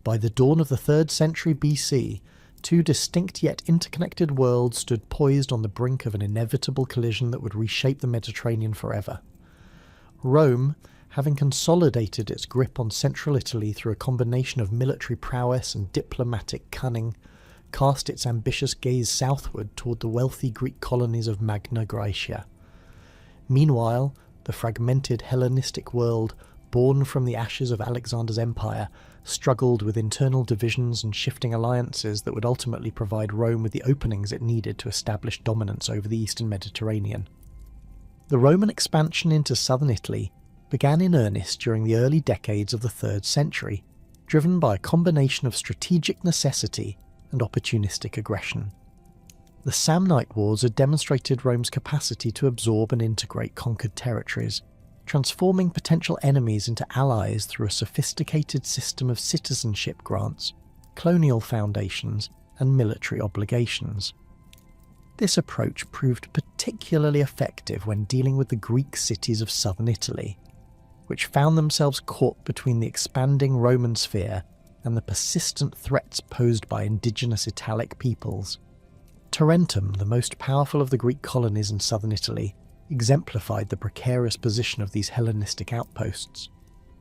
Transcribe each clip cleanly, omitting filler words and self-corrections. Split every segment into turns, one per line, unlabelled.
By the dawn of the 3rd century BC, two distinct yet interconnected worlds stood poised on the brink of an inevitable collision that would reshape the Mediterranean forever. Rome, having consolidated its grip on central Italy through a combination of military prowess and diplomatic cunning, cast its ambitious gaze southward toward the wealthy Greek colonies of Magna Graecia. Meanwhile, the fragmented Hellenistic world, born from the ashes of Alexander's empire, struggled with internal divisions and shifting alliances that would ultimately provide Rome with the openings it needed to establish dominance over the eastern Mediterranean. The Roman expansion into southern Italy began in earnest during the early decades of the 3rd century, driven by a combination of strategic necessity and opportunistic aggression. The Samnite Wars had demonstrated Rome's capacity to absorb and integrate conquered territories, transforming potential enemies into allies through a sophisticated system of citizenship grants, colonial foundations, and military obligations. This approach proved particularly effective when dealing with the Greek cities of southern Italy, which found themselves caught between the expanding Roman sphere and the persistent threats posed by indigenous Italic peoples. Tarentum, the most powerful of the Greek colonies in southern Italy, exemplified the precarious position of these Hellenistic outposts.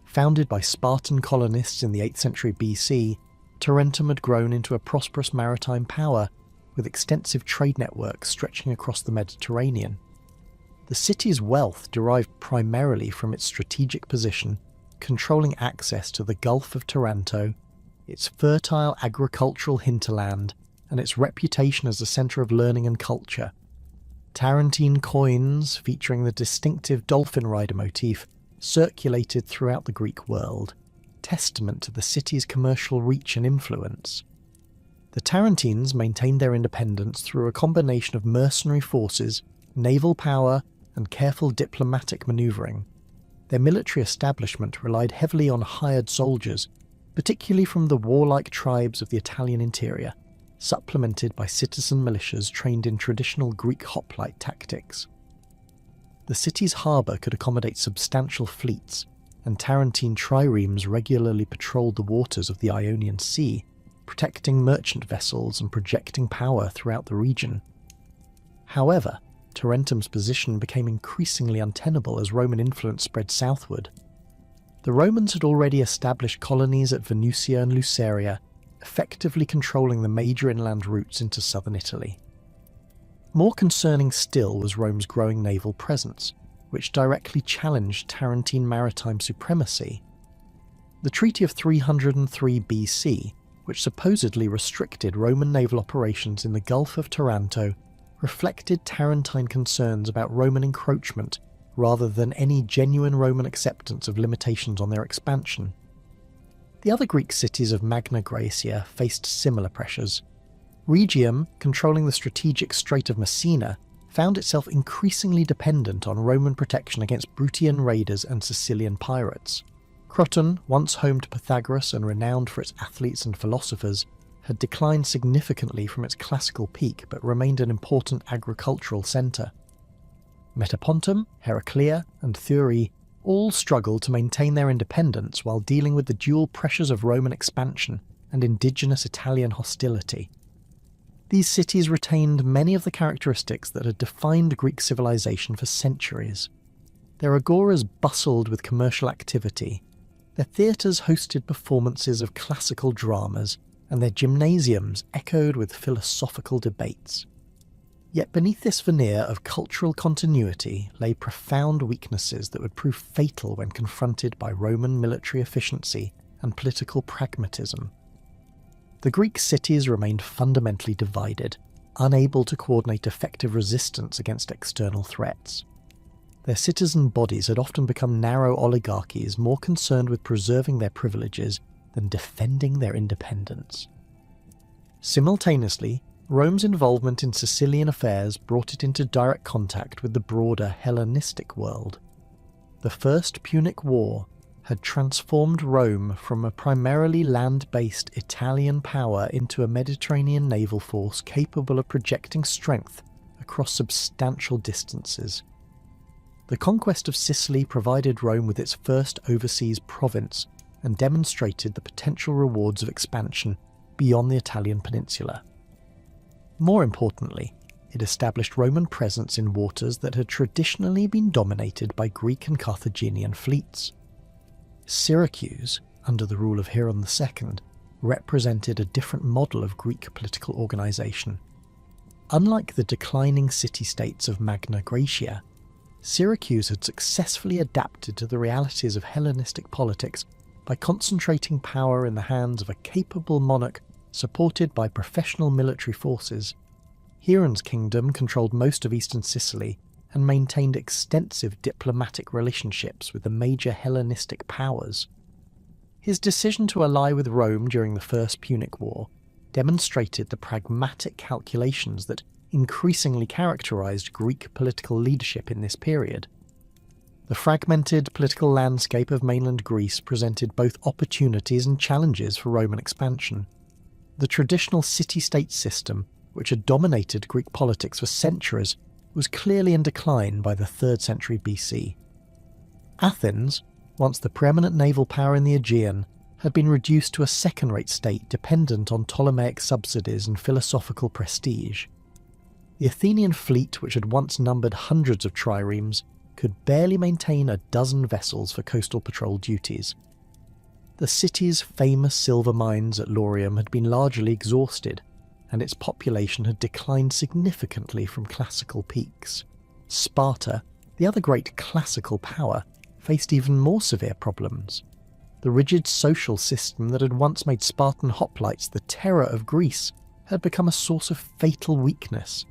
Founded by Spartan colonists in the 8th century BC, Tarentum had grown into a prosperous maritime power with extensive trade networks stretching across the Mediterranean. The city's wealth derived primarily from its strategic position, controlling access to the Gulf of Taranto, its fertile agricultural hinterland, and its reputation as a centre of learning and culture. Tarentine coins, featuring the distinctive dolphin rider motif, circulated throughout the Greek world, testament to the city's commercial reach and influence. The Tarentines maintained their independence through a combination of mercenary forces, naval power, and careful diplomatic manoeuvring. Their military establishment relied heavily on hired soldiers, particularly from the warlike tribes of the Italian interior, supplemented by citizen militias trained in traditional Greek hoplite tactics. The city's harbour could accommodate substantial fleets, and Tarentine triremes regularly patrolled the waters of the Ionian Sea, protecting merchant vessels and projecting power throughout the region. However, Tarentum's position became increasingly untenable as Roman influence spread southward. The Romans had already established colonies at Venusia and Luceria, effectively controlling the major inland routes into southern Italy. More concerning still was Rome's growing naval presence, which directly challenged Tarentine maritime supremacy. The Treaty of 303 BC, which supposedly restricted Roman naval operations in the Gulf of Taranto, reflected Tarentine concerns about Roman encroachment rather than any genuine Roman acceptance of limitations on their expansion. The other Greek cities of Magna Graecia faced similar pressures. Rhegium, controlling the strategic Strait of Messina, found itself increasingly dependent on Roman protection against Bruttian raiders and Sicilian pirates. Croton, once home to Pythagoras and renowned for its athletes and philosophers, had declined significantly from its classical peak but remained an important agricultural centre. Metapontum, Heraclea, and Thurii all struggled to maintain their independence while dealing with the dual pressures of Roman expansion and indigenous Italian hostility. These cities retained many of the characteristics that had defined Greek civilization for centuries. Their agoras bustled with commercial activity, their theatres hosted performances of classical dramas, and their gymnasiums echoed with philosophical debates. Yet beneath this veneer of cultural continuity lay profound weaknesses that would prove fatal when confronted by Roman military efficiency and political pragmatism. The Greek cities remained fundamentally divided, unable to coordinate effective resistance against external threats. Their citizen bodies had often become narrow oligarchies more concerned with preserving their privileges than defending their independence. Simultaneously, Rome's involvement in Sicilian affairs brought it into direct contact with the broader Hellenistic world. The First Punic War had transformed Rome from a primarily land-based Italian power into a Mediterranean naval force capable of projecting strength across substantial distances. The conquest of Sicily provided Rome with its first overseas province, and demonstrated the potential rewards of expansion beyond the Italian peninsula. More importantly, it established Roman presence in waters that had traditionally been dominated by Greek and Carthaginian fleets. Syracuse, under the rule of Hiram II, represented a different model of Greek political organisation. Unlike the declining city-states of Magna Graecia, Syracuse had successfully adapted to the realities of Hellenistic politics by concentrating power in the hands of a capable monarch supported by professional military forces. Hiram's kingdom controlled most of eastern Sicily and maintained extensive diplomatic relationships with the major Hellenistic powers. His decision to ally with Rome during the First Punic War demonstrated the pragmatic calculations that increasingly characterized Greek political leadership in this period. The fragmented political landscape of mainland Greece presented both opportunities and challenges for Roman expansion. The traditional city-state system, which had dominated Greek politics for centuries, was clearly in decline by the 3rd century BC. Athens, once the preeminent naval power in the Aegean, had been reduced to a second-rate state dependent on Ptolemaic subsidies and philosophical prestige. The Athenian fleet, which had once numbered hundreds of triremes, could barely maintain a dozen vessels for coastal patrol duties. The city's famous silver mines at Laurium had been largely exhausted, and its population had declined significantly from classical peaks. Sparta, the other great classical power, faced even more severe problems. The rigid social system that had once made Spartan hoplites the terror of Greece had become a source of fatal weakness.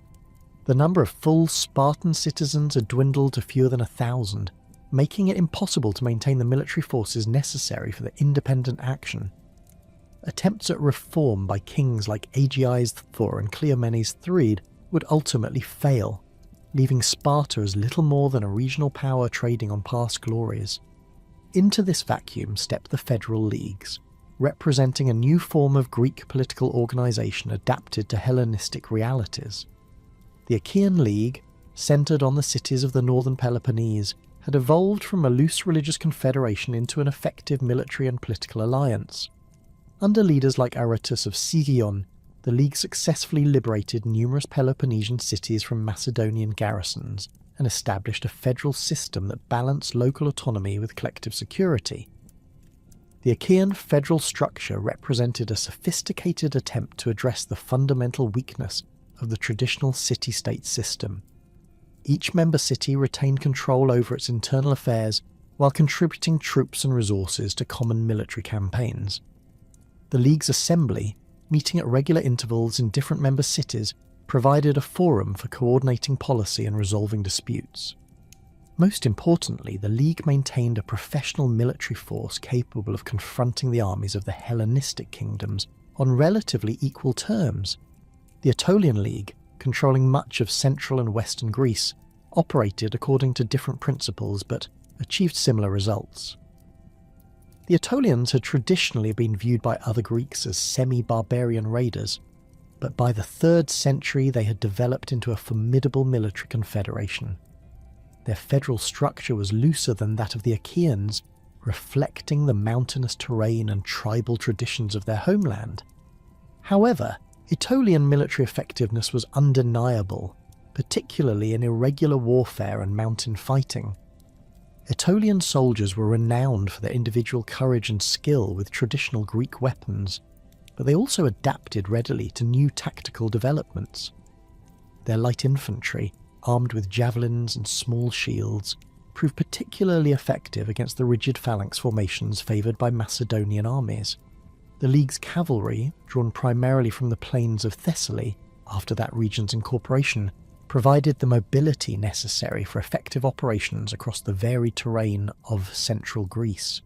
The number of full Spartan citizens had dwindled to fewer than 1,000, making it impossible to maintain the military forces necessary for their independent action. Attempts at reform by kings like Aegeis IV and Cleomenes III would ultimately fail, leaving Sparta as little more than a regional power trading on past glories. Into this vacuum stepped the federal leagues, representing a new form of Greek political organisation adapted to Hellenistic realities. The Achaean League, centred on the cities of the northern Peloponnese, had evolved from a loose religious confederation into an effective military and political alliance. Under leaders like Aretus of Sicyon, the League successfully liberated numerous Peloponnesian cities from Macedonian garrisons and established a federal system that balanced local autonomy with collective security. The Achaean federal structure represented a sophisticated attempt to address the fundamental weakness of the traditional city-state system. Each member city retained control over its internal affairs while contributing troops and resources to common military campaigns. The League's assembly, meeting at regular intervals in different member cities, provided a forum for coordinating policy and resolving disputes. Most importantly, the League maintained a professional military force capable of confronting the armies of the Hellenistic kingdoms on relatively equal terms. The Aetolian League, controlling much of central and western Greece, operated according to different principles but achieved similar results. The Aetolians had traditionally been viewed by other Greeks as semi-barbarian raiders, but by the 3rd century they had developed into a formidable military confederation. Their federal structure was looser than that of the Achaeans, reflecting the mountainous terrain and tribal traditions of their homeland. However, Aetolian military effectiveness was undeniable, particularly in irregular warfare and mountain fighting. Aetolian soldiers were renowned for their individual courage and skill with traditional Greek weapons, but they also adapted readily to new tactical developments. Their light infantry, armed with javelins and small shields, proved particularly effective against the rigid phalanx formations favoured by Macedonian armies. The League's cavalry, drawn primarily from the plains of Thessaly after that region's incorporation, provided the mobility necessary for effective operations across the varied terrain of central Greece.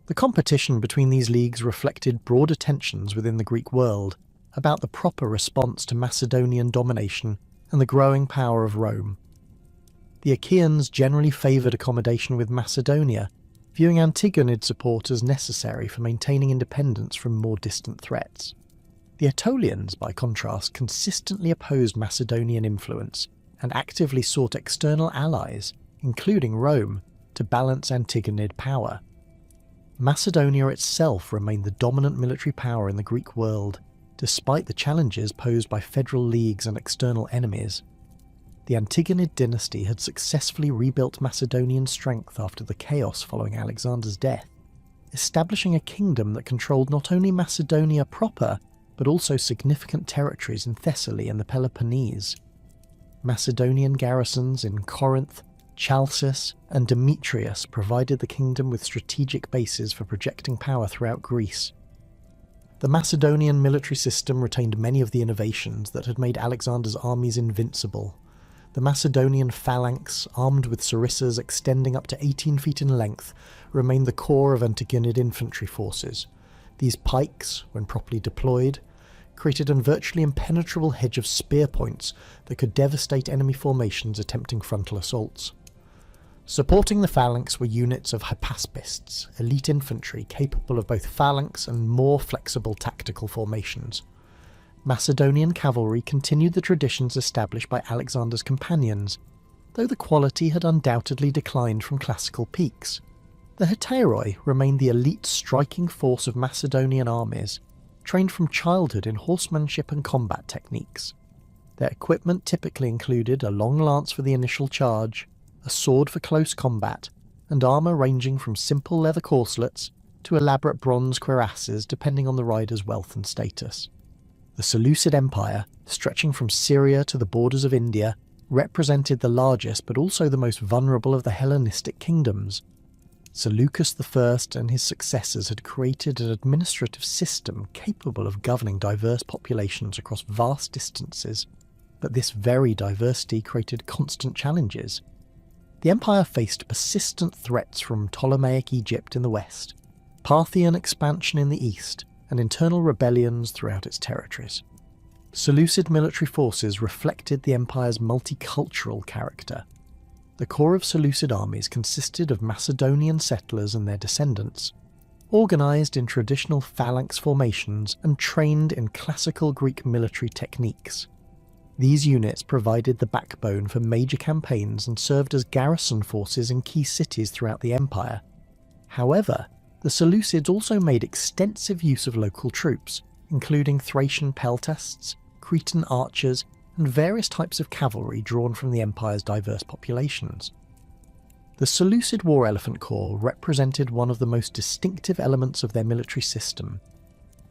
The competition between these leagues reflected broader tensions within the Greek world about the proper response to Macedonian domination and the growing power of Rome. The Achaeans generally favoured accommodation with Macedonia, viewing Antigonid support as necessary for maintaining independence from more distant threats. The Aetolians, by contrast, consistently opposed Macedonian influence and actively sought external allies, including Rome, to balance Antigonid power. Macedonia itself remained the dominant military power in the Greek world, despite the challenges posed by federal leagues and external enemies. The Antigonid dynasty had successfully rebuilt Macedonian strength after the chaos following Alexander's death, establishing a kingdom that controlled not only Macedonia proper, but also significant territories in Thessaly and the Peloponnese. Macedonian garrisons in Corinth, Chalcis, and Demetrius provided the kingdom with strategic bases for projecting power throughout Greece. The Macedonian military system retained many of the innovations that had made Alexander's armies invincible. The Macedonian phalanx, armed with sarissas extending up to 18 feet in length, remained the core of Antigonid infantry forces. These pikes, when properly deployed, created a virtually impenetrable hedge of spear points that could devastate enemy formations attempting frontal assaults. Supporting the phalanx were units of hypaspists, elite infantry capable of both phalanx and more flexible tactical formations. Macedonian cavalry continued the traditions established by Alexander's companions, though the quality had undoubtedly declined from classical peaks. The hetairoi remained the elite striking force of Macedonian armies, trained from childhood in horsemanship and combat techniques. Their equipment typically included a long lance for the initial charge, a sword for close combat, and armour ranging from simple leather corselets to elaborate bronze cuirasses depending on the rider's wealth and status. The Seleucid Empire, stretching from Syria to the borders of India, represented the largest but also the most vulnerable of the Hellenistic kingdoms. Seleucus I and his successors had created an administrative system capable of governing diverse populations across vast distances, but this very diversity created constant challenges. The empire faced persistent threats from Ptolemaic Egypt in the west, Parthian expansion in the east, and internal rebellions throughout its territories. Seleucid military forces reflected the empire's multicultural character. The core of Seleucid armies consisted of Macedonian settlers and their descendants, organised in traditional phalanx formations and trained in classical Greek military techniques. These units provided the backbone for major campaigns and served as garrison forces in key cities throughout the empire. However, the Seleucids also made extensive use of local troops, including Thracian peltasts, Cretan archers, and various types of cavalry drawn from the empire's diverse populations. The Seleucid War Elephant Corps represented one of the most distinctive elements of their military system.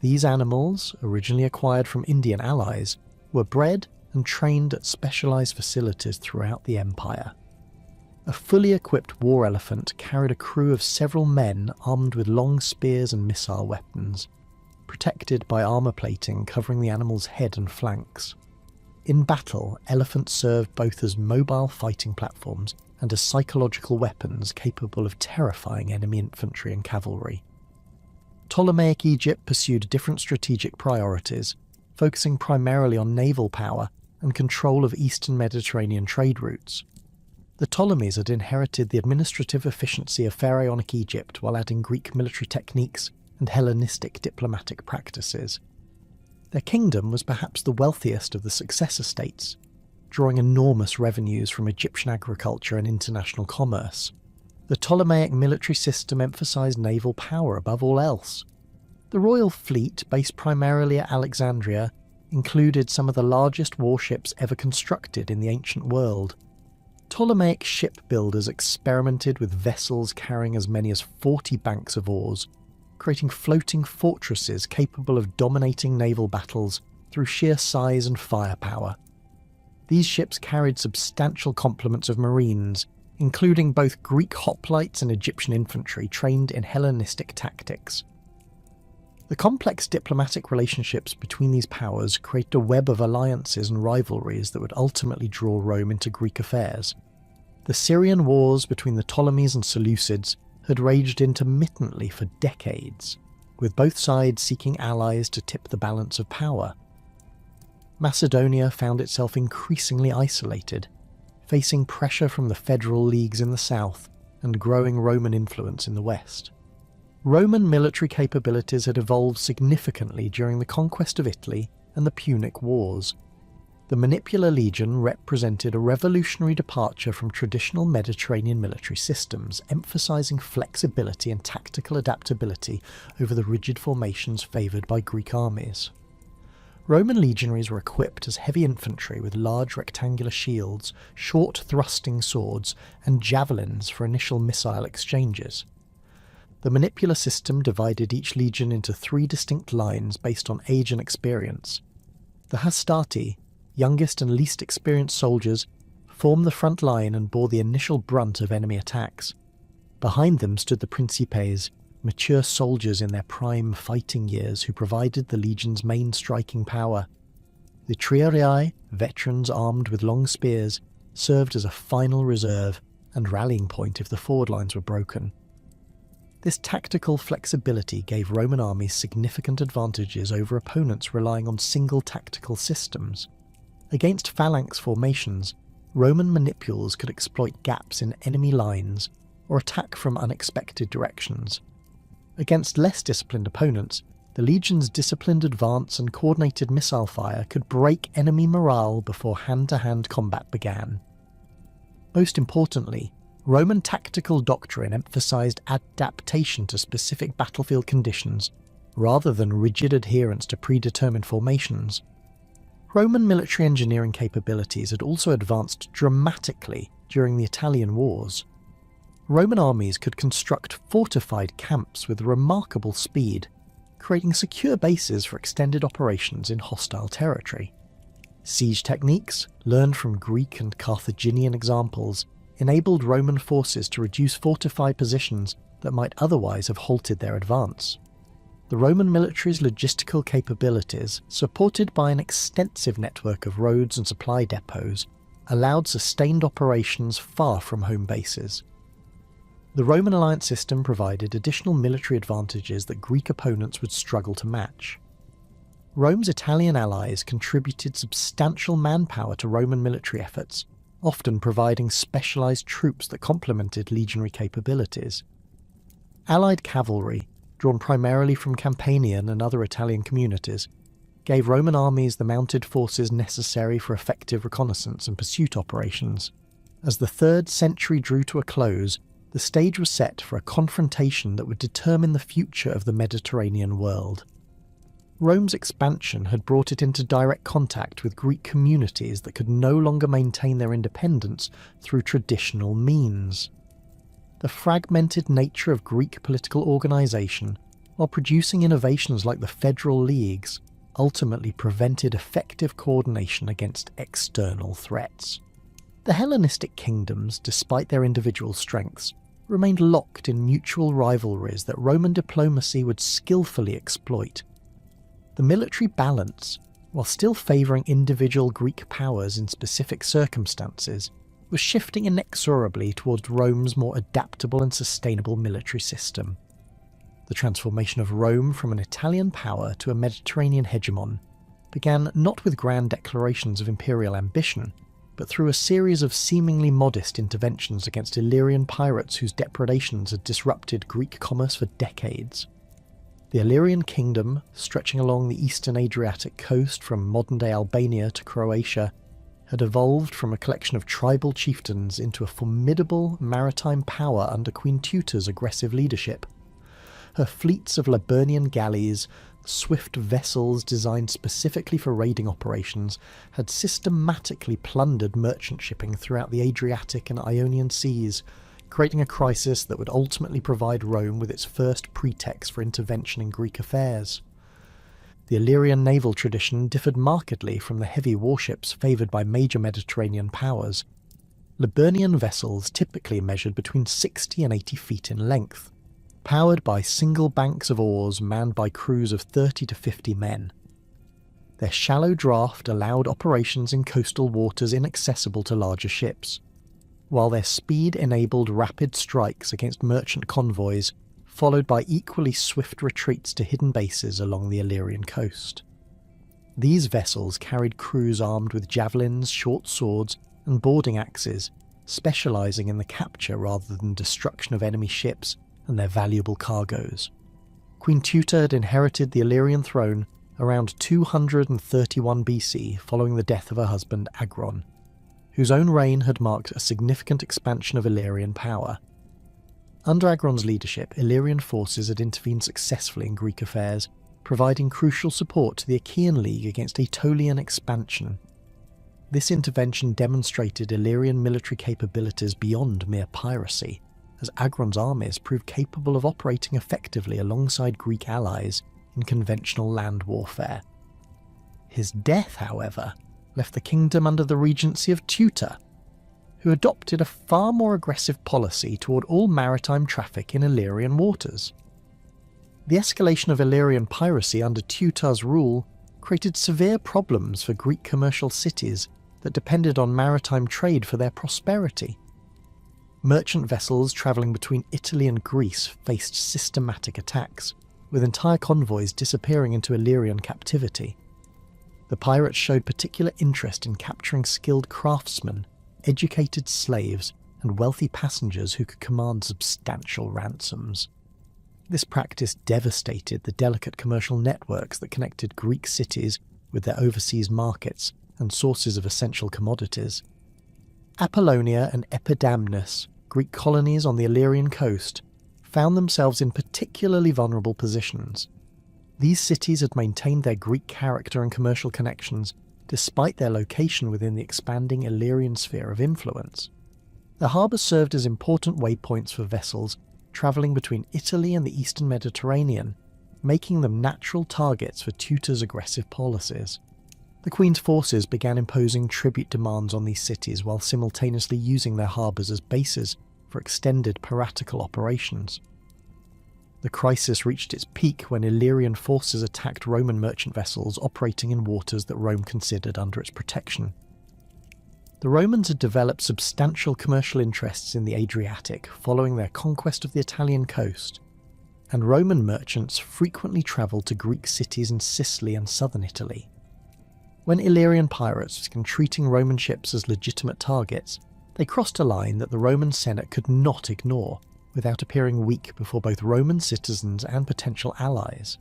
These animals, originally acquired from Indian allies, were bred and trained at specialised facilities throughout the empire. A fully equipped war elephant carried a crew of several men armed with long spears and missile weapons, protected by armour plating covering the animal's head and flanks. In battle, elephants served both as mobile fighting platforms and as psychological weapons capable of terrifying enemy infantry and cavalry. Ptolemaic Egypt pursued different strategic priorities, focusing primarily on naval power and control of eastern Mediterranean trade routes. The Ptolemies had inherited the administrative efficiency of pharaonic Egypt while adding Greek military techniques and Hellenistic diplomatic practices. Their kingdom was perhaps the wealthiest of the successor states, drawing enormous revenues from Egyptian agriculture and international commerce. The Ptolemaic military system emphasised naval power above all else. The royal fleet, based primarily at Alexandria, included some of the largest warships ever constructed in the ancient world. Ptolemaic shipbuilders experimented with vessels carrying as many as 40 banks of oars, creating floating fortresses capable of dominating naval battles through sheer size and firepower. These ships carried substantial complements of marines, including both Greek hoplites and Egyptian infantry trained in Hellenistic tactics. The complex diplomatic relationships between these powers created a web of alliances and rivalries that would ultimately draw Rome into Greek affairs. The Syrian wars between the Ptolemies and Seleucids had raged intermittently for decades, with both sides seeking allies to tip the balance of power. Macedonia found itself increasingly isolated, facing pressure from the federal leagues in the south and growing Roman influence in the west. Roman military capabilities had evolved significantly during the conquest of Italy and the Punic Wars. The Manipular Legion represented a revolutionary departure from traditional Mediterranean military systems, emphasising flexibility and tactical adaptability over the rigid formations favoured by Greek armies. Roman legionaries were equipped as heavy infantry with large rectangular shields, short thrusting swords, and javelins for initial missile exchanges. The Manipular system divided each legion into 3 distinct lines based on age and experience. The Hastati, youngest and least experienced soldiers, formed the front line and bore the initial brunt of enemy attacks. Behind them stood the Principes, mature soldiers in their prime fighting years who provided the legion's main striking power. The Trierii, veterans armed with long spears, served as a final reserve and rallying point if the forward lines were broken. This tactical flexibility gave Roman armies significant advantages over opponents relying on single tactical systems. Against phalanx formations, Roman manipules could exploit gaps in enemy lines or attack from unexpected directions. Against less disciplined opponents, the legion's disciplined advance and coordinated missile fire could break enemy morale before hand-to-hand combat began. Most importantly, Roman tactical doctrine emphasised adaptation to specific battlefield conditions rather than rigid adherence to predetermined formations. Roman military engineering capabilities had also advanced dramatically during the Italian Wars. Roman armies could construct fortified camps with remarkable speed, creating secure bases for extended operations in hostile territory. Siege techniques, learned from Greek and Carthaginian examples, enabled Roman forces to reduce fortified positions that might otherwise have halted their advance. The Roman military's logistical capabilities, supported by an extensive network of roads and supply depots, allowed sustained operations far from home bases. The Roman alliance system provided additional military advantages that Greek opponents would struggle to match. Rome's Italian allies contributed substantial manpower to Roman military efforts, often providing specialised troops that complemented legionary capabilities. Allied cavalry, drawn primarily from Campanian and other Italian communities, gave Roman armies the mounted forces necessary for effective reconnaissance and pursuit operations. As the 3rd century drew to a close, the stage was set for a confrontation that would determine the future of the Mediterranean world. Rome's expansion had brought it into direct contact with Greek communities that could no longer maintain their independence through traditional means. The fragmented nature of Greek political organisation, while producing innovations like the federal leagues, ultimately prevented effective coordination against external threats. The Hellenistic kingdoms, despite their individual strengths, remained locked in mutual rivalries that Roman diplomacy would skillfully exploit. The military balance, while still favouring individual Greek powers in specific circumstances, was shifting inexorably towards Rome's more adaptable and sustainable military system. The transformation of Rome from an Italian power to a Mediterranean hegemon began not with grand declarations of imperial ambition, but through a series of seemingly modest interventions against Illyrian pirates whose depredations had disrupted Greek commerce for decades. The Illyrian kingdom, stretching along the eastern Adriatic coast from modern-day Albania to Croatia, had evolved from a collection of tribal chieftains into a formidable maritime power under Queen Teuta's aggressive leadership. Her fleets of Liburnian galleys, swift vessels designed specifically for raiding operations, had systematically plundered merchant shipping throughout the Adriatic and Ionian seas, creating a crisis that would ultimately provide Rome with its first pretext for intervention in Greek affairs. The Illyrian naval tradition differed markedly from the heavy warships favoured by major Mediterranean powers. Liburnian vessels typically measured between 60 and 80 feet in length, powered by single banks of oars manned by crews of 30 to 50 men. Their shallow draft allowed operations in coastal waters inaccessible to larger ships, while their speed enabled rapid strikes against merchant convoys, followed by equally swift retreats to hidden bases along the Illyrian coast. These vessels carried crews armed with javelins, short swords, and boarding axes, specialising in the capture rather than destruction of enemy ships and their valuable cargoes. Queen Teuta had inherited the Illyrian throne, around 231 BC following the death of her husband Agron, whose own reign had marked a significant expansion of Illyrian power. Under Agron's leadership, Illyrian forces had intervened successfully in Greek affairs, providing crucial support to the Achaean League against Aetolian expansion. This intervention demonstrated Illyrian military capabilities beyond mere piracy, as Agron's armies proved capable of operating effectively alongside Greek allies in conventional land warfare. His death, however, left the kingdom under the regency of Tutor, who adopted a far more aggressive policy toward all maritime traffic in Illyrian waters. The escalation of Illyrian piracy under Tutor's rule created severe problems for Greek commercial cities that depended on maritime trade for their prosperity. Merchant vessels travelling between Italy and Greece faced systematic attacks, with entire convoys disappearing into Illyrian captivity. The pirates showed particular interest in capturing skilled craftsmen, educated slaves, and wealthy passengers who could command substantial ransoms. This practice devastated the delicate commercial networks that connected Greek cities with their overseas markets and sources of essential commodities. Apollonia and Epidamnus, Greek colonies on the Illyrian coast, found themselves in particularly vulnerable positions. These cities had maintained their Greek character and commercial connections despite their location within the expanding Illyrian sphere of influence. The harbours served as important waypoints for vessels travelling between Italy and the eastern Mediterranean, making them natural targets for Tutor's aggressive policies. The Queen's forces began imposing tribute demands on these cities while simultaneously using their harbours as bases for extended piratical operations. The crisis reached its peak when Illyrian forces attacked Roman merchant vessels operating in waters that Rome considered under its protection. The Romans had developed substantial commercial interests in the Adriatic following their conquest of the Italian coast, and Roman merchants frequently travelled to Greek cities in Sicily and southern Italy. When Illyrian pirates began treating Roman ships as legitimate targets, they crossed a line that the Roman Senate could not ignore without appearing weak before both Roman citizens and potential allies.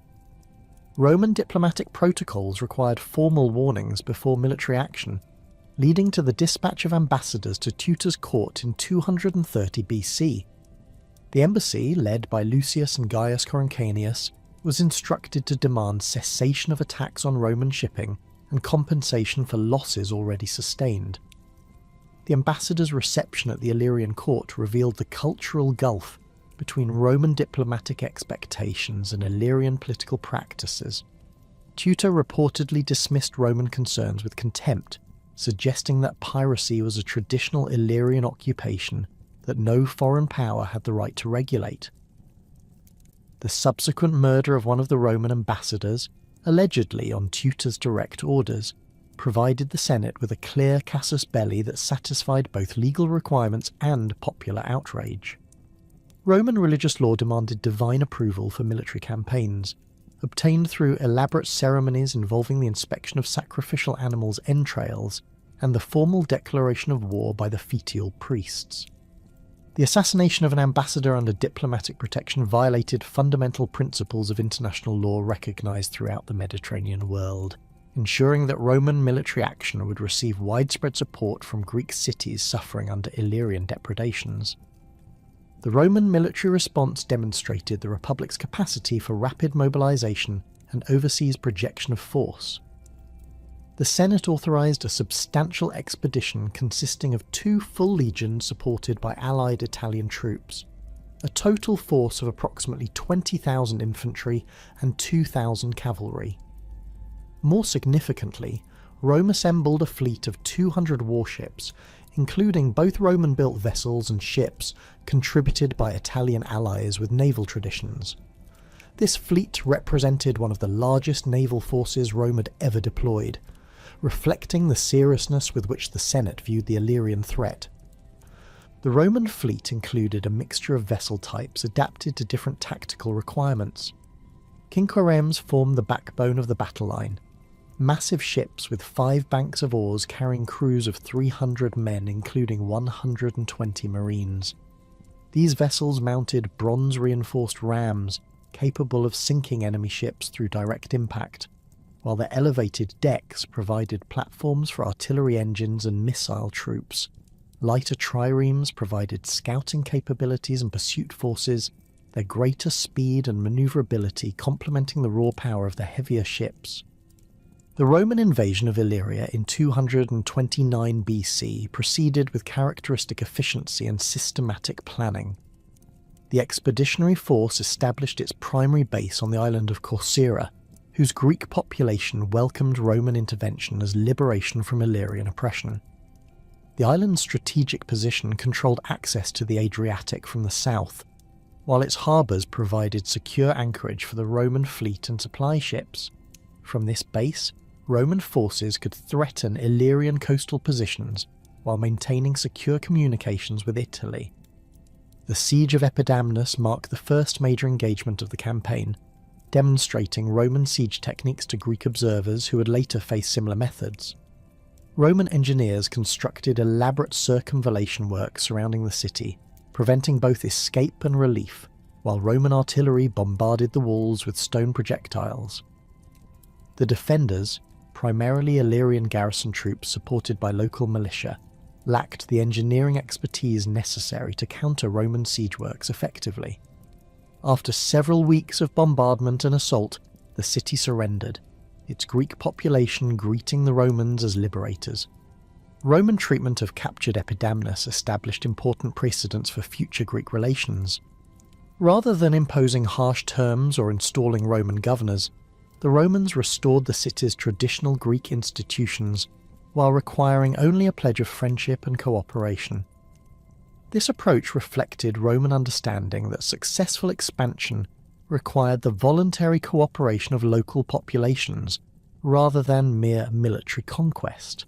Roman diplomatic protocols required formal warnings before military action, leading to the dispatch of ambassadors to Tutor's court in 230 BC. The embassy, led by Lucius and Gaius Coruncanius, was instructed to demand cessation of attacks on Roman shipping and compensation for losses already sustained. The ambassador's reception at the Illyrian court revealed the cultural gulf between Roman diplomatic expectations and Illyrian political practices. Tutor reportedly dismissed Roman concerns with contempt, suggesting that piracy was a traditional Illyrian occupation that no foreign power had the right to regulate. The subsequent murder of one of the Roman ambassadors, allegedly on Tutor's direct orders, provided the Senate with a clear casus belli that satisfied both legal requirements and popular outrage. Roman religious law demanded divine approval for military campaigns, obtained through elaborate ceremonies involving the inspection of sacrificial animals' entrails and the formal declaration of war by the fetial priests. The assassination of an ambassador under diplomatic protection violated fundamental principles of international law recognised throughout the Mediterranean world, ensuring that Roman military action would receive widespread support from Greek cities suffering under Illyrian depredations. The Roman military response demonstrated the Republic's capacity for rapid mobilization and overseas projection of force. The Senate authorized a substantial expedition consisting of 2 full legions supported by allied Italian troops, a total force of approximately 20,000 infantry and 2,000 cavalry. More significantly, Rome assembled a fleet of 200 warships, including both Roman-built vessels and ships contributed by Italian allies with naval traditions. This fleet represented one of the largest naval forces Rome had ever deployed, reflecting the seriousness with which the Senate viewed the Illyrian threat. The Roman fleet included a mixture of vessel types adapted to different tactical requirements. Quinqueremes formed the backbone of the battle line, massive ships with 5 banks of oars carrying crews of 300 men, including 120 marines. These vessels mounted bronze-reinforced rams capable of sinking enemy ships through direct impact, while their elevated decks provided platforms for artillery engines and missile troops. Lighter triremes provided scouting capabilities and pursuit forces, their greater speed and maneuverability complementing the raw power of the heavier ships. The Roman invasion of Illyria in 229 BC proceeded with characteristic efficiency and systematic planning. The expeditionary force established its primary base on the island of Corcyra, whose Greek population welcomed Roman intervention as liberation from Illyrian oppression. The island's strategic position controlled access to the Adriatic from the south, while its harbours provided secure anchorage for the Roman fleet and supply ships. From this base, Roman forces could threaten Illyrian coastal positions while maintaining secure communications with Italy. The siege of Epidamnus marked the first major engagement of the campaign, demonstrating Roman siege techniques to Greek observers who would later face similar methods. Roman engineers constructed elaborate circumvallation work surrounding the city, preventing both escape and relief, while Roman artillery bombarded the walls with stone projectiles. The defenders, primarily Illyrian garrison troops supported by local militia, lacked the engineering expertise necessary to counter Roman siege works effectively. After several weeks of bombardment and assault, the city surrendered, its Greek population greeting the Romans as liberators. Roman treatment of captured Epidamnus established important precedents for future Greek relations. Rather than imposing harsh terms or installing Roman governors, the Romans restored the city's traditional Greek institutions while requiring only a pledge of friendship and cooperation. This approach reflected Roman understanding that successful expansion required the voluntary cooperation of local populations rather than mere military conquest.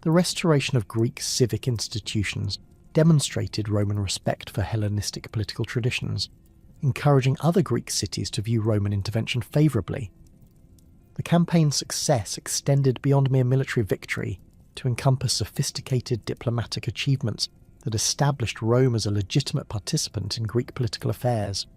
The restoration of Greek civic institutions demonstrated Roman respect for Hellenistic political traditions, encouraging other Greek cities to view Roman intervention favourably. The campaign's success extended beyond mere military victory to encompass sophisticated diplomatic achievements that established Rome as a legitimate participant in Greek political affairs.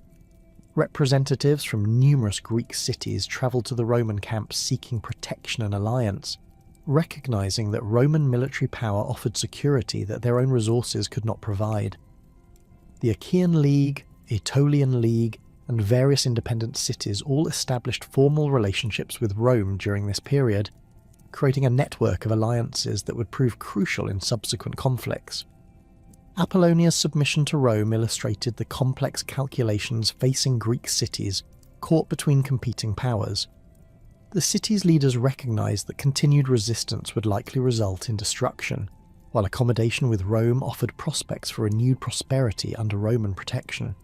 Representatives from numerous Greek cities travelled to the Roman camp seeking protection and alliance, recognising that Roman military power offered security that their own resources could not provide. The Achaean League, Aetolian League, and various independent cities all established formal relationships with Rome during this period, creating a network of alliances that would prove crucial in subsequent conflicts. Apollonia's submission to Rome illustrated the complex calculations facing Greek cities caught between competing powers. The city's leaders recognised that continued resistance would likely result in destruction, while accommodation with Rome offered prospects for renewed prosperity under Roman protection.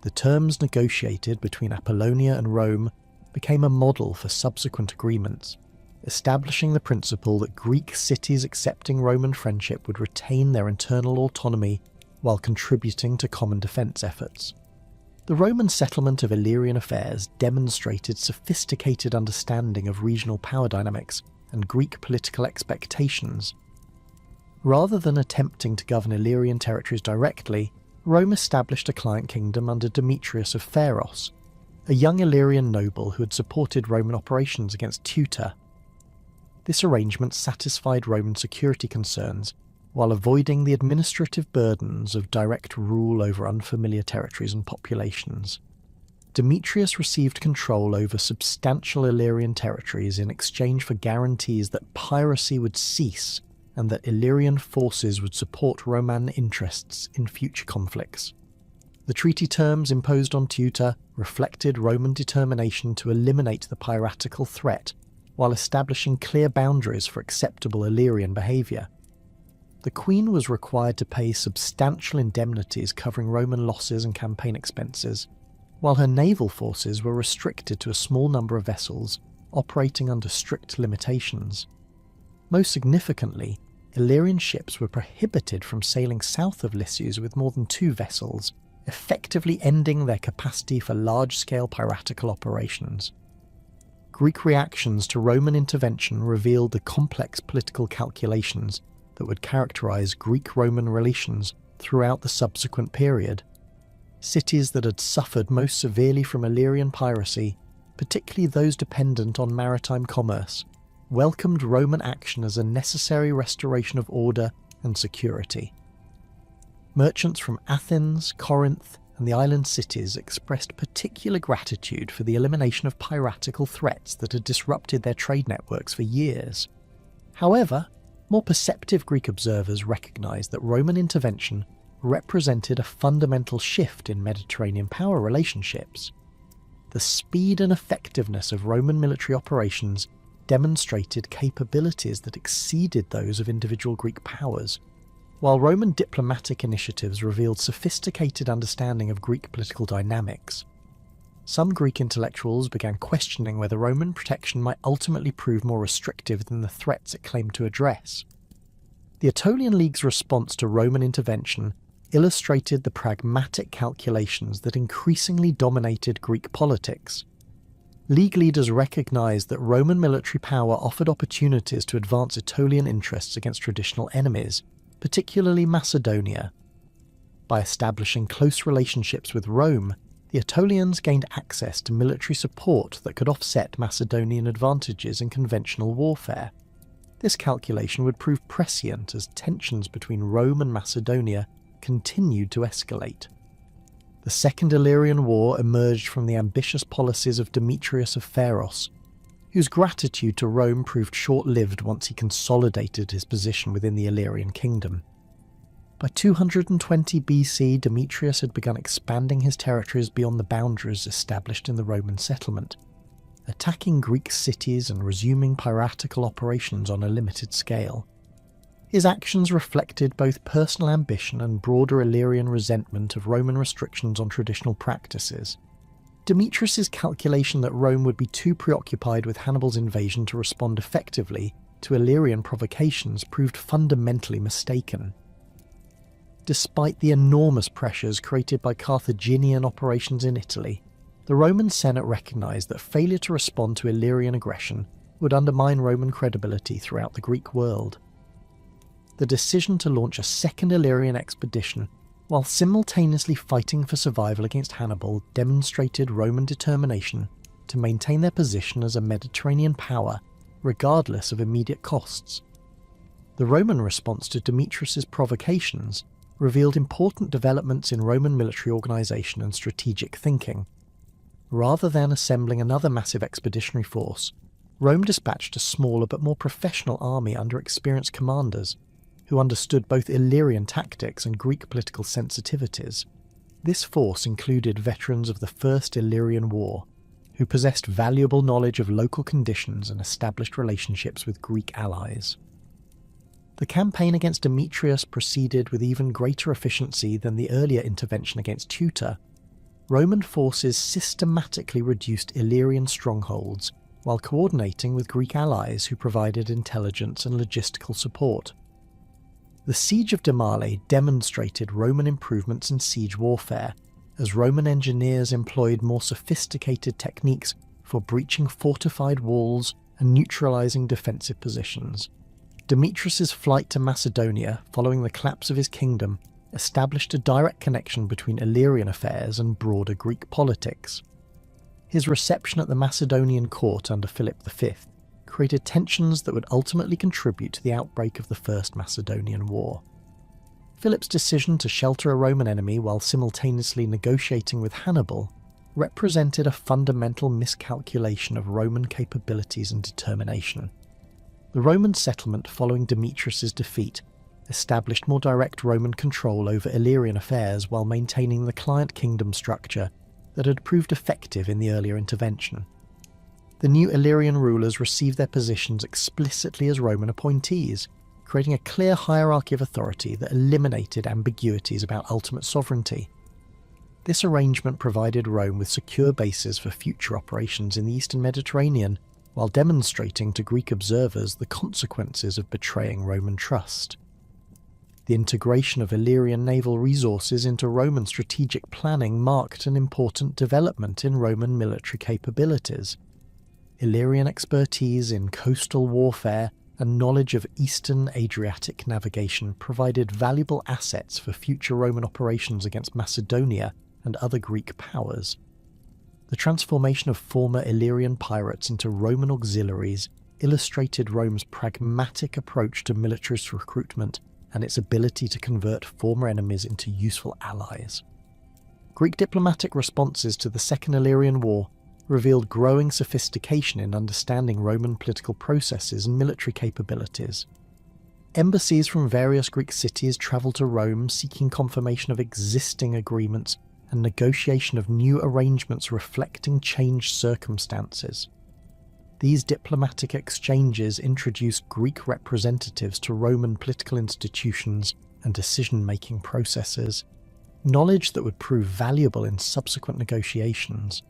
The terms negotiated between Apollonia and Rome became a model for subsequent agreements, establishing the principle that Greek cities accepting Roman friendship would retain their internal autonomy while contributing to common defence efforts. The Roman settlement of Illyrian affairs demonstrated sophisticated understanding of regional power dynamics and Greek political expectations. Rather than attempting to govern Illyrian territories directly, Rome established a client kingdom under Demetrius of Pharos, a young Illyrian noble who had supported Roman operations against Teuta. This arrangement satisfied Roman security concerns while avoiding the administrative burdens of direct rule over unfamiliar territories and populations. Demetrius received control over substantial Illyrian territories in exchange for guarantees that piracy would cease and that Illyrian forces would support Roman interests in future conflicts. The treaty terms imposed on Teuta reflected Roman determination to eliminate the piratical threat while establishing clear boundaries for acceptable Illyrian behaviour. The Queen was required to pay substantial indemnities covering Roman losses and campaign expenses, while her naval forces were restricted to a small number of vessels operating under strict limitations. Most significantly, Illyrian ships were prohibited from sailing south of Lycius with more than 2 vessels, effectively ending their capacity for large-scale piratical operations. Greek reactions to Roman intervention revealed the complex political calculations that would characterise Greek-Roman relations throughout the subsequent period. Cities that had suffered most severely from Illyrian piracy particularly those dependent on maritime commerce, welcomed Roman action as a necessary restoration of order and security. Merchants from Athens, Corinth, and the island cities expressed particular gratitude for the elimination of piratical threats that had disrupted their trade networks for years. However, more perceptive Greek observers recognized that Roman intervention represented a fundamental shift in Mediterranean power relationships. The speed and effectiveness of Roman military operations demonstrated capabilities that exceeded those of individual Greek powers, while Roman diplomatic initiatives revealed sophisticated understanding of Greek political dynamics. Some Greek intellectuals began questioning whether Roman protection might ultimately prove more restrictive than the threats it claimed to address. The Achaean League's response to Roman intervention illustrated the pragmatic calculations that increasingly dominated Greek politics. League leaders recognized that Roman military power offered opportunities to advance Aetolian interests against traditional enemies, particularly Macedonia. By establishing close relationships with Rome, the Aetolians gained access to military support that could offset Macedonian advantages in conventional warfare. This calculation would prove prescient as tensions between Rome and Macedonia continued to escalate. The Second Illyrian War emerged from the ambitious policies of Demetrius of Pharos, whose gratitude to Rome proved short-lived once he consolidated his position within the Illyrian kingdom. By 220 BC, Demetrius had begun expanding his territories beyond the boundaries established in the Roman settlement, attacking Greek cities and resuming piratical operations on a limited scale. His actions reflected both personal ambition and broader Illyrian resentment of Roman restrictions on traditional practices. Demetrius's calculation that Rome would be too preoccupied with Hannibal's invasion to respond effectively to Illyrian provocations proved fundamentally mistaken. Despite the enormous pressures created by Carthaginian operations in Italy, the Roman Senate recognized that failure to respond to Illyrian aggression would undermine Roman credibility throughout the Greek world. The decision to launch a second Illyrian expedition while simultaneously fighting for survival against Hannibal demonstrated Roman determination to maintain their position as a Mediterranean power regardless of immediate costs. The Roman response to Demetrius's provocations revealed important developments in Roman military organization and strategic thinking. Rather than assembling another massive expeditionary force, Rome dispatched a smaller but more professional army under experienced commanders who understood both Illyrian tactics and Greek political sensitivities. This force included veterans of the First Illyrian War, who possessed valuable knowledge of local conditions and established relationships with Greek allies. The campaign against Demetrius proceeded with even greater efficiency than the earlier intervention against Teucer. Roman forces systematically reduced Illyrian strongholds while coordinating with Greek allies who provided intelligence and logistical support. The siege of Demale demonstrated Roman improvements in siege warfare, as Roman engineers employed more sophisticated techniques for breaching fortified walls and neutralizing defensive positions. Demetrius's flight to Macedonia following the collapse of his kingdom established a direct connection between Illyrian affairs and broader Greek politics. His reception at the Macedonian court under Philip V created tensions that would ultimately contribute to the outbreak of the First Macedonian War. Philip's decision to shelter a Roman enemy while simultaneously negotiating with Hannibal represented a fundamental miscalculation of Roman capabilities and determination. The Roman settlement following Demetrius's defeat established more direct Roman control over Illyrian affairs while maintaining the client kingdom structure that had proved effective in the earlier intervention. The new Illyrian rulers received their positions explicitly as Roman appointees, creating a clear hierarchy of authority that eliminated ambiguities about ultimate sovereignty. This arrangement provided Rome with secure bases for future operations in the Eastern Mediterranean, while demonstrating to Greek observers the consequences of betraying Roman trust. The integration of Illyrian naval resources into Roman strategic planning marked an important development in Roman military capabilities. Illyrian expertise in coastal warfare and knowledge of Eastern Adriatic navigation provided valuable assets for future Roman operations against Macedonia and other Greek powers. The transformation of former Illyrian pirates into Roman auxiliaries illustrated Rome's pragmatic approach to militarist recruitment and its ability to convert former enemies into useful allies. Greek diplomatic responses to the Second Illyrian War revealed growing sophistication in understanding Roman political processes and military capabilities. Embassies from various Greek cities travelled to Rome seeking confirmation of existing agreements and negotiation of new arrangements reflecting changed circumstances. These diplomatic exchanges introduced Greek representatives to Roman political institutions and decision-making processes, knowledge that would prove valuable in subsequent negotiations.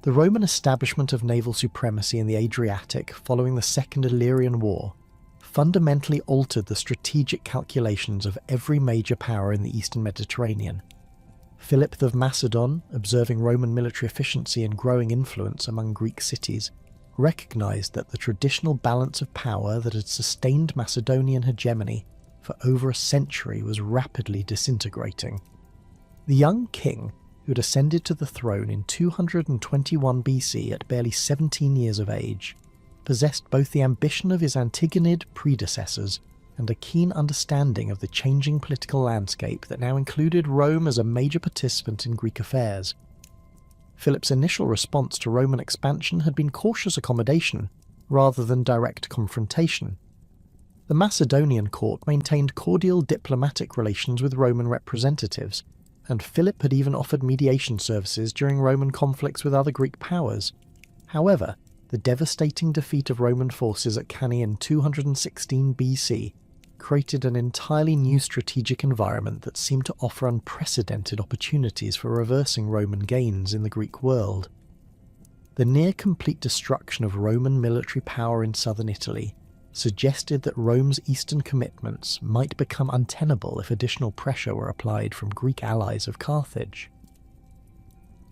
The Roman establishment of naval supremacy in the Adriatic following the Second Illyrian War fundamentally altered the strategic calculations of every major power in the Eastern Mediterranean. Philip of Macedon, observing Roman military efficiency and growing influence among Greek cities, recognised that the traditional balance of power that had sustained Macedonian hegemony for over a century was rapidly disintegrating. The young king, who had ascended to the throne in 221 BC at barely 17 years of age, possessed both the ambition of his Antigonid predecessors and a keen understanding of the changing political landscape that now included Rome as a major participant in Greek affairs. Philip's initial response to Roman expansion had been cautious accommodation, rather than direct confrontation. The Macedonian court maintained cordial diplomatic relations with Roman representatives, and Philip had even offered mediation services during Roman conflicts with other Greek powers. However, the devastating defeat of Roman forces at Cannae in 216 BC created an entirely new strategic environment that seemed to offer unprecedented opportunities for reversing Roman gains in the Greek world. The near-complete destruction of Roman military power in southern Italy suggested that Rome's eastern commitments might become untenable if additional pressure were applied from Greek allies of Carthage.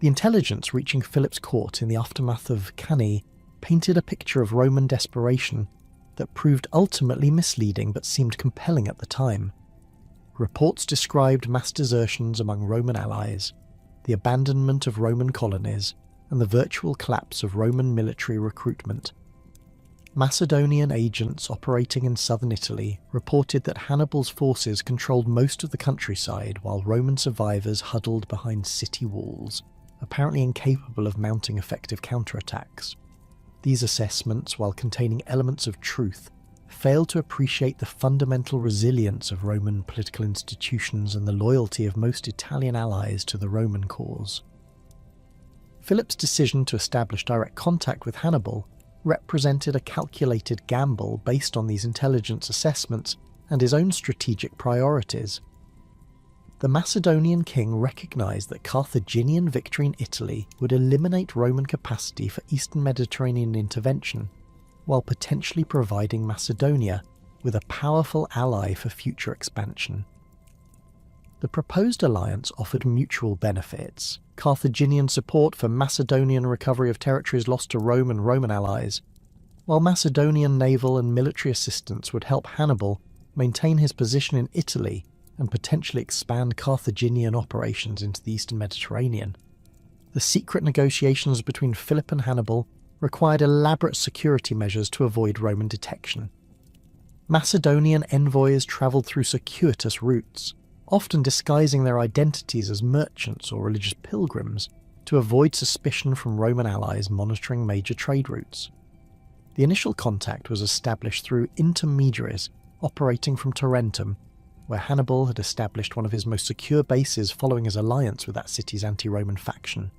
The intelligence reaching Philip's court in the aftermath of Cannae painted a picture of Roman desperation that proved ultimately misleading but seemed compelling at the time. Reports described mass desertions among Roman allies, the abandonment of Roman colonies, and the virtual collapse of Roman military recruitment. Macedonian agents operating in southern Italy reported that Hannibal's forces controlled most of the countryside while Roman survivors huddled behind city walls, apparently incapable of mounting effective counterattacks. These assessments, while containing elements of truth, failed to appreciate the fundamental resilience of Roman political institutions and the loyalty of most Italian allies to the Roman cause. Philip's decision to establish direct contact with Hannibal represented a calculated gamble based on these intelligence assessments and his own strategic priorities. The Macedonian king recognised that Carthaginian victory in Italy would eliminate Roman capacity for Eastern Mediterranean intervention, while potentially providing Macedonia with a powerful ally for future expansion. The proposed alliance offered mutual benefits: Carthaginian support for Macedonian recovery of territories lost to Rome and Roman allies, while Macedonian naval and military assistance would help Hannibal maintain his position in Italy and potentially expand Carthaginian operations into the Eastern Mediterranean. The secret negotiations between Philip and Hannibal required elaborate security measures to avoid Roman detection. Macedonian envoys travelled through circuitous routes, often disguising their identities as merchants or religious pilgrims to avoid suspicion from Roman allies monitoring major trade routes. The initial contact was established through intermediaries operating from Tarentum, where Hannibal had established one of his most secure bases following his alliance with that city's anti-Roman faction.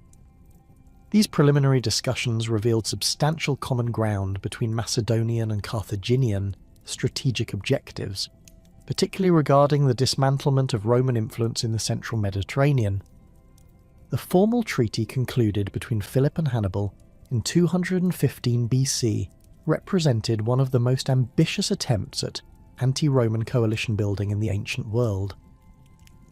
These preliminary discussions revealed substantial common ground between Macedonian and Carthaginian strategic objectives, particularly regarding the dismantlement of Roman influence in the central Mediterranean. The formal treaty concluded between Philip and Hannibal in 215 BC represented one of the most ambitious attempts at anti-Roman coalition building in the ancient world.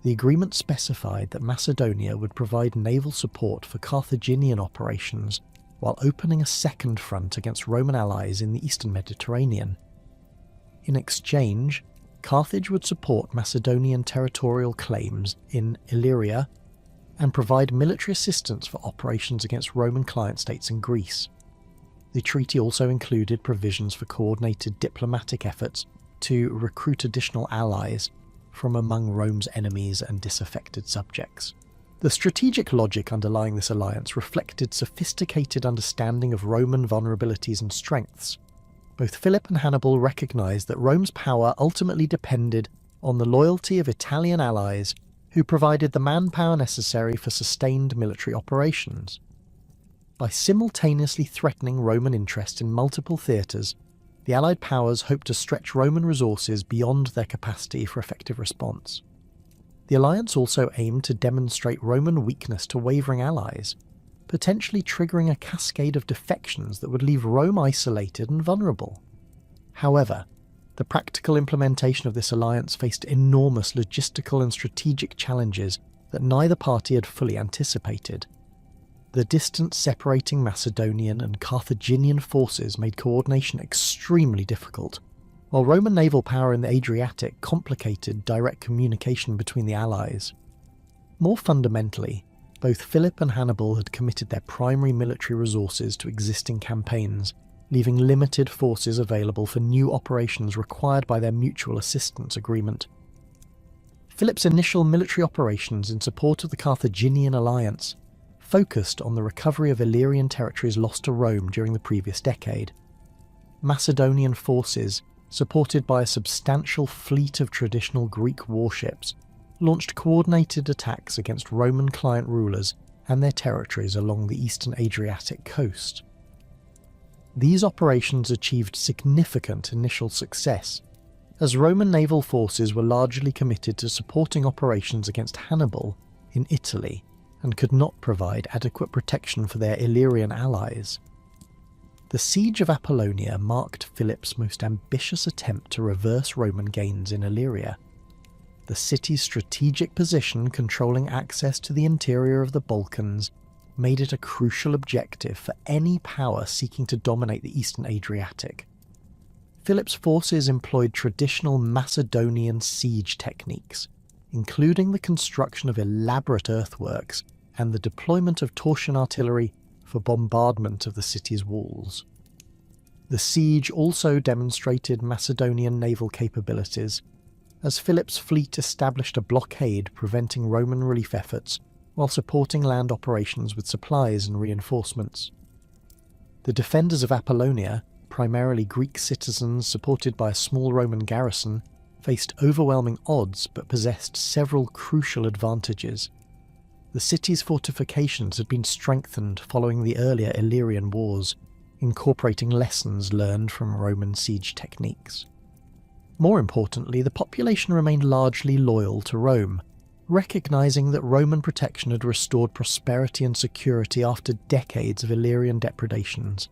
The agreement specified that Macedonia would provide naval support for Carthaginian operations while opening a second front against Roman allies in the eastern Mediterranean. In exchange, Carthage would support Macedonian territorial claims in Illyria and provide military assistance for operations against Roman client states in Greece. The treaty also included provisions for coordinated diplomatic efforts to recruit additional allies from among Rome's enemies and disaffected subjects. The strategic logic underlying this alliance reflected sophisticated understanding of Roman vulnerabilities and strengths. Both Philip and Hannibal recognised that Rome's power ultimately depended on the loyalty of Italian allies who provided the manpower necessary for sustained military operations. By simultaneously threatening Roman interest in multiple theatres, the Allied powers hoped to stretch Roman resources beyond their capacity for effective response. The alliance also aimed to demonstrate Roman weakness to wavering allies, potentially triggering a cascade of defections that would leave Rome isolated and vulnerable. However, the practical implementation of this alliance faced enormous logistical and strategic challenges that neither party had fully anticipated. The distance separating Macedonian and Carthaginian forces made coordination extremely difficult, while Roman naval power in the Adriatic complicated direct communication between the allies. More fundamentally, both Philip and Hannibal had committed their primary military resources to existing campaigns, leaving limited forces available for new operations required by their mutual assistance agreement. Philip's initial military operations in support of the Carthaginian alliance focused on the recovery of Illyrian territories lost to Rome during the previous decade. Macedonian forces, supported by a substantial fleet of traditional Greek warships, launched coordinated attacks against Roman client rulers and their territories along the eastern Adriatic coast. These operations achieved significant initial success, as Roman naval forces were largely committed to supporting operations against Hannibal in Italy and could not provide adequate protection for their Illyrian allies. The siege of Apollonia marked Philip's most ambitious attempt to reverse Roman gains in Illyria. The city's strategic position controlling access to the interior of the Balkans made it a crucial objective for any power seeking to dominate the eastern Adriatic. Philip's forces employed traditional Macedonian siege techniques, including the construction of elaborate earthworks and the deployment of torsion artillery for bombardment of the city's walls. The siege also demonstrated Macedonian naval capabilities, as Philip's fleet established a blockade preventing Roman relief efforts while supporting land operations with supplies and reinforcements. The defenders of Apollonia, primarily Greek citizens supported by a small Roman garrison, faced overwhelming odds but possessed several crucial advantages. The city's fortifications had been strengthened following the earlier Illyrian Wars, incorporating lessons learned from Roman siege techniques. More importantly, the population remained largely loyal to Rome, recognizing that Roman protection had restored prosperity and security after decades of Illyrian depredations.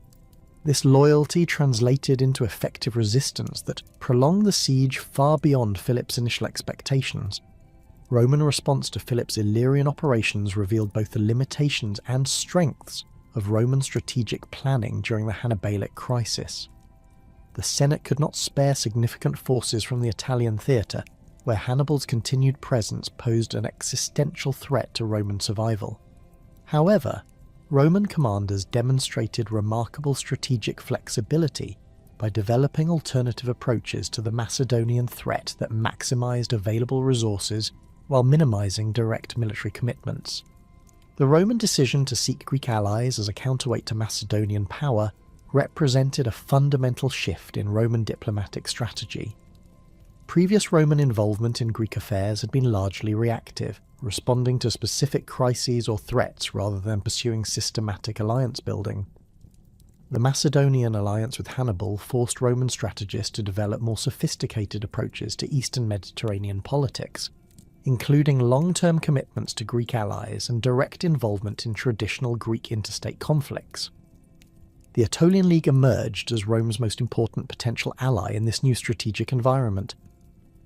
This loyalty translated into effective resistance that prolonged the siege far beyond Philip's initial expectations. Roman response to Philip's Illyrian operations revealed both the limitations and strengths of Roman strategic planning during the Hannibalic crisis. The Senate could not spare significant forces from the Italian theatre, where Hannibal's continued presence posed an existential threat to Roman survival. However, Roman commanders demonstrated remarkable strategic flexibility by developing alternative approaches to the Macedonian threat that maximized available resources while minimizing direct military commitments. The Roman decision to seek Greek allies as a counterweight to Macedonian power represented a fundamental shift in Roman diplomatic strategy. Previous Roman involvement in Greek affairs had been largely reactive, responding to specific crises or threats rather than pursuing systematic alliance building. The Macedonian alliance with Hannibal forced Roman strategists to develop more sophisticated approaches to Eastern Mediterranean politics, including long-term commitments to Greek allies and direct involvement in traditional Greek interstate conflicts. The Achaean League emerged as Rome's most important potential ally in this new strategic environment.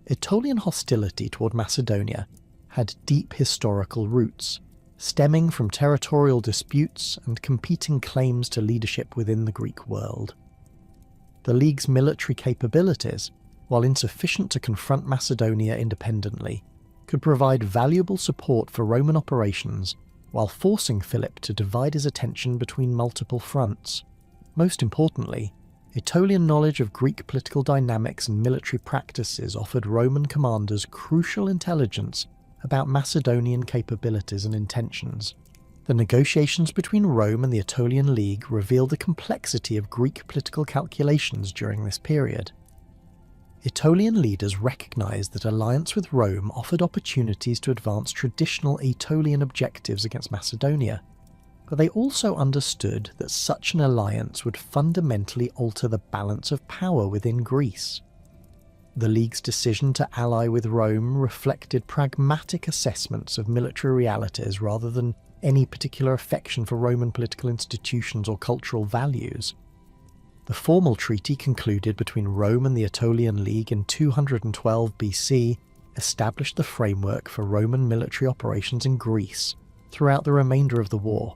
Aetolian hostility toward Macedonia had deep historical roots, stemming from territorial disputes and competing claims to leadership within the Greek world. The League's military capabilities, while insufficient to confront Macedonia independently, could provide valuable support for Roman operations while forcing Philip to divide his attention between multiple fronts. Most importantly, Aetolian knowledge of Greek political dynamics and military practices offered Roman commanders crucial intelligence about Macedonian capabilities and intentions. The negotiations between Rome and the Aetolian League revealed the complexity of Greek political calculations during this period. Aetolian leaders recognized that alliance with Rome offered opportunities to advance traditional Aetolian objectives against Macedonia, but they also understood that such an alliance would fundamentally alter the balance of power within Greece. The League's decision to ally with Rome reflected pragmatic assessments of military realities rather than any particular affection for Roman political institutions or cultural values. The formal treaty concluded between Rome and the Aetolian League in 212 BC established the framework for Roman military operations in Greece throughout the remainder of the war.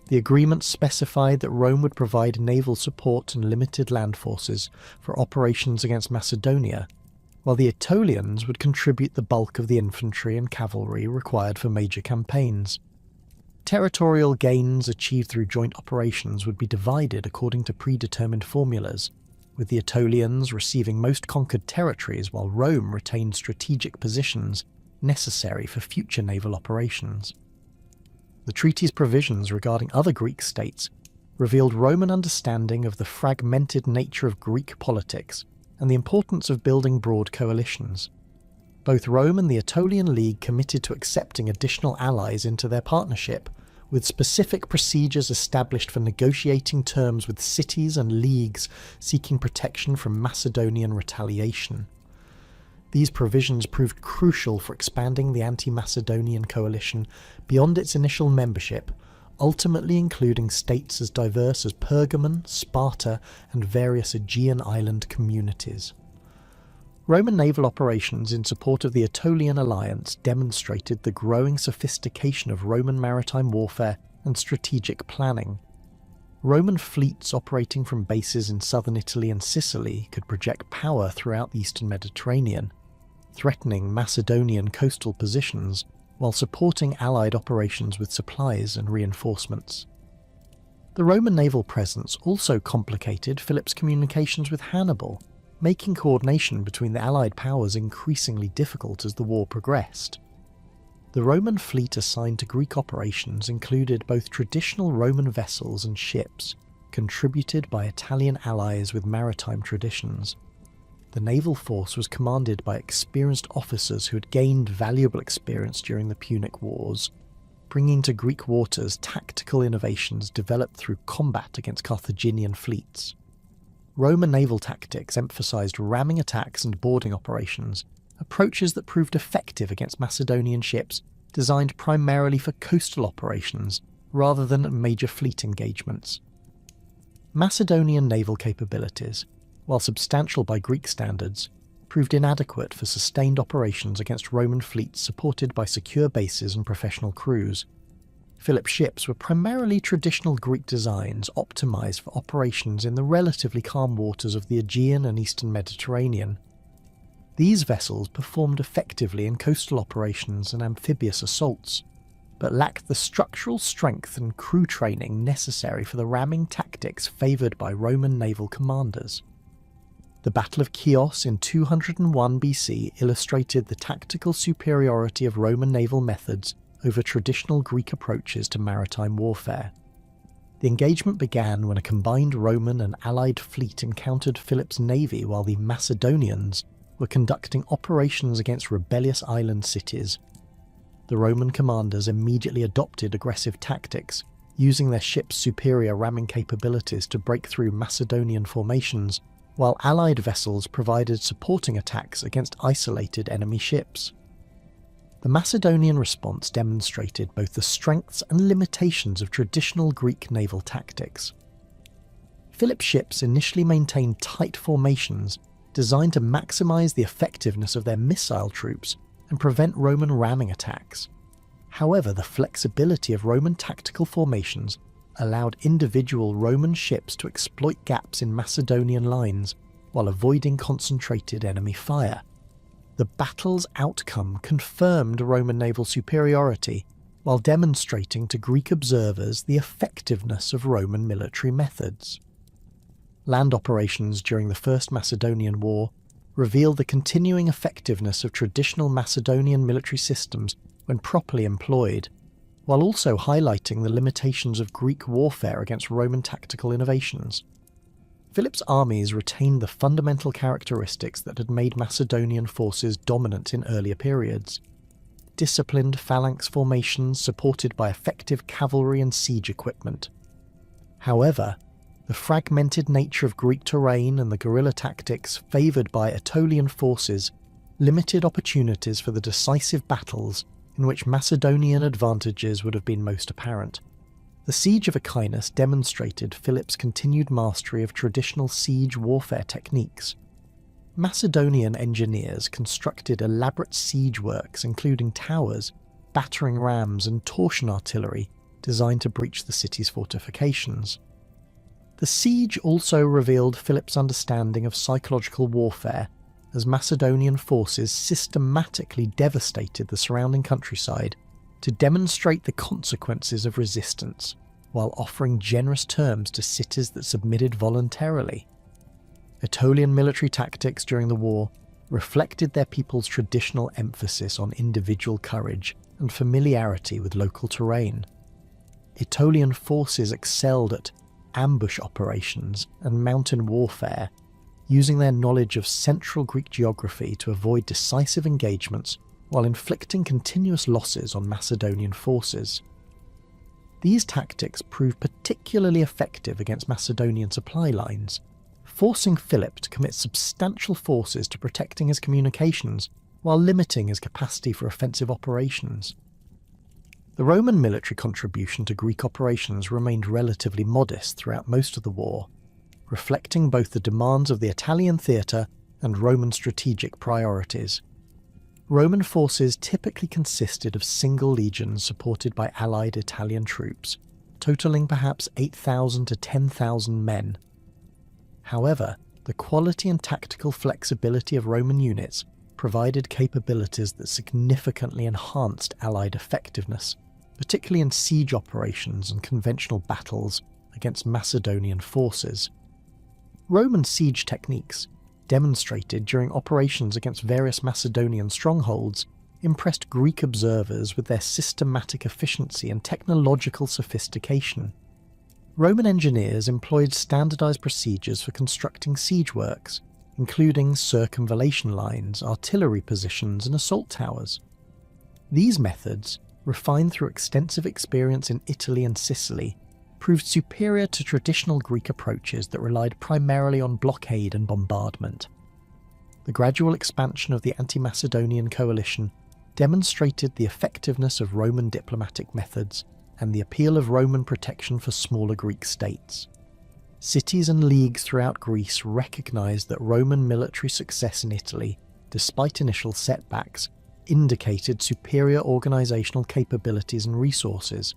The agreement specified that Rome would provide naval support and limited land forces for operations against Macedonia, while the Aetolians would contribute the bulk of the infantry and cavalry required for major campaigns. Territorial gains achieved through joint operations would be divided according to predetermined formulas, with the Aetolians receiving most conquered territories while Rome retained strategic positions necessary for future naval operations. The treaty's provisions regarding other Greek states revealed Roman understanding of the fragmented nature of Greek politics and the importance of building broad coalitions. Both Rome and the Aetolian League committed to accepting additional allies into their partnership, with specific procedures established for negotiating terms with cities and leagues seeking protection from Macedonian retaliation. These provisions proved crucial for expanding the anti-Macedonian coalition beyond its initial membership, ultimately including states as diverse as Pergamon, Sparta, and various Aegean island communities. Roman naval operations in support of the Aetolian alliance demonstrated the growing sophistication of Roman maritime warfare and strategic planning. Roman fleets operating from bases in southern Italy and Sicily could project power throughout the eastern Mediterranean, threatening Macedonian coastal positions while supporting Allied operations with supplies and reinforcements. The Roman naval presence also complicated Philip's communications with Hannibal, making coordination between the Allied powers increasingly difficult as the war progressed. The Roman fleet assigned to Greek operations included both traditional Roman vessels and ships, contributed by Italian allies with maritime traditions. The naval force was commanded by experienced officers who had gained valuable experience during the Punic Wars, bringing to Greek waters tactical innovations developed through combat against Carthaginian fleets. Roman naval tactics emphasized ramming attacks and boarding operations, approaches that proved effective against Macedonian ships designed primarily for coastal operations rather than major fleet engagements. Macedonian naval capabilities, while substantial by Greek standards, proved inadequate for sustained operations against Roman fleets supported by secure bases and professional crews. Philip's ships were primarily traditional Greek designs optimized for operations in the relatively calm waters of the Aegean and eastern Mediterranean. These vessels performed effectively in coastal operations and amphibious assaults, but lacked the structural strength and crew training necessary for the ramming tactics favoured by Roman naval commanders. The Battle of Chios in 201 BC illustrated the tactical superiority of Roman naval methods over traditional Greek approaches to maritime warfare. The engagement began when a combined Roman and Allied fleet encountered Philip's navy while the Macedonians were conducting operations against rebellious island cities. The Roman commanders immediately adopted aggressive tactics, using their ships' superior ramming capabilities to break through Macedonian formations, while Allied vessels provided supporting attacks against isolated enemy ships. The Macedonian response demonstrated both the strengths and limitations of traditional Greek naval tactics. Philip's ships initially maintained tight formations designed to maximize the effectiveness of their missile troops and prevent Roman ramming attacks. However, the flexibility of Roman tactical formations allowed individual Roman ships to exploit gaps in Macedonian lines while avoiding concentrated enemy fire. the battle's outcome confirmed Roman naval superiority, while demonstrating to Greek observers the effectiveness of Roman military methods. Land operations during the First Macedonian War revealed the continuing effectiveness of traditional Macedonian military systems when properly employed, while also highlighting the limitations of Greek warfare against Roman tactical innovations. Philip's armies retained the fundamental characteristics that had made Macedonian forces dominant in earlier periods. Disciplined phalanx formations supported by effective cavalry and siege equipment. However, the fragmented nature of Greek terrain and the guerrilla tactics favoured by Aetolian forces limited opportunities for the decisive battles in which Macedonian advantages would have been most apparent. The siege of Achaean demonstrated Philip's continued mastery of traditional siege warfare techniques. Macedonian engineers constructed elaborate siege works including towers, battering rams and torsion artillery designed to breach the city's fortifications. The siege also revealed Philip's understanding of psychological warfare, as Macedonian forces systematically devastated the surrounding countryside to demonstrate the consequences of resistance, while offering generous terms to cities that submitted voluntarily. Aetolian military tactics during the war reflected their people's traditional emphasis on individual courage and familiarity with local terrain. Aetolian forces excelled at ambush operations and mountain warfare, using their knowledge of central Greek geography to avoid decisive engagements while inflicting continuous losses on Macedonian forces. These tactics proved particularly effective against Macedonian supply lines, forcing Philip to commit substantial forces to protecting his communications while limiting his capacity for offensive operations. The Roman military contribution to Greek operations remained relatively modest throughout most of the war, reflecting both the demands of the Italian theatre and Roman strategic priorities. Roman forces typically consisted of single legions supported by allied Italian troops, totaling perhaps 8,000 to 10,000 men. However, the quality and tactical flexibility of Roman units provided capabilities that significantly enhanced Allied effectiveness, particularly in siege operations and conventional battles against Macedonian forces. Roman siege techniques, demonstrated during operations against various Macedonian strongholds, impressed Greek observers with their systematic efficiency and technological sophistication. Roman engineers employed standardized procedures for constructing siege works, including circumvallation lines, artillery positions, and assault towers. These methods, refined through extensive experience in Italy and Sicily, proved superior to traditional Greek approaches that relied primarily on blockade and bombardment. The gradual expansion of the anti-Macedonian coalition demonstrated the effectiveness of Roman diplomatic methods and the appeal of Roman protection for smaller Greek states. Cities and leagues throughout Greece recognized that Roman military success in Italy, despite initial setbacks, indicated superior organizational capabilities and resources.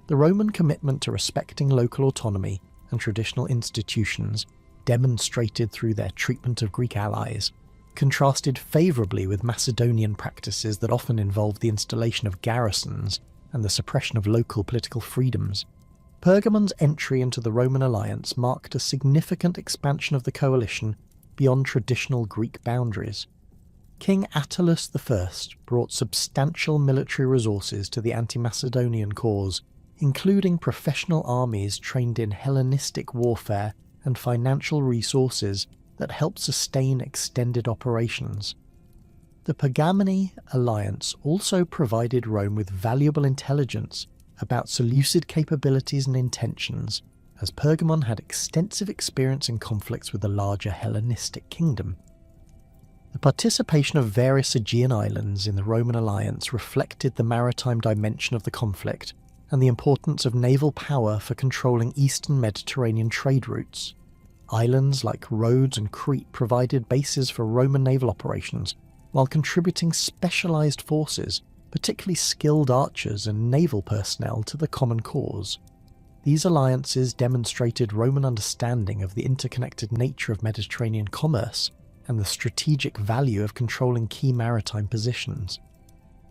The Roman commitment to respecting local autonomy and traditional institutions, demonstrated through their treatment of Greek allies, contrasted favourably with Macedonian practices that often involved the installation of garrisons and the suppression of local political freedoms. Pergamon's entry into the Roman alliance marked a significant expansion of the coalition beyond traditional Greek boundaries. King Attalus I brought substantial military resources to the anti-Macedonian cause, including professional armies trained in Hellenistic warfare and financial resources that helped sustain extended operations. The Pergamene alliance also provided Rome with valuable intelligence about Seleucid capabilities and intentions, as Pergamon had extensive experience in conflicts with the larger Hellenistic kingdom. The participation of various Aegean islands in the Roman alliance reflected the maritime dimension of the conflict and the importance of naval power for controlling eastern Mediterranean trade routes. Islands like Rhodes and Crete provided bases for Roman naval operations, while contributing specialised forces, particularly skilled archers and naval personnel, to the common cause. These alliances demonstrated Roman understanding of the interconnected nature of Mediterranean commerce and the strategic value of controlling key maritime positions.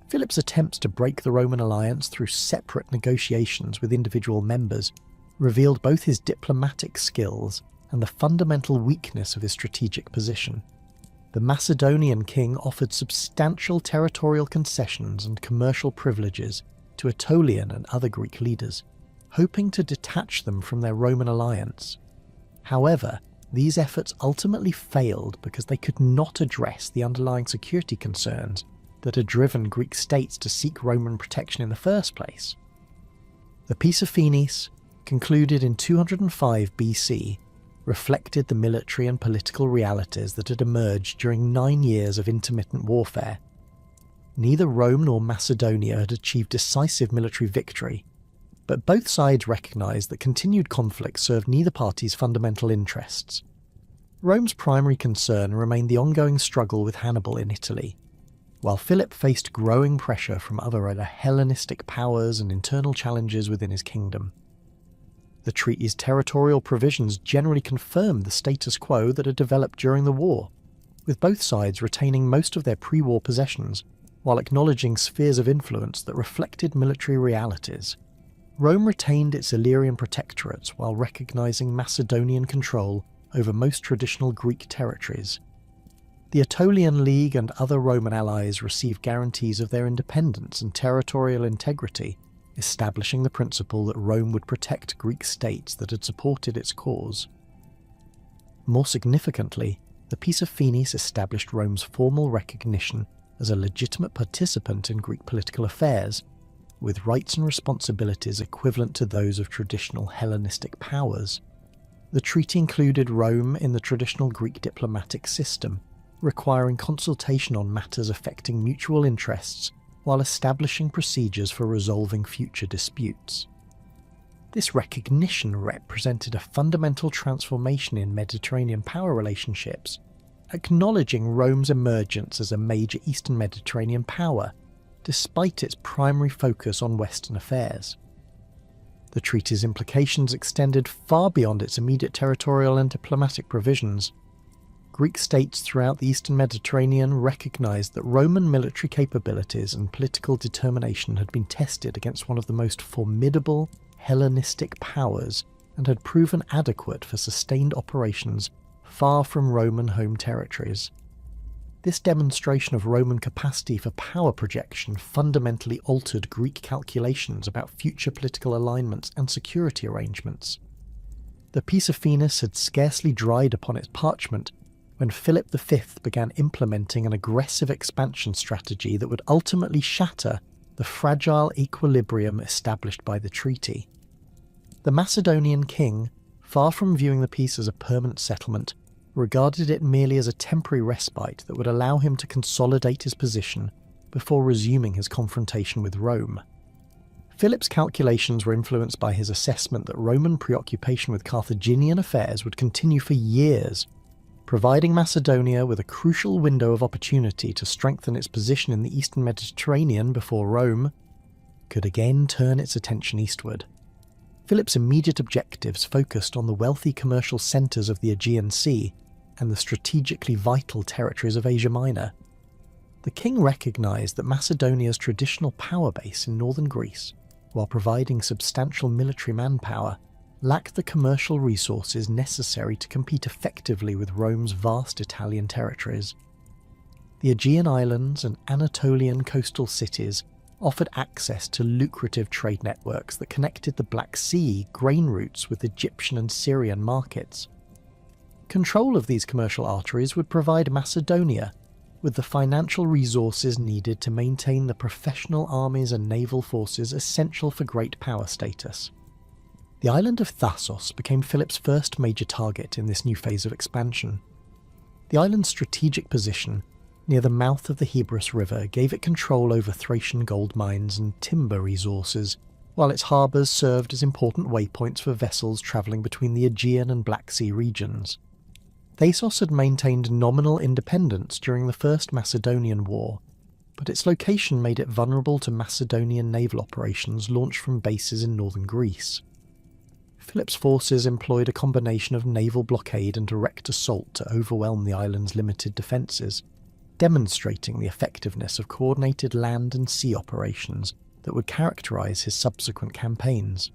Philip's attempts to break the Roman alliance through separate negotiations with individual members revealed both his diplomatic skills and the fundamental weakness of his strategic position. The Macedonian king offered substantial territorial concessions and commercial privileges to Aetolian and other Greek leaders, hoping to detach them from their Roman alliance. However, these efforts ultimately failed because they could not address the underlying security concerns that had driven Greek states to seek Roman protection in the first place. The Peace of Phoenice, concluded in 205 BC, reflected the military and political realities that had emerged during 9 years of intermittent warfare. Neither Rome nor Macedonia had achieved decisive military victory, but both sides recognised that continued conflict served neither party's fundamental interests. Rome's primary concern remained the ongoing struggle with Hannibal in Italy, while Philip faced growing pressure from other Hellenistic powers and internal challenges within his kingdom. The treaty's territorial provisions generally confirmed the status quo that had developed during the war, with both sides retaining most of their pre-war possessions while acknowledging spheres of influence that reflected military realities. Rome retained its Illyrian protectorates while recognising Macedonian control over most traditional Greek territories. The Achaean League and other Roman allies received guarantees of their independence and territorial integrity, establishing the principle that Rome would protect Greek states that had supported its cause. More significantly, the Peace of Phoenice established Rome's formal recognition as a legitimate participant in Greek political affairs, with rights and responsibilities equivalent to those of traditional Hellenistic powers. The treaty included Rome in the traditional Greek diplomatic system, requiring consultation on matters affecting mutual interests while establishing procedures for resolving future disputes. This recognition represented a fundamental transformation in Mediterranean power relationships, acknowledging Rome's emergence as a major Eastern Mediterranean power, despite its primary focus on Western affairs. The treaty's implications extended far beyond its immediate territorial and diplomatic provisions. Greek states throughout the Eastern Mediterranean recognized that Roman military capabilities and political determination had been tested against one of the most formidable Hellenistic powers and had proven adequate for sustained operations far from Roman home territories. This demonstration of Roman capacity for power projection fundamentally altered Greek calculations about future political alignments and security arrangements. The Peace of Phoenice had scarcely dried upon its parchment when Philip V began implementing an aggressive expansion strategy that would ultimately shatter the fragile equilibrium established by the treaty. The Macedonian king, far from viewing the peace as a permanent settlement, regarded it merely as a temporary respite that would allow him to consolidate his position before resuming his confrontation with Rome. Philip's calculations were influenced by his assessment that Roman preoccupation with Carthaginian affairs would continue for years, providing Macedonia with a crucial window of opportunity to strengthen its position in the Eastern Mediterranean before Rome could again turn its attention eastward. Philip's immediate objectives focused on the wealthy commercial centres of the Aegean Sea and the strategically vital territories of Asia Minor. The king recognised that Macedonia's traditional power base in northern Greece, while providing substantial military manpower, lacked the commercial resources necessary to compete effectively with Rome's vast Italian territories. The Aegean islands and Anatolian coastal cities offered access to lucrative trade networks that connected the Black Sea grain routes with Egyptian and Syrian markets. Control of these commercial arteries would provide Macedonia with the financial resources needed to maintain the professional armies and naval forces essential for great power status. The island of Thasos became Philip's first major target in this new phase of expansion. The island's strategic position near the mouth of the Hebrus River gave it control over Thracian gold mines and timber resources, while its harbours served as important waypoints for vessels travelling between the Aegean and Black Sea regions. Thasos had maintained nominal independence during the First Macedonian War, but its location made it vulnerable to Macedonian naval operations launched from bases in northern Greece. Philip's forces employed a combination of naval blockade and direct assault to overwhelm the island's limited defences, demonstrating the effectiveness of coordinated land and sea operations that would characterise his subsequent campaigns.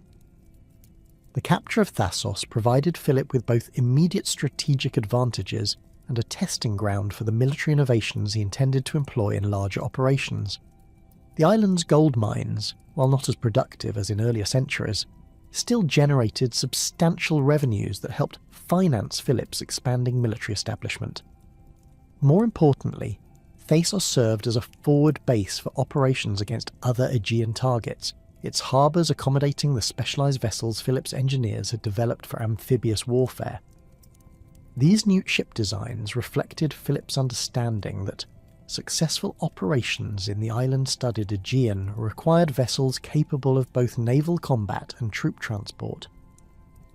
The capture of Thassos provided Philip with both immediate strategic advantages and a testing ground for the military innovations he intended to employ in larger operations. The island's gold mines, while not as productive as in earlier centuries, still generated substantial revenues that helped finance Philip's expanding military establishment. More importantly, Thasos served as a forward base for operations against other Aegean targets, its harbours accommodating the specialised vessels Philip's engineers had developed for amphibious warfare. These new ship designs reflected Philip's understanding that successful operations in the island-studded Aegean required vessels capable of both naval combat and troop transport.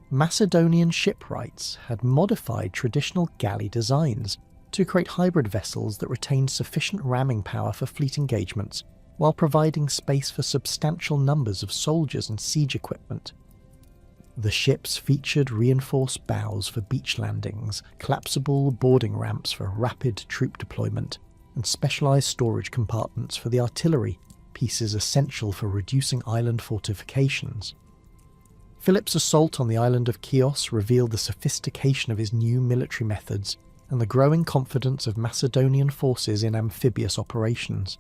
Macedonian shipwrights had modified traditional galley designs to create hybrid vessels that retained sufficient ramming power for fleet engagements while providing space for substantial numbers of soldiers and siege equipment. The ships featured reinforced bows for beach landings, collapsible boarding ramps for rapid troop deployment, and specialised storage compartments for the artillery, pieces essential for reducing island fortifications. Philip's assault on the island of Chios revealed the sophistication of his new military methods and the growing confidence of Macedonian forces in amphibious operations.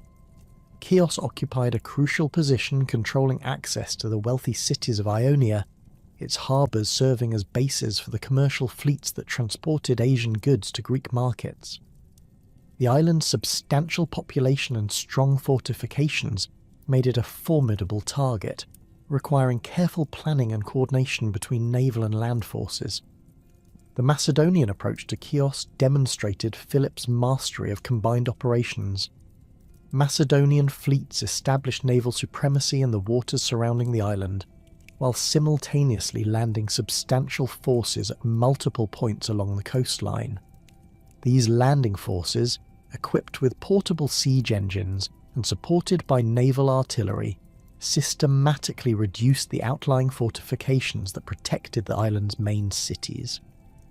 Chios occupied a crucial position controlling access to the wealthy cities of Ionia, its harbours serving as bases for the commercial fleets that transported Asian goods to Greek markets. The island's substantial population and strong fortifications made it a formidable target, requiring careful planning and coordination between naval and land forces. The Macedonian approach to Chios demonstrated Philip's mastery of combined operations. Macedonian fleets established naval supremacy in the waters surrounding the island, while simultaneously landing substantial forces at multiple points along the coastline. These landing forces, equipped with portable siege engines and supported by naval artillery, systematically reduced the outlying fortifications that protected the island's main cities.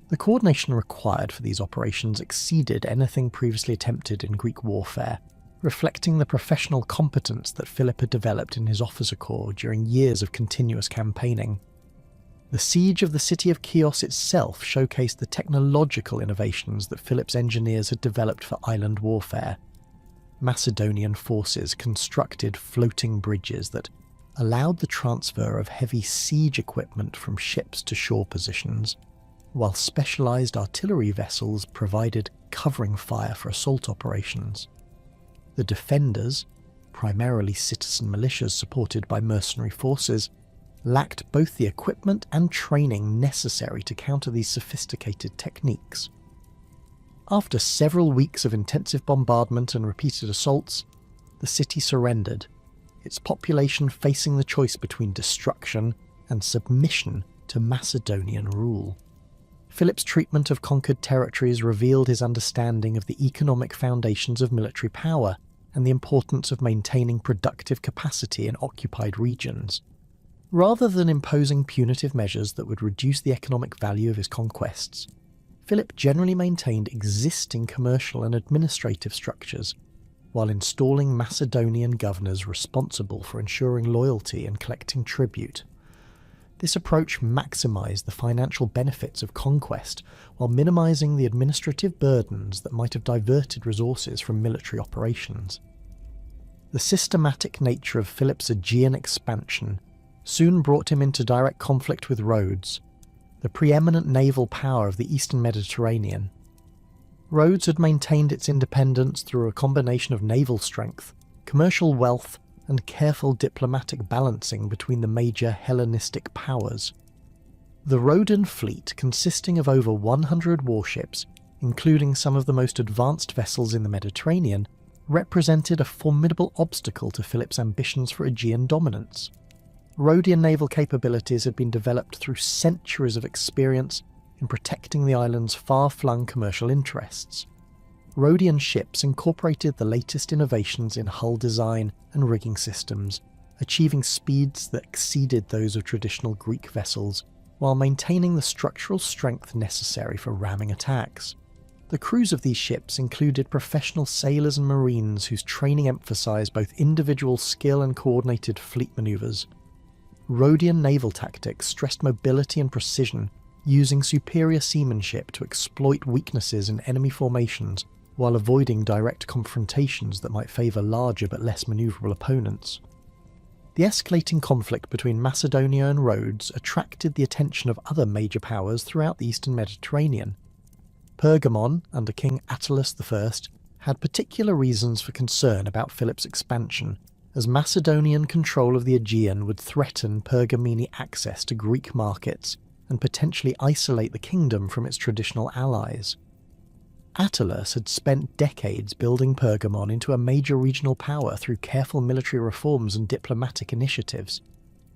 The coordination required for these operations exceeded anything previously attempted in Greek warfare, reflecting the professional competence that Philip had developed in his officer corps during years of continuous campaigning. The siege of the city of Chios itself showcased the technological innovations that Philip's engineers had developed for island warfare. Macedonian forces constructed floating bridges that allowed the transfer of heavy siege equipment from ships to shore positions, while specialised artillery vessels provided covering fire for assault operations. The defenders, primarily citizen militias supported by mercenary forces, lacked both the equipment and training necessary to counter these sophisticated techniques. After several weeks of intensive bombardment and repeated assaults, the city surrendered, its population facing the choice between destruction and submission to Macedonian rule. Philip's treatment of conquered territories revealed his understanding of the economic foundations of military power and the importance of maintaining productive capacity in occupied regions. Rather than imposing punitive measures that would reduce the economic value of his conquests, Philip generally maintained existing commercial and administrative structures, while installing Macedonian governors responsible for ensuring loyalty and collecting tribute. This approach maximised the financial benefits of conquest while minimising the administrative burdens that might have diverted resources from military operations. The systematic nature of Philip's Aegean expansion soon brought him into direct conflict with Rhodes, the preeminent naval power of the eastern Mediterranean. Rhodes had maintained its independence through a combination of naval strength, commercial wealth, and careful diplomatic balancing between the major Hellenistic powers. The Rhodan fleet, consisting of over 100 warships, including some of the most advanced vessels in the Mediterranean, represented a formidable obstacle to Philip's ambitions for Aegean dominance. Rhodian naval capabilities had been developed through centuries of experience in protecting the island's far-flung commercial interests. Rhodian ships incorporated the latest innovations in hull design and rigging systems, achieving speeds that exceeded those of traditional Greek vessels, while maintaining the structural strength necessary for ramming attacks. The crews of these ships included professional sailors and marines whose training emphasised both individual skill and coordinated fleet manoeuvres. Rhodian naval tactics stressed mobility and precision, using superior seamanship to exploit weaknesses in enemy formations while avoiding direct confrontations that might favour larger but less manoeuvrable opponents. The escalating conflict between Macedonia and Rhodes attracted the attention of other major powers throughout the eastern Mediterranean. Pergamon, under King Attalus I, had particular reasons for concern about Philip's expansion, as Macedonian control of the Aegean would threaten Pergamene access to Greek markets and potentially isolate the kingdom from its traditional allies. Attalus had spent decades building Pergamon into a major regional power through careful military reforms and diplomatic initiatives,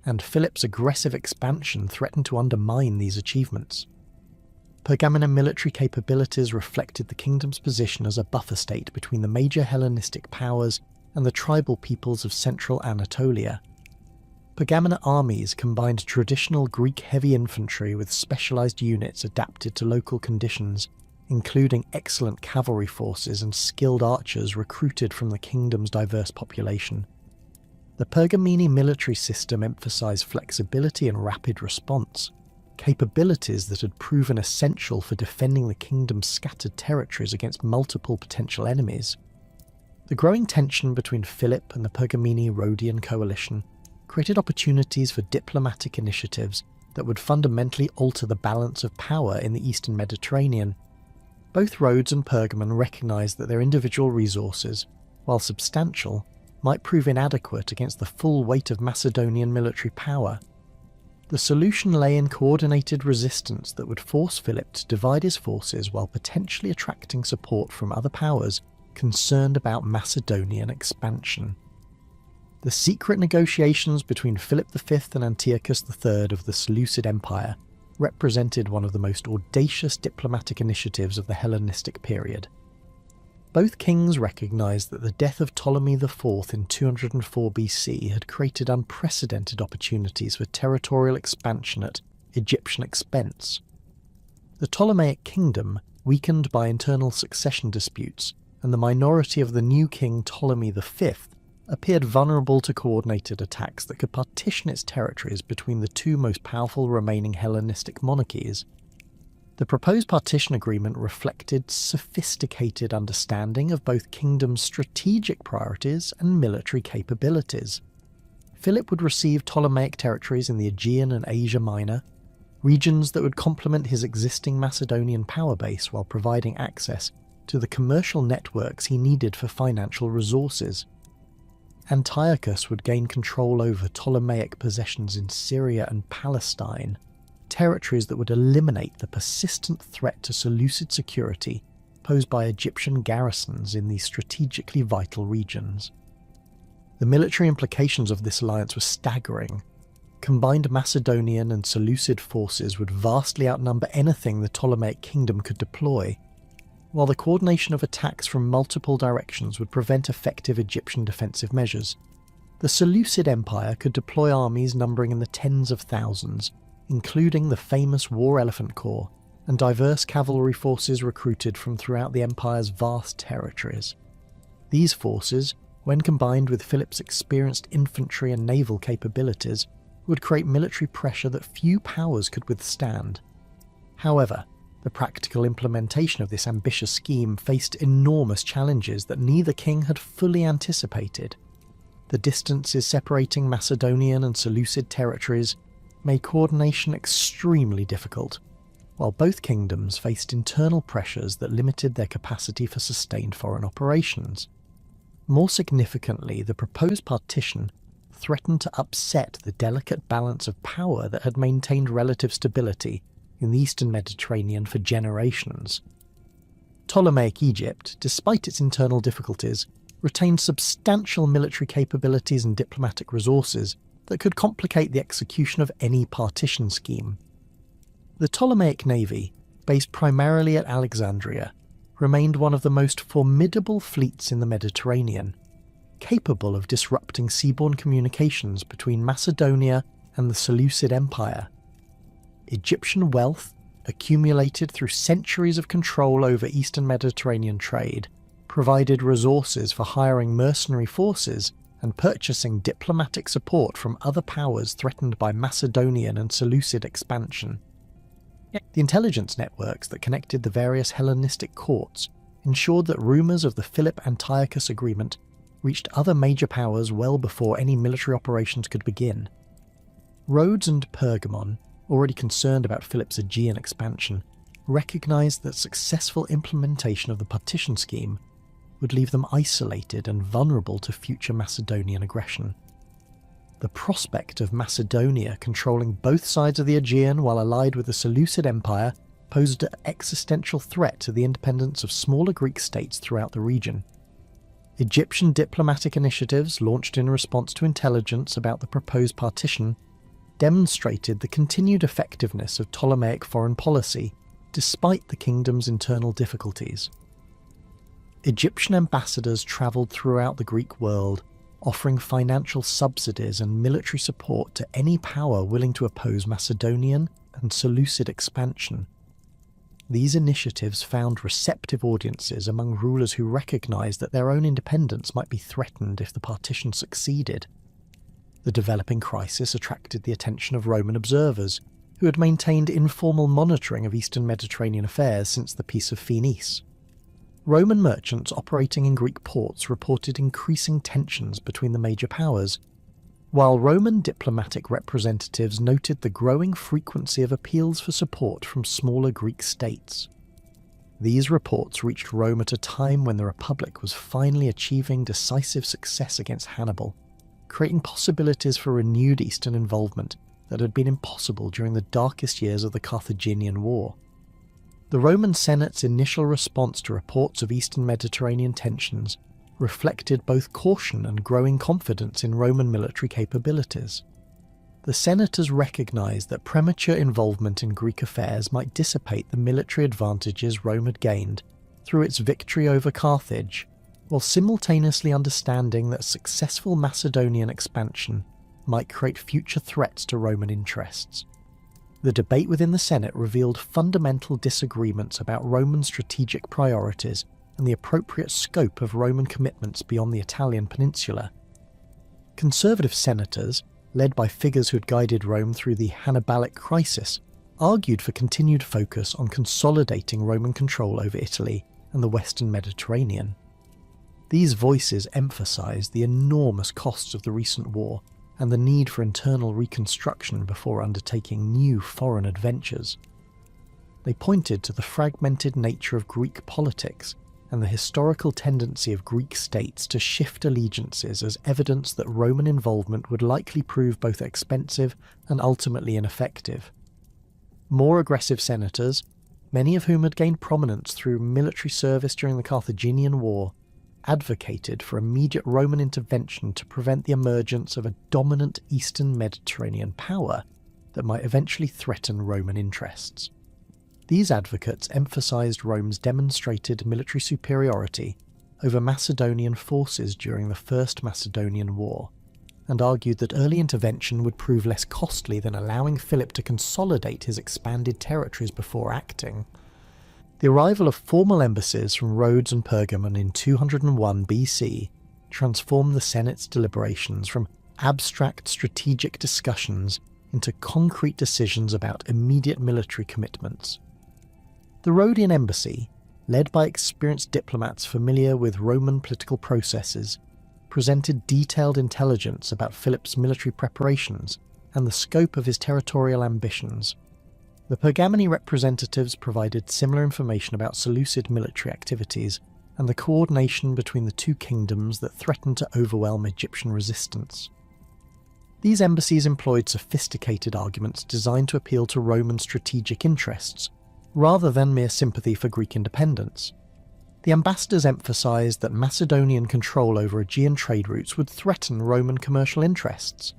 and Philip's aggressive expansion threatened to undermine these achievements. Pergamene military capabilities reflected the kingdom's position as a buffer state between the major Hellenistic powers and the tribal peoples of central Anatolia. Pergamene armies combined traditional Greek heavy infantry with specialised units adapted to local conditions, including excellent cavalry forces and skilled archers recruited from the kingdom's diverse population. The Pergamene military system emphasised flexibility and rapid response, capabilities that had proven essential for defending the kingdom's scattered territories against multiple potential enemies. The growing tension between Philip and the Pergamene-Rhodian coalition created opportunities for diplomatic initiatives that would fundamentally alter the balance of power in the eastern Mediterranean. Both Rhodes and Pergamon recognised that their individual resources, while substantial, might prove inadequate against the full weight of Macedonian military power. The solution lay in coordinated resistance that would force Philip to divide his forces while potentially attracting support from other powers concerned about Macedonian expansion. The secret negotiations between Philip V and Antiochus III of the Seleucid Empire represented one of the most audacious diplomatic initiatives of the Hellenistic period. Both kings recognised that the death of Ptolemy IV in 204 BC had created unprecedented opportunities for territorial expansion at Egyptian expense. The Ptolemaic kingdom, weakened by internal succession disputes, and the minority of the new king Ptolemy V, appeared vulnerable to coordinated attacks that could partition its territories between the two most powerful remaining Hellenistic monarchies. The proposed partition agreement reflected sophisticated understanding of both kingdoms' strategic priorities and military capabilities. Philip would receive Ptolemaic territories in the Aegean and Asia Minor, regions that would complement his existing Macedonian power base while providing access to the commercial networks he needed for financial resources. Antiochus would gain control over Ptolemaic possessions in Syria and Palestine, territories that would eliminate the persistent threat to Seleucid security posed by Egyptian garrisons in these strategically vital regions. The military implications of this alliance were staggering. Combined Macedonian and Seleucid forces would vastly outnumber anything the Ptolemaic kingdom could deploy, while the coordination of attacks from multiple directions would prevent effective Egyptian defensive measures. The Seleucid Empire could deploy armies numbering in the tens of thousands, including the famous War Elephant Corps and diverse cavalry forces recruited from throughout the empire's vast territories. These forces, when combined with Philip's experienced infantry and naval capabilities, would create military pressure that few powers could withstand. However, the practical implementation of this ambitious scheme faced enormous challenges that neither king had fully anticipated. The distances separating Macedonian and Seleucid territories made coordination extremely difficult, while both kingdoms faced internal pressures that limited their capacity for sustained foreign operations. More significantly, the proposed partition threatened to upset the delicate balance of power that had maintained relative stability in the eastern Mediterranean for generations. Ptolemaic Egypt, despite its internal difficulties, retained substantial military capabilities and diplomatic resources that could complicate the execution of any partition scheme. The Ptolemaic navy, based primarily at Alexandria, remained one of the most formidable fleets in the Mediterranean, capable of disrupting seaborne communications between Macedonia and the Seleucid Empire. Egyptian wealth, accumulated through centuries of control over Eastern Mediterranean trade, provided resources for hiring mercenary forces and purchasing diplomatic support from other powers threatened by Macedonian and Seleucid expansion. The intelligence networks that connected the various Hellenistic courts ensured that rumours of the Philip-Antiochus agreement reached other major powers well before any military operations could begin. Rhodes and Pergamon, already concerned about Philip's Aegean expansion, recognised that successful implementation of the partition scheme would leave them isolated and vulnerable to future Macedonian aggression. The prospect of Macedonia controlling both sides of the Aegean while allied with the Seleucid Empire posed an existential threat to the independence of smaller Greek states throughout the region. Egyptian diplomatic initiatives launched in response to intelligence about the proposed partition demonstrated the continued effectiveness of Ptolemaic foreign policy despite the kingdom's internal difficulties. Egyptian ambassadors travelled throughout the Greek world, offering financial subsidies and military support to any power willing to oppose Macedonian and Seleucid expansion. These initiatives found receptive audiences among rulers who recognised that their own independence might be threatened if the partition succeeded. The developing crisis attracted the attention of Roman observers, who had maintained informal monitoring of Eastern Mediterranean affairs since the Peace of Phoenice. Roman merchants operating in Greek ports reported increasing tensions between the major powers, while Roman diplomatic representatives noted the growing frequency of appeals for support from smaller Greek states. These reports reached Rome at a time when the Republic was finally achieving decisive success against Hannibal, creating possibilities for renewed Eastern involvement that had been impossible during the darkest years of the Carthaginian War. The Roman Senate's initial response to reports of Eastern Mediterranean tensions reflected both caution and growing confidence in Roman military capabilities. The senators recognised that premature involvement in Greek affairs might dissipate the military advantages Rome had gained through its victory over Carthage, while simultaneously understanding that successful Macedonian expansion might create future threats to Roman interests. The debate within the Senate revealed fundamental disagreements about Roman strategic priorities and the appropriate scope of Roman commitments beyond the Italian peninsula. Conservative senators, led by figures who had guided Rome through the Hannibalic crisis, argued for continued focus on consolidating Roman control over Italy and the Western Mediterranean. These voices emphasised the enormous costs of the recent war and the need for internal reconstruction before undertaking new foreign adventures. They pointed to the fragmented nature of Greek politics and the historical tendency of Greek states to shift allegiances as evidence that Roman involvement would likely prove both expensive and ultimately ineffective. More aggressive senators, many of whom had gained prominence through military service during the Carthaginian War, advocated for immediate Roman intervention to prevent the emergence of a dominant Eastern Mediterranean power that might eventually threaten Roman interests. These advocates emphasised Rome's demonstrated military superiority over Macedonian forces during the First Macedonian War, and argued that early intervention would prove less costly than allowing Philip to consolidate his expanded territories before acting. The arrival of formal embassies from Rhodes and Pergamon in 201 BC transformed the Senate's deliberations from abstract strategic discussions into concrete decisions about immediate military commitments. The Rhodian embassy, led by experienced diplomats familiar with Roman political processes, presented detailed intelligence about Philip's military preparations and the scope of his territorial ambitions. The Pergamene representatives provided similar information about Seleucid military activities and the coordination between the two kingdoms that threatened to overwhelm Egyptian resistance. These embassies employed sophisticated arguments designed to appeal to Roman strategic interests, rather than mere sympathy for Greek independence. The ambassadors emphasised that Macedonian control over Aegean trade routes would threaten Roman commercial interests,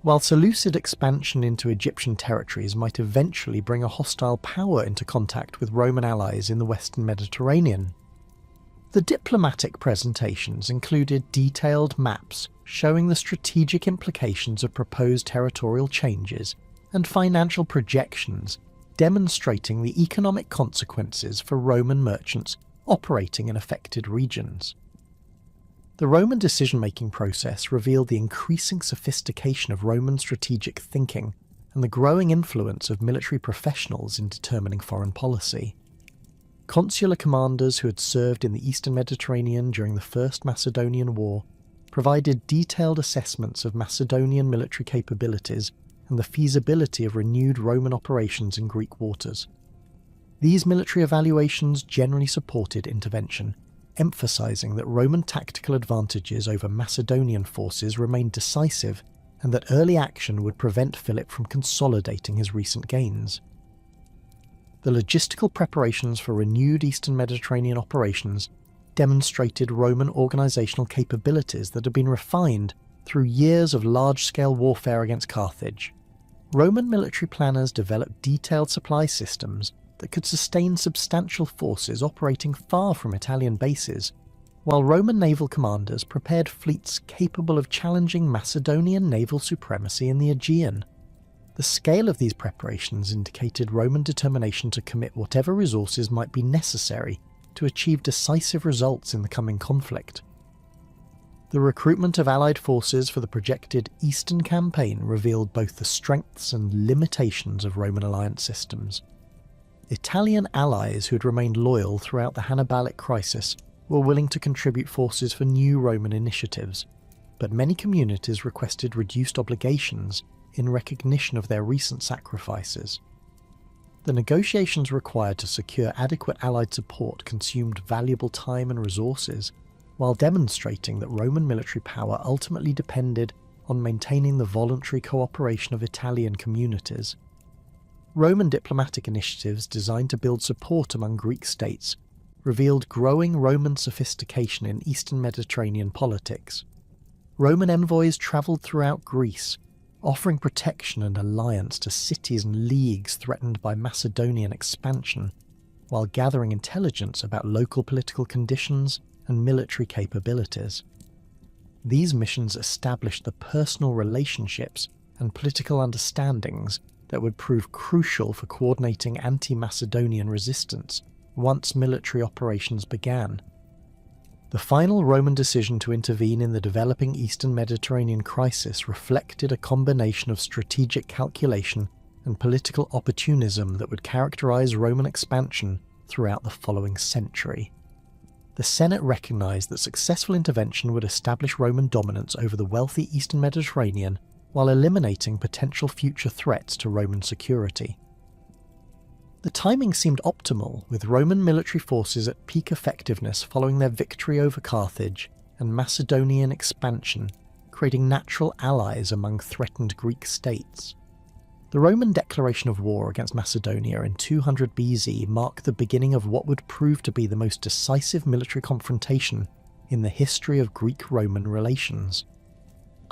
while Seleucid expansion into Egyptian territories might eventually bring a hostile power into contact with Roman allies in the Western Mediterranean. The diplomatic presentations included detailed maps showing the strategic implications of proposed territorial changes and financial projections demonstrating the economic consequences for Roman merchants operating in affected regions. The Roman decision-making process revealed the increasing sophistication of Roman strategic thinking and the growing influence of military professionals in determining foreign policy. Consular commanders who had served in the Eastern Mediterranean during the First Macedonian War provided detailed assessments of Macedonian military capabilities and the feasibility of renewed Roman operations in Greek waters. These military evaluations generally supported intervention, emphasising that Roman tactical advantages over Macedonian forces remained decisive and that early action would prevent Philip from consolidating his recent gains. The logistical preparations for renewed Eastern Mediterranean operations demonstrated Roman organisational capabilities that had been refined through years of large-scale warfare against Carthage. Roman military planners developed detailed supply systems that could sustain substantial forces operating far from Italian bases, while Roman naval commanders prepared fleets capable of challenging Macedonian naval supremacy in the Aegean. The scale of these preparations indicated Roman determination to commit whatever resources might be necessary to achieve decisive results in the coming conflict. The recruitment of Allied forces for the projected Eastern campaign revealed both the strengths and limitations of Roman alliance systems. Italian allies who had remained loyal throughout the Hannibalic crisis were willing to contribute forces for new Roman initiatives, but many communities requested reduced obligations in recognition of their recent sacrifices. The negotiations required to secure adequate Allied support consumed valuable time and resources, while demonstrating that Roman military power ultimately depended on maintaining the voluntary cooperation of Italian communities. Roman diplomatic initiatives designed to build support among Greek states revealed growing Roman sophistication in Eastern Mediterranean politics. Roman envoys travelled throughout Greece, offering protection and alliance to cities and leagues threatened by Macedonian expansion, while gathering intelligence about local political conditions and military capabilities. These missions established the personal relationships and political understandings that would prove crucial for coordinating anti-Macedonian resistance once military operations began. The final Roman decision to intervene in the developing Eastern Mediterranean crisis reflected a combination of strategic calculation and political opportunism that would characterize Roman expansion throughout the following century. The Senate recognized that successful intervention would establish Roman dominance over the wealthy Eastern Mediterranean while eliminating potential future threats to Roman security. The timing seemed optimal, with Roman military forces at peak effectiveness following their victory over Carthage and Macedonian expansion, creating natural allies among threatened Greek states. The Roman declaration of war against Macedonia in 200 BC marked the beginning of what would prove to be the most decisive military confrontation in the history of Greek-Roman relations.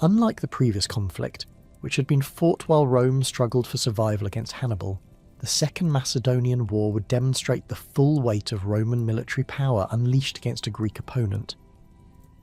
Unlike the previous conflict, which had been fought while Rome struggled for survival against Hannibal, the Second Macedonian War would demonstrate the full weight of Roman military power unleashed against a Greek opponent.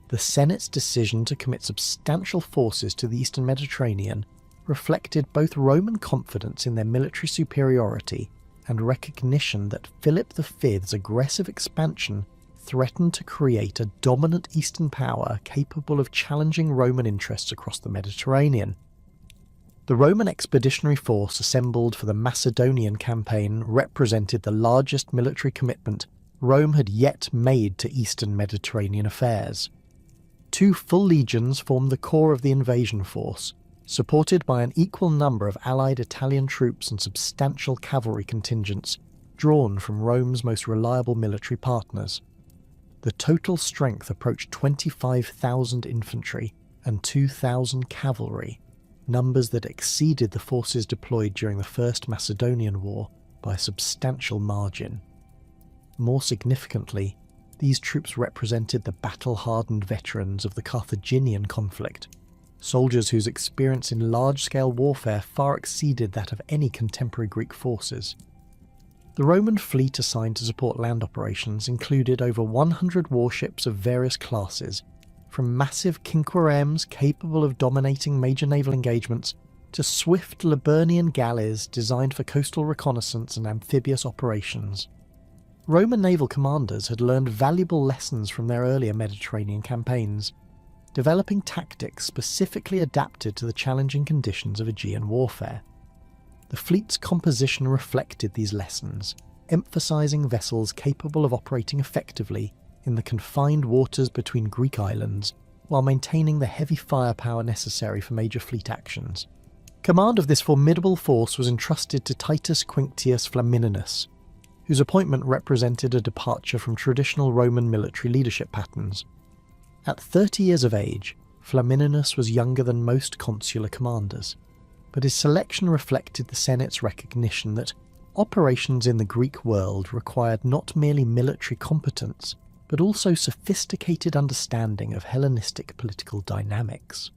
The Senate's decision to commit substantial forces to the Eastern Mediterranean reflected both Roman confidence in their military superiority and recognition that Philip V's aggressive expansion threatened to create a dominant Eastern power capable of challenging Roman interests across the Mediterranean. The Roman expeditionary force assembled for the Macedonian campaign represented the largest military commitment Rome had yet made to Eastern Mediterranean affairs. 2 full legions formed the core of the invasion force, supported by an equal number of allied Italian troops and substantial cavalry contingents drawn from Rome's most reliable military partners. The total strength approached 25,000 infantry and 2,000 cavalry, numbers that exceeded the forces deployed during the First Macedonian War by a substantial margin. More significantly, these troops represented the battle-hardened veterans of the Carthaginian conflict, soldiers whose experience in large-scale warfare far exceeded that of any contemporary Greek forces. The Roman fleet assigned to support land operations included over 100 warships of various classes, from massive quinqueremes capable of dominating major naval engagements to swift Liburnian galleys designed for coastal reconnaissance and amphibious operations. Roman naval commanders had learned valuable lessons from their earlier Mediterranean campaigns, developing tactics specifically adapted to the challenging conditions of Aegean warfare. The fleet's composition reflected these lessons, emphasising vessels capable of operating effectively in the confined waters between Greek islands, while maintaining the heavy firepower necessary for major fleet actions. Command of this formidable force was entrusted to Titus Quinctius Flamininus, whose appointment represented a departure from traditional Roman military leadership patterns. At 30 years of age, Flamininus was younger than most consular commanders, but his selection reflected the Senate's recognition that operations in the Greek world required not merely military competence, but also sophisticated understanding of Hellenistic political dynamics.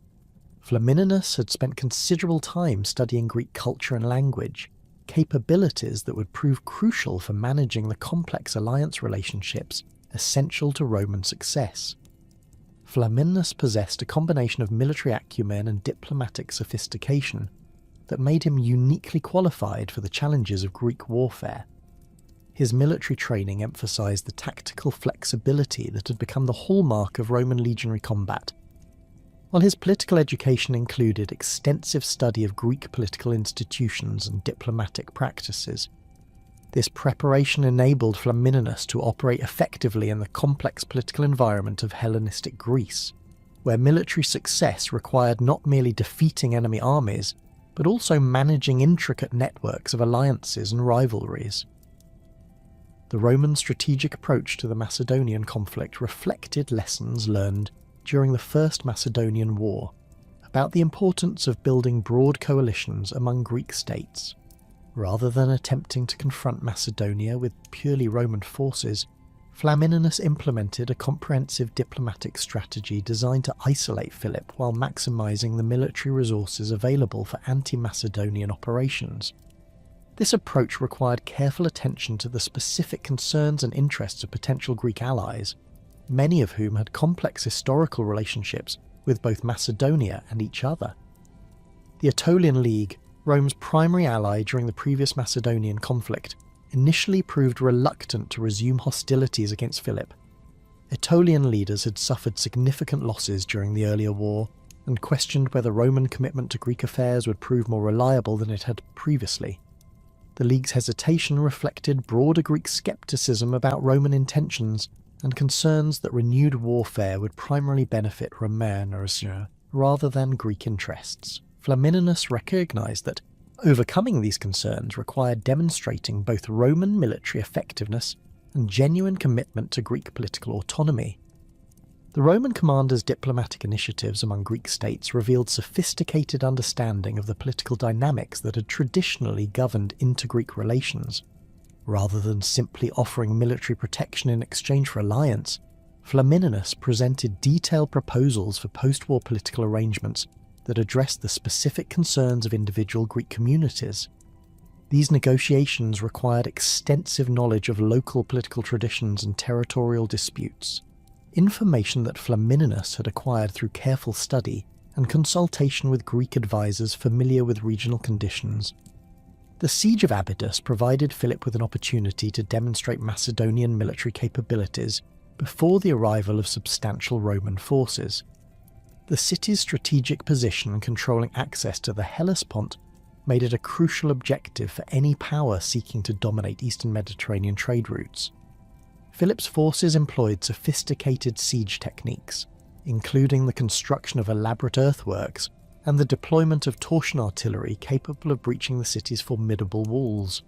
Flamininus had spent considerable time studying Greek culture and language, capabilities that would prove crucial for managing the complex alliance relationships essential to Roman success. Flamininus possessed a combination of military acumen and diplomatic sophistication that made him uniquely qualified for the challenges of Greek warfare. His military training emphasised the tactical flexibility that had become the hallmark of Roman legionary combat, while his political education included extensive study of Greek political institutions and diplomatic practices. This preparation enabled Flamininus to operate effectively in the complex political environment of Hellenistic Greece, where military success required not merely defeating enemy armies, but also managing intricate networks of alliances and rivalries. The Roman strategic approach to the Macedonian conflict reflected lessons learned during the First Macedonian War about the importance of building broad coalitions among Greek states. Rather than attempting to confront Macedonia with purely Roman forces, Flamininus implemented a comprehensive diplomatic strategy designed to isolate Philip while maximising the military resources available for anti-Macedonian operations. This approach required careful attention to the specific concerns and interests of potential Greek allies, many of whom had complex historical relationships with both Macedonia and each other. The Achaean League, Rome's primary ally during the previous Macedonian conflict, initially proved reluctant to resume hostilities against Philip. Aetolian leaders had suffered significant losses during the earlier war and questioned whether Roman commitment to Greek affairs would prove more reliable than it had previously. The League's hesitation reflected broader Greek skepticism about Roman intentions and concerns that renewed warfare would primarily benefit Romain rather than Greek interests. Flamininus recognised that overcoming these concerns required demonstrating both Roman military effectiveness and genuine commitment to Greek political autonomy. The Roman commander's diplomatic initiatives among Greek states revealed sophisticated understanding of the political dynamics that had traditionally governed inter-Greek relations. Rather than simply offering military protection in exchange for alliance, Flamininus presented detailed proposals for post-war political arrangements that addressed the specific concerns of individual Greek communities. These negotiations required extensive knowledge of local political traditions and territorial disputes, information that Flamininus had acquired through careful study and consultation with Greek advisors familiar with regional conditions. The siege of Abydos provided Philip with an opportunity to demonstrate Macedonian military capabilities before the arrival of substantial Roman forces. The city's strategic position controlling access to the Hellespont made it a crucial objective for any power seeking to dominate eastern Mediterranean trade routes. Philip's forces employed sophisticated siege techniques, including the construction of elaborate earthworks and the deployment of torsion artillery capable of breaching the city's formidable walls.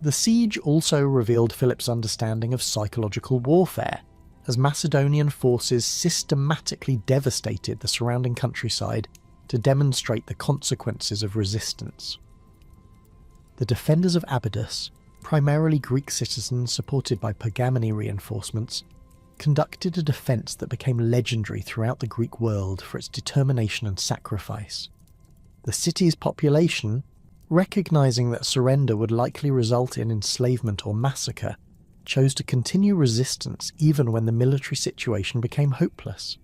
The siege also revealed Philip's understanding of psychological warfare, as Macedonian forces systematically devastated the surrounding countryside to demonstrate the consequences of resistance. The defenders of Abydos, primarily Greek citizens supported by Pergamene reinforcements, conducted a defence that became legendary throughout the Greek world for its determination and sacrifice. The city's population, recognising that surrender would likely result in enslavement or massacre, chose to continue resistance even when the military situation became hopeless.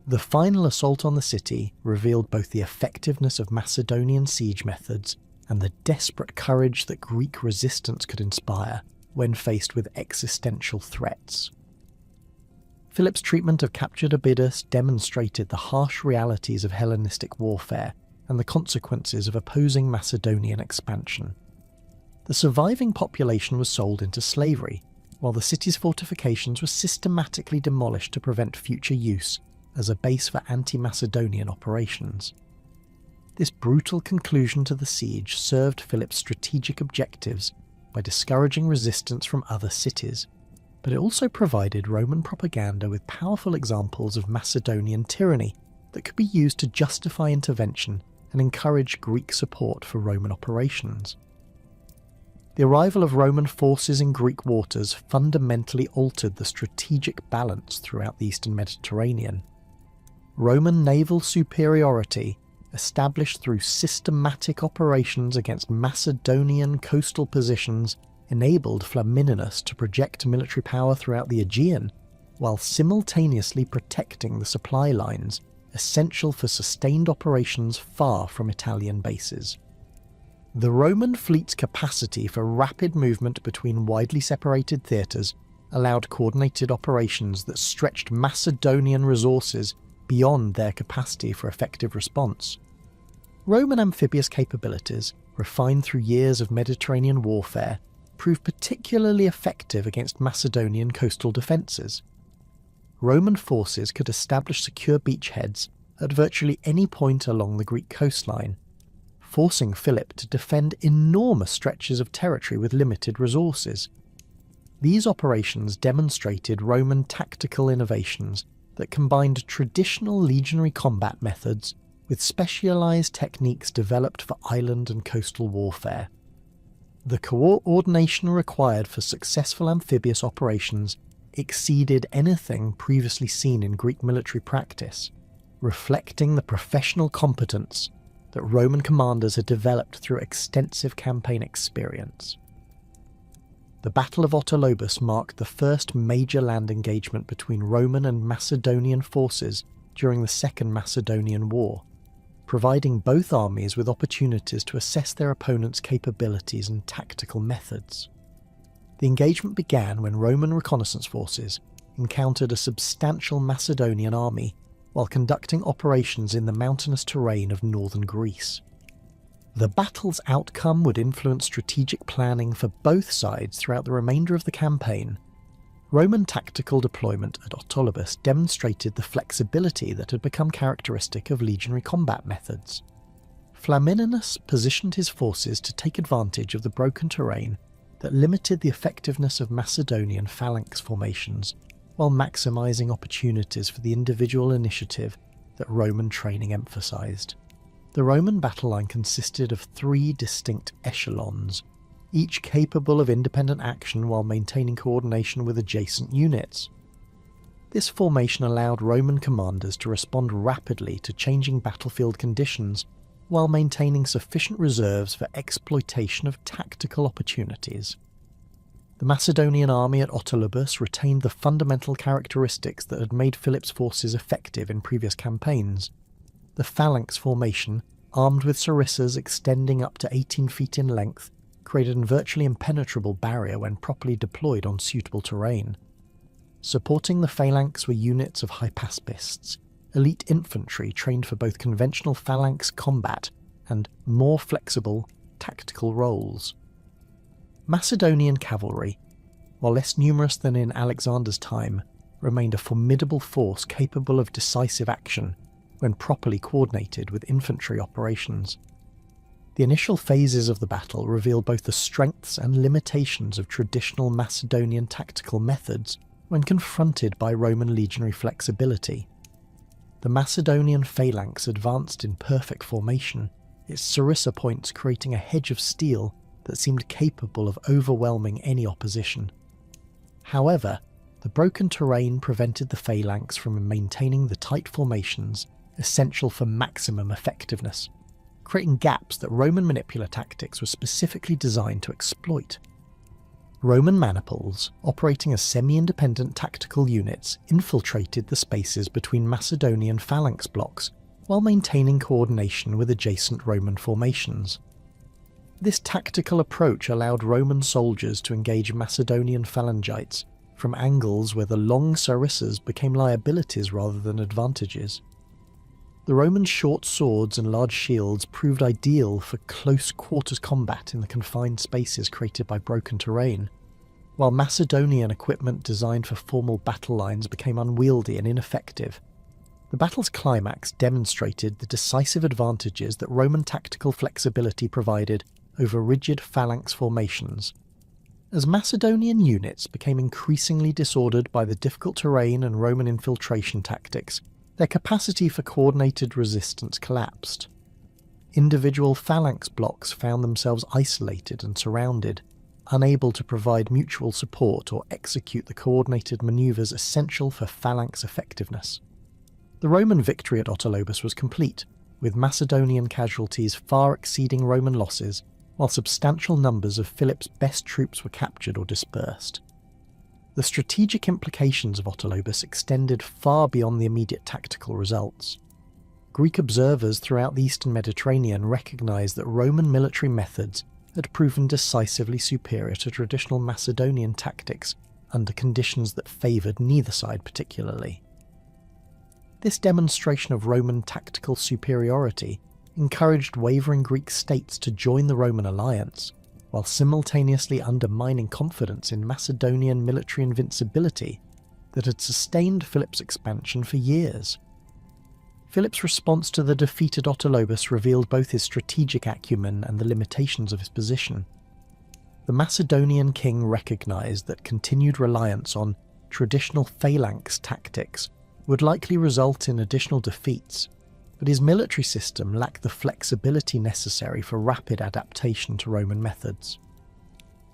The final assault on the city revealed both the effectiveness of Macedonian siege methods and the desperate courage that Greek resistance could inspire when faced with existential threats. Philip's treatment of captured Abydos demonstrated the harsh realities of Hellenistic warfare and the consequences of opposing Macedonian expansion. The surviving population was sold into slavery, while the city's fortifications were systematically demolished to prevent future use as a base for anti-Macedonian operations. This brutal conclusion to the siege served Philip's strategic objectives by discouraging resistance from other cities, but it also provided Roman propaganda with powerful examples of Macedonian tyranny that could be used to justify intervention and encourage Greek support for Roman operations. The arrival of Roman forces in Greek waters fundamentally altered the strategic balance throughout the Eastern Mediterranean. Roman naval superiority, established through systematic operations against Macedonian coastal positions, enabled Flamininus to project military power throughout the Aegean, while simultaneously protecting the supply lines essential for sustained operations far from Italian bases. The Roman fleet's capacity for rapid movement between widely separated theatres allowed coordinated operations that stretched Macedonian resources beyond their capacity for effective response. Roman amphibious capabilities, refined through years of Mediterranean warfare, proved particularly effective against Macedonian coastal defences. Roman forces could establish secure beachheads at virtually any point along the Greek coastline, forcing Philip to defend enormous stretches of territory with limited resources. These operations demonstrated Roman tactical innovations that combined traditional legionary combat methods with specialised techniques developed for island and coastal warfare. The coordination required for successful amphibious operations exceeded anything previously seen in Greek military practice, reflecting the professional competence that Roman commanders had developed through extensive campaign experience. The Battle of Autolobus marked the first major land engagement between Roman and Macedonian forces during the Second Macedonian War, providing both armies with opportunities to assess their opponents' capabilities and tactical methods. The engagement began when Roman reconnaissance forces encountered a substantial Macedonian army while conducting operations in the mountainous terrain of northern Greece. The battle's outcome would influence strategic planning for both sides throughout the remainder of the campaign. Roman tactical deployment at Autolobus demonstrated the flexibility that had become characteristic of legionary combat methods. Flamininus positioned his forces to take advantage of the broken terrain that limited the effectiveness of Macedonian phalanx formations, while maximising opportunities for the individual initiative that Roman training emphasised. The Roman battle line consisted of 3 distinct echelons, each capable of independent action while maintaining coordination with adjacent units. This formation allowed Roman commanders to respond rapidly to changing battlefield conditions while maintaining sufficient reserves for exploitation of tactical opportunities. The Macedonian army at Autolobus retained the fundamental characteristics that had made Philip's forces effective in previous campaigns. The phalanx formation, armed with sarissas extending up to 18 feet in length, created a virtually impenetrable barrier when properly deployed on suitable terrain. Supporting the phalanx were units of hypaspists, elite infantry trained for both conventional phalanx combat and more flexible tactical roles. Macedonian cavalry, while less numerous than in Alexander's time, remained a formidable force capable of decisive action when properly coordinated with infantry operations. The initial phases of the battle revealed both the strengths and limitations of traditional Macedonian tactical methods when confronted by Roman legionary flexibility. The Macedonian phalanx advanced in perfect formation, its sarissa points creating a hedge of steel that seemed capable of overwhelming any opposition. However, the broken terrain prevented the phalanx from maintaining the tight formations essential for maximum effectiveness, creating gaps that Roman manipular tactics were specifically designed to exploit. Roman maniples, operating as semi-independent tactical units, infiltrated the spaces between Macedonian phalanx blocks while maintaining coordination with adjacent Roman formations. This tactical approach allowed Roman soldiers to engage Macedonian phalangites from angles where the long sarissas became liabilities rather than advantages. The Roman short swords and large shields proved ideal for close quarters combat in the confined spaces created by broken terrain, while Macedonian equipment designed for formal battle lines became unwieldy and ineffective. The battle's climax demonstrated the decisive advantages that Roman tactical flexibility provided over rigid phalanx formations. As Macedonian units became increasingly disordered by the difficult terrain and Roman infiltration tactics, their capacity for coordinated resistance collapsed. Individual phalanx blocks found themselves isolated and surrounded, unable to provide mutual support or execute the coordinated maneuvers essential for phalanx effectiveness. The Roman victory at Autolobus was complete, with Macedonian casualties far exceeding Roman losses, while substantial numbers of Philip's best troops were captured or dispersed. The strategic implications of Autolobus extended far beyond the immediate tactical results. Greek observers throughout the eastern Mediterranean recognized that Roman military methods had proven decisively superior to traditional Macedonian tactics under conditions that favoured neither side particularly. This demonstration of Roman tactical superiority encouraged wavering Greek states to join the Roman alliance, while simultaneously undermining confidence in Macedonian military invincibility that had sustained Philip's expansion for years. Philip's response to the defeated Autolobus revealed both his strategic acumen and the limitations of his position. The Macedonian king recognized that continued reliance on traditional phalanx tactics would likely result in additional defeats, but his military system lacked the flexibility necessary for rapid adaptation to Roman methods.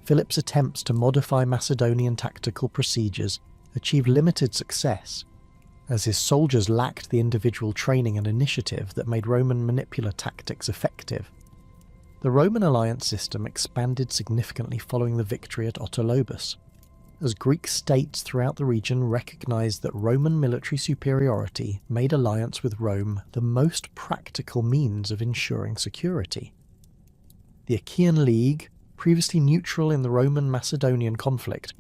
Philip's attempts to modify Macedonian tactical procedures achieved limited success, as his soldiers lacked the individual training and initiative that made Roman manipular tactics effective. The Roman alliance system expanded significantly following the victory at Autolobus, as Greek states throughout the region recognized that Roman military superiority made alliance with Rome the most practical means of ensuring security. The Achaean League, previously neutral in the Roman-Macedonian conflict,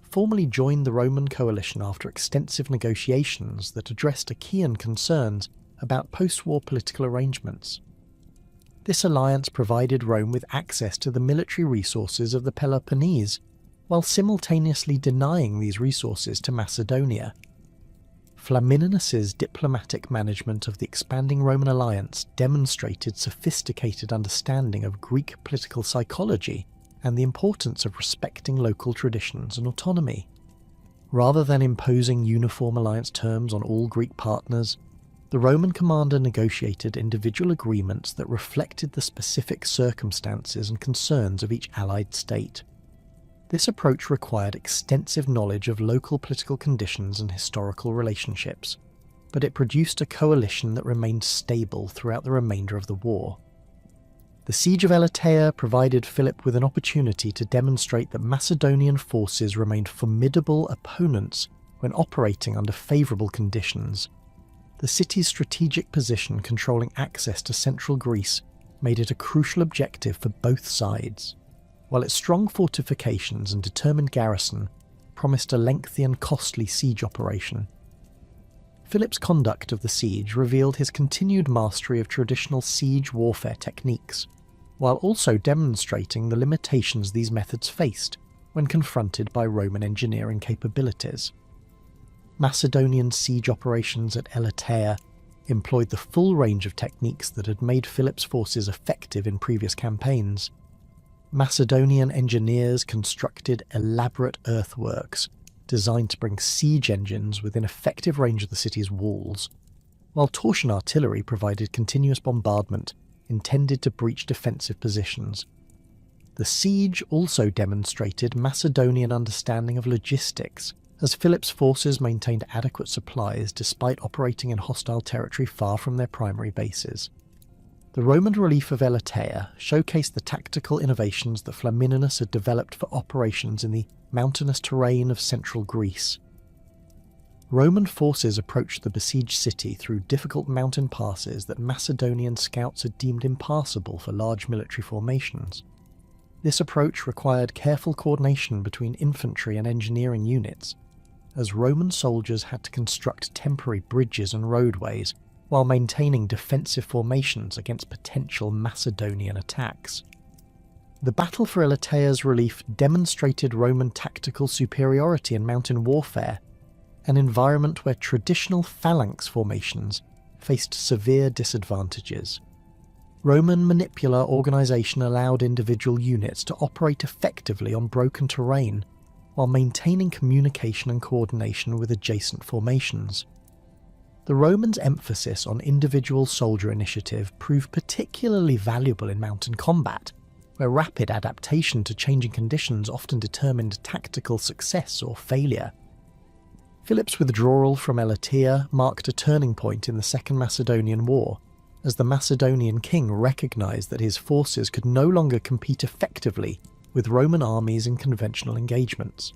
formally joined the Roman coalition after extensive negotiations that addressed Achaean concerns about post-war political arrangements. This alliance provided Rome with access to the military resources of the Peloponnese, while simultaneously denying these resources to Macedonia. Flamininus's diplomatic management of the expanding Roman alliance demonstrated sophisticated understanding of Greek political psychology and the importance of respecting local traditions and autonomy. Rather than imposing uniform alliance terms on all Greek partners, the Roman commander negotiated individual agreements that reflected the specific circumstances and concerns of each allied state. This approach required extensive knowledge of local political conditions and historical relationships, but it produced a coalition that remained stable throughout the remainder of the war. The siege of Elatea provided Philip with an opportunity to demonstrate that Macedonian forces remained formidable opponents when operating under favourable conditions. The city's strategic position controlling access to central Greece made it a crucial objective for both sides, while its strong fortifications and determined garrison promised a lengthy and costly siege operation. Philip's conduct of the siege revealed his continued mastery of traditional siege warfare techniques, while also demonstrating the limitations these methods faced when confronted by Roman engineering capabilities. Macedonian siege operations at Elatea employed the full range of techniques that had made Philip's forces effective in previous campaigns. Macedonian engineers constructed elaborate earthworks designed to bring siege engines within effective range of the city's walls, while torsion artillery provided continuous bombardment intended to breach defensive positions. The siege also demonstrated Macedonian understanding of logistics, as Philip's forces maintained adequate supplies despite operating in hostile territory far from their primary bases. The Roman relief of Elatea showcased the tactical innovations that Flamininus had developed for operations in the mountainous terrain of central Greece. Roman forces approached the besieged city through difficult mountain passes that Macedonian scouts had deemed impassable for large military formations. This approach required careful coordination between infantry and engineering units, as Roman soldiers had to construct temporary bridges and roadways while maintaining defensive formations against potential Macedonian attacks. The battle for Elatea's relief demonstrated Roman tactical superiority in mountain warfare, an environment where traditional phalanx formations faced severe disadvantages. Roman manipular organisation allowed individual units to operate effectively on broken terrain while maintaining communication and coordination with adjacent formations. The Romans' emphasis on individual soldier initiative proved particularly valuable in mountain combat, where rapid adaptation to changing conditions often determined tactical success or failure. Philip's withdrawal from Elatea marked a turning point in the Second Macedonian War, as the Macedonian king recognised that his forces could no longer compete effectively with Roman armies in conventional engagements.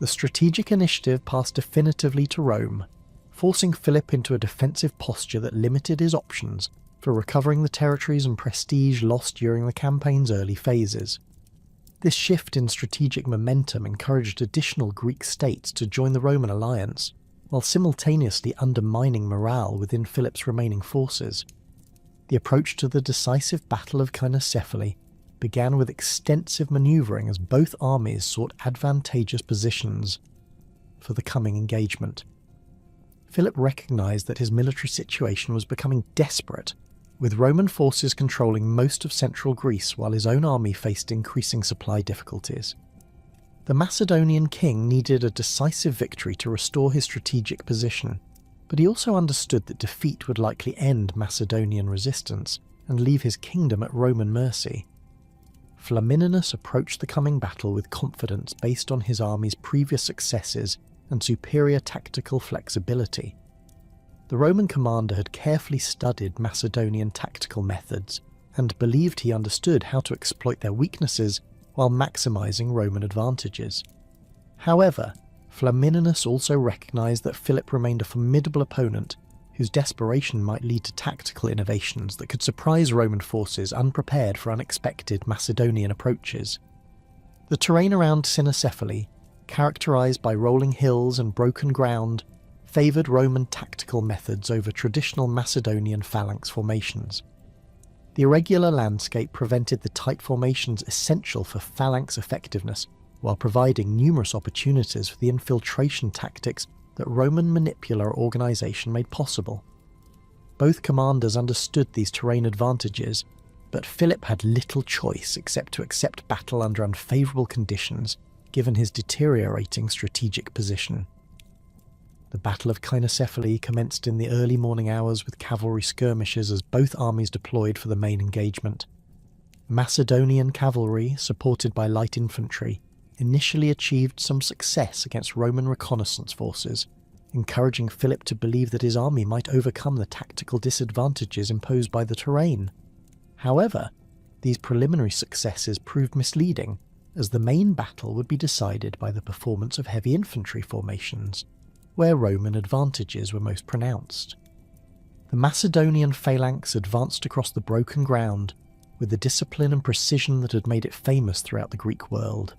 The strategic initiative passed definitively to Rome, forcing Philip into a defensive posture that limited his options for recovering the territories and prestige lost during the campaign's early phases. This shift in strategic momentum encouraged additional Greek states to join the Roman alliance, while simultaneously undermining morale within Philip's remaining forces. The approach to the decisive Battle of Cynocephali began with extensive manoeuvring as both armies sought advantageous positions for the coming engagement. Philip recognised that his military situation was becoming desperate, with Roman forces controlling most of central Greece while his own army faced increasing supply difficulties. The Macedonian king needed a decisive victory to restore his strategic position, but he also understood that defeat would likely end Macedonian resistance and leave his kingdom at Roman mercy. Flamininus approached the coming battle with confidence based on his army's previous successes and superior tactical flexibility. The Roman commander had carefully studied Macedonian tactical methods and believed he understood how to exploit their weaknesses while maximising Roman advantages. However, Flamininus also recognised that Philip remained a formidable opponent whose desperation might lead to tactical innovations that could surprise Roman forces unprepared for unexpected Macedonian approaches. The terrain around Cynocephali, characterised by rolling hills and broken ground, favoured Roman tactical methods over traditional Macedonian phalanx formations. The irregular landscape prevented the tight formations essential for phalanx effectiveness, while providing numerous opportunities for the infiltration tactics that Roman manipular organisation made possible. Both commanders understood these terrain advantages, but Philip had little choice except to accept battle under unfavourable conditions, given his deteriorating strategic position. The Battle of Cynocephali commenced in the early morning hours with cavalry skirmishes as both armies deployed for the main engagement. Macedonian cavalry, supported by light infantry, initially achieved some success against Roman reconnaissance forces, encouraging Philip to believe that his army might overcome the tactical disadvantages imposed by the terrain. However, these preliminary successes proved misleading, as the main battle would be decided by the performance of heavy infantry formations, where Roman advantages were most pronounced. The Macedonian phalanx advanced across the broken ground with the discipline and precision that had made it famous throughout the Greek world.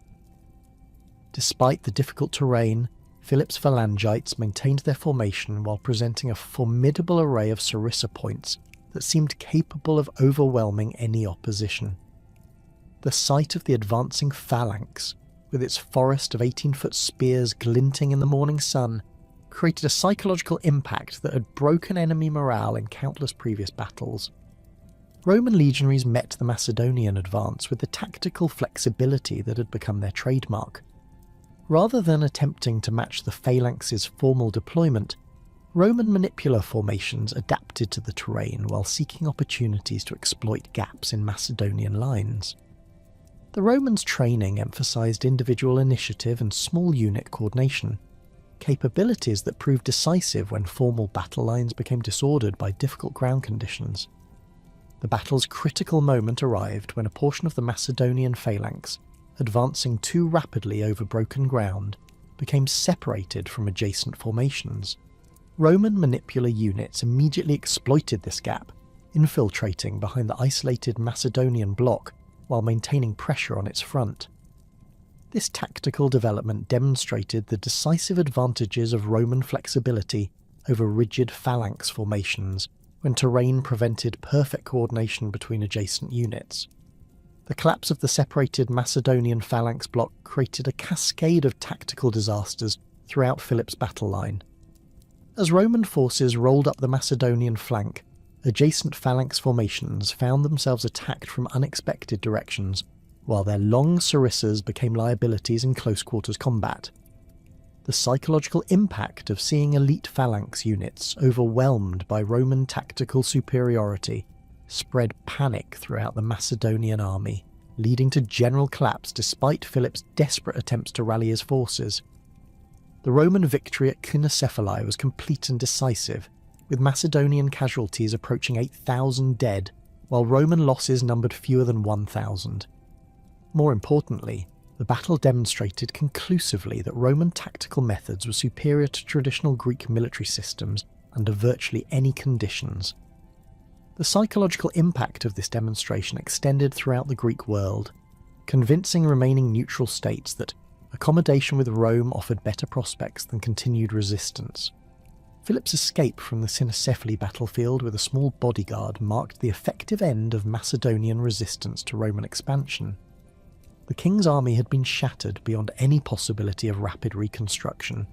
Despite the difficult terrain, Philip's phalangites maintained their formation while presenting a formidable array of sarissa points that seemed capable of overwhelming any opposition. The sight of the advancing phalanx, with its forest of 18-foot spears glinting in the morning sun, created a psychological impact that had broken enemy morale in countless previous battles. Roman legionaries met the Macedonian advance with the tactical flexibility that had become their trademark. Rather than attempting to match the phalanx's formal deployment, Roman manipular formations adapted to the terrain while seeking opportunities to exploit gaps in Macedonian lines. The Romans' training emphasised individual initiative and small unit coordination, capabilities that proved decisive when formal battle lines became disordered by difficult ground conditions. The battle's critical moment arrived when a portion of the Macedonian phalanx, advancing too rapidly over broken ground, became separated from adjacent formations. Roman manipular units immediately exploited this gap, infiltrating behind the isolated Macedonian bloc while maintaining pressure on its front. This tactical development demonstrated the decisive advantages of Roman flexibility over rigid phalanx formations when terrain prevented perfect coordination between adjacent units. The collapse of the separated Macedonian phalanx block created a cascade of tactical disasters throughout Philip's battle line. As Roman forces rolled up the Macedonian flank, adjacent phalanx formations found themselves attacked from unexpected directions, while their long sarissas became liabilities in close-quarters combat. The psychological impact of seeing elite phalanx units overwhelmed by Roman tactical superiority spread panic throughout the Macedonian army, leading to general collapse despite Philip's desperate attempts to rally his forces. The Roman victory at Cynocephalae was complete and decisive, with Macedonian casualties approaching 8,000 dead, while Roman losses numbered fewer than 1,000. More importantly, the battle demonstrated conclusively that Roman tactical methods were superior to traditional Greek military systems under virtually any conditions. The psychological impact of this demonstration extended throughout the Greek world, convincing remaining neutral states that accommodation with Rome offered better prospects than continued resistance. Philip's escape from the Cynocephalae battlefield with a small bodyguard marked the effective end of Macedonian resistance to Roman expansion. The king's army had been shattered beyond any possibility of rapid reconstruction,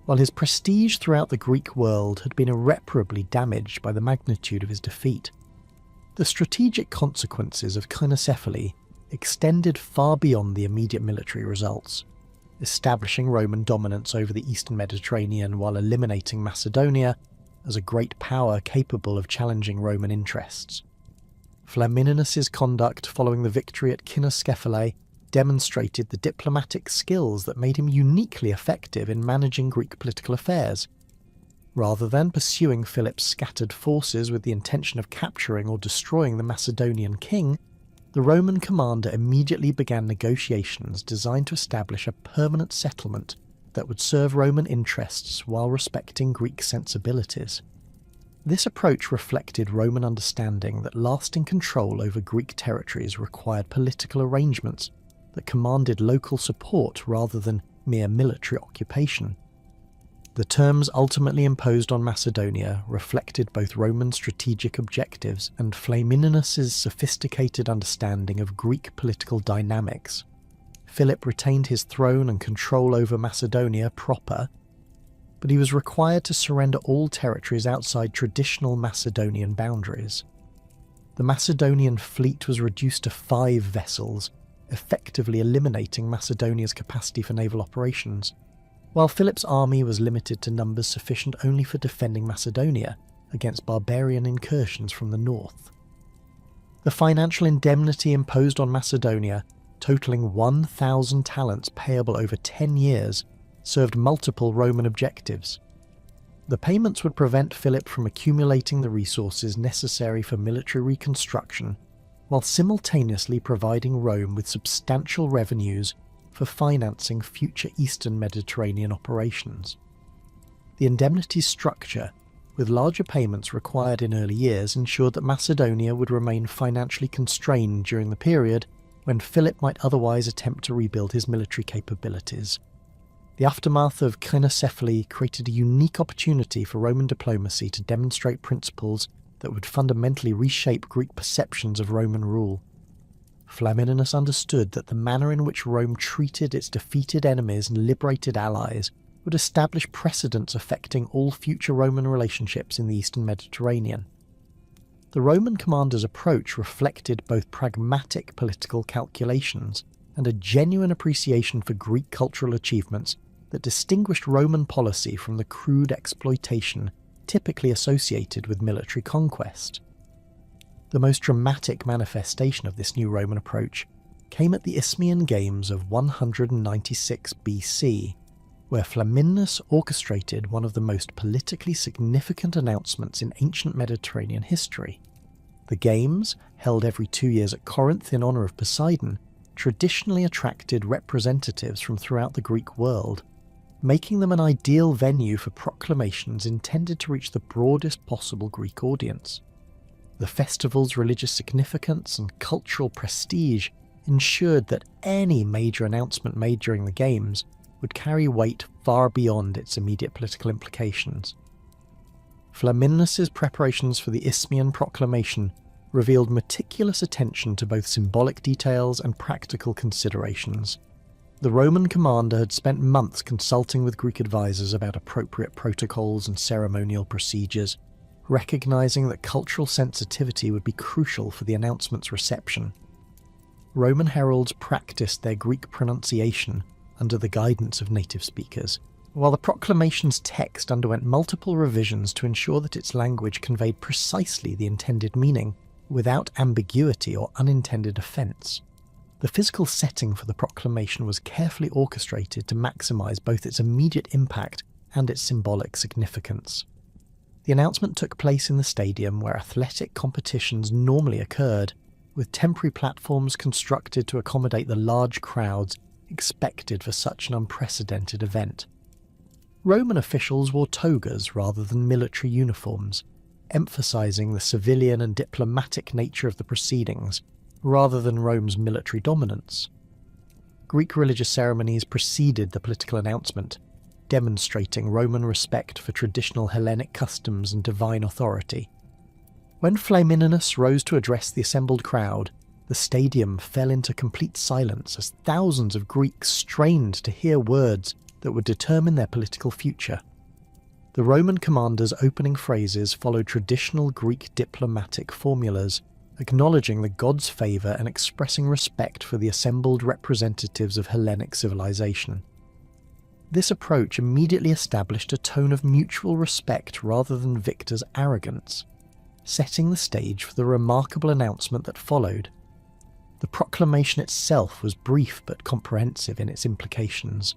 while his prestige throughout the Greek world had been irreparably damaged by the magnitude of his defeat. The strategic consequences of Cynocephalae extended far beyond the immediate military results, establishing Roman dominance over the eastern Mediterranean while eliminating Macedonia as a great power capable of challenging Roman interests. Flamininus's conduct following the victory at Cynocephalae demonstrated the diplomatic skills that made him uniquely effective in managing Greek political affairs. Rather than pursuing Philip's scattered forces with the intention of capturing or destroying the Macedonian king, the Roman commander immediately began negotiations designed to establish a permanent settlement that would serve Roman interests while respecting Greek sensibilities. This approach reflected Roman understanding that lasting control over Greek territories required political arrangements that commanded local support rather than mere military occupation. The terms ultimately imposed on Macedonia reflected both Roman strategic objectives and Flamininus's sophisticated understanding of Greek political dynamics. Philip retained his throne and control over Macedonia proper, but he was required to surrender all territories outside traditional Macedonian boundaries. The Macedonian fleet was reduced to 5 vessels, effectively eliminating Macedonia's capacity for naval operations, while Philip's army was limited to numbers sufficient only for defending Macedonia against barbarian incursions from the north. The financial indemnity imposed on Macedonia, totaling 1,000 talents payable over 10 years, served multiple Roman objectives. The payments would prevent Philip from accumulating the resources necessary for military reconstruction, while simultaneously providing Rome with substantial revenues for financing future Eastern Mediterranean operations. The indemnity structure, with larger payments required in early years, ensured that Macedonia would remain financially constrained during the period when Philip might otherwise attempt to rebuild his military capabilities. The aftermath of Cynocephalae created a unique opportunity for Roman diplomacy to demonstrate principles that would fundamentally reshape Greek perceptions of Roman rule. Flamininus understood that the manner in which Rome treated its defeated enemies and liberated allies would establish precedents affecting all future Roman relationships in the Eastern Mediterranean. The Roman commander's approach reflected both pragmatic political calculations and a genuine appreciation for Greek cultural achievements that distinguished Roman policy from the crude exploitation typically associated with military conquest. The most dramatic manifestation of this new Roman approach came at the Isthmian Games of 196 BC, where Flamininus orchestrated one of the most politically significant announcements in ancient Mediterranean history. The games, held every 2 years at Corinth in honour of Poseidon, traditionally attracted representatives from throughout the Greek world, making them an ideal venue for proclamations intended to reach the broadest possible Greek audience. The festival's religious significance and cultural prestige ensured that any major announcement made during the Games would carry weight far beyond its immediate political implications. Flamininus's preparations for the Isthmian proclamation revealed meticulous attention to both symbolic details and practical considerations. The Roman commander had spent months consulting with Greek advisors about appropriate protocols and ceremonial procedures, recognizing that cultural sensitivity would be crucial for the announcement's reception. Roman heralds practiced their Greek pronunciation under the guidance of native speakers, while the proclamation's text underwent multiple revisions to ensure that its language conveyed precisely the intended meaning, without ambiguity or unintended offence. The physical setting for the proclamation was carefully orchestrated to maximise both its immediate impact and its symbolic significance. The announcement took place in the stadium where athletic competitions normally occurred, with temporary platforms constructed to accommodate the large crowds expected for such an unprecedented event. Roman officials wore togas rather than military uniforms, emphasising the civilian and diplomatic nature of the proceedings, rather than Rome's military dominance. Greek religious ceremonies preceded the political announcement, demonstrating Roman respect for traditional Hellenic customs and divine authority. When Flamininus rose to address the assembled crowd, the stadium fell into complete silence as thousands of Greeks strained to hear words that would determine their political future. The Roman commander's opening phrases followed traditional Greek diplomatic formulas, acknowledging the god's favour and expressing respect for the assembled representatives of Hellenic civilization. This approach immediately established a tone of mutual respect rather than victor's arrogance, setting the stage for the remarkable announcement that followed. The proclamation itself was brief but comprehensive in its implications.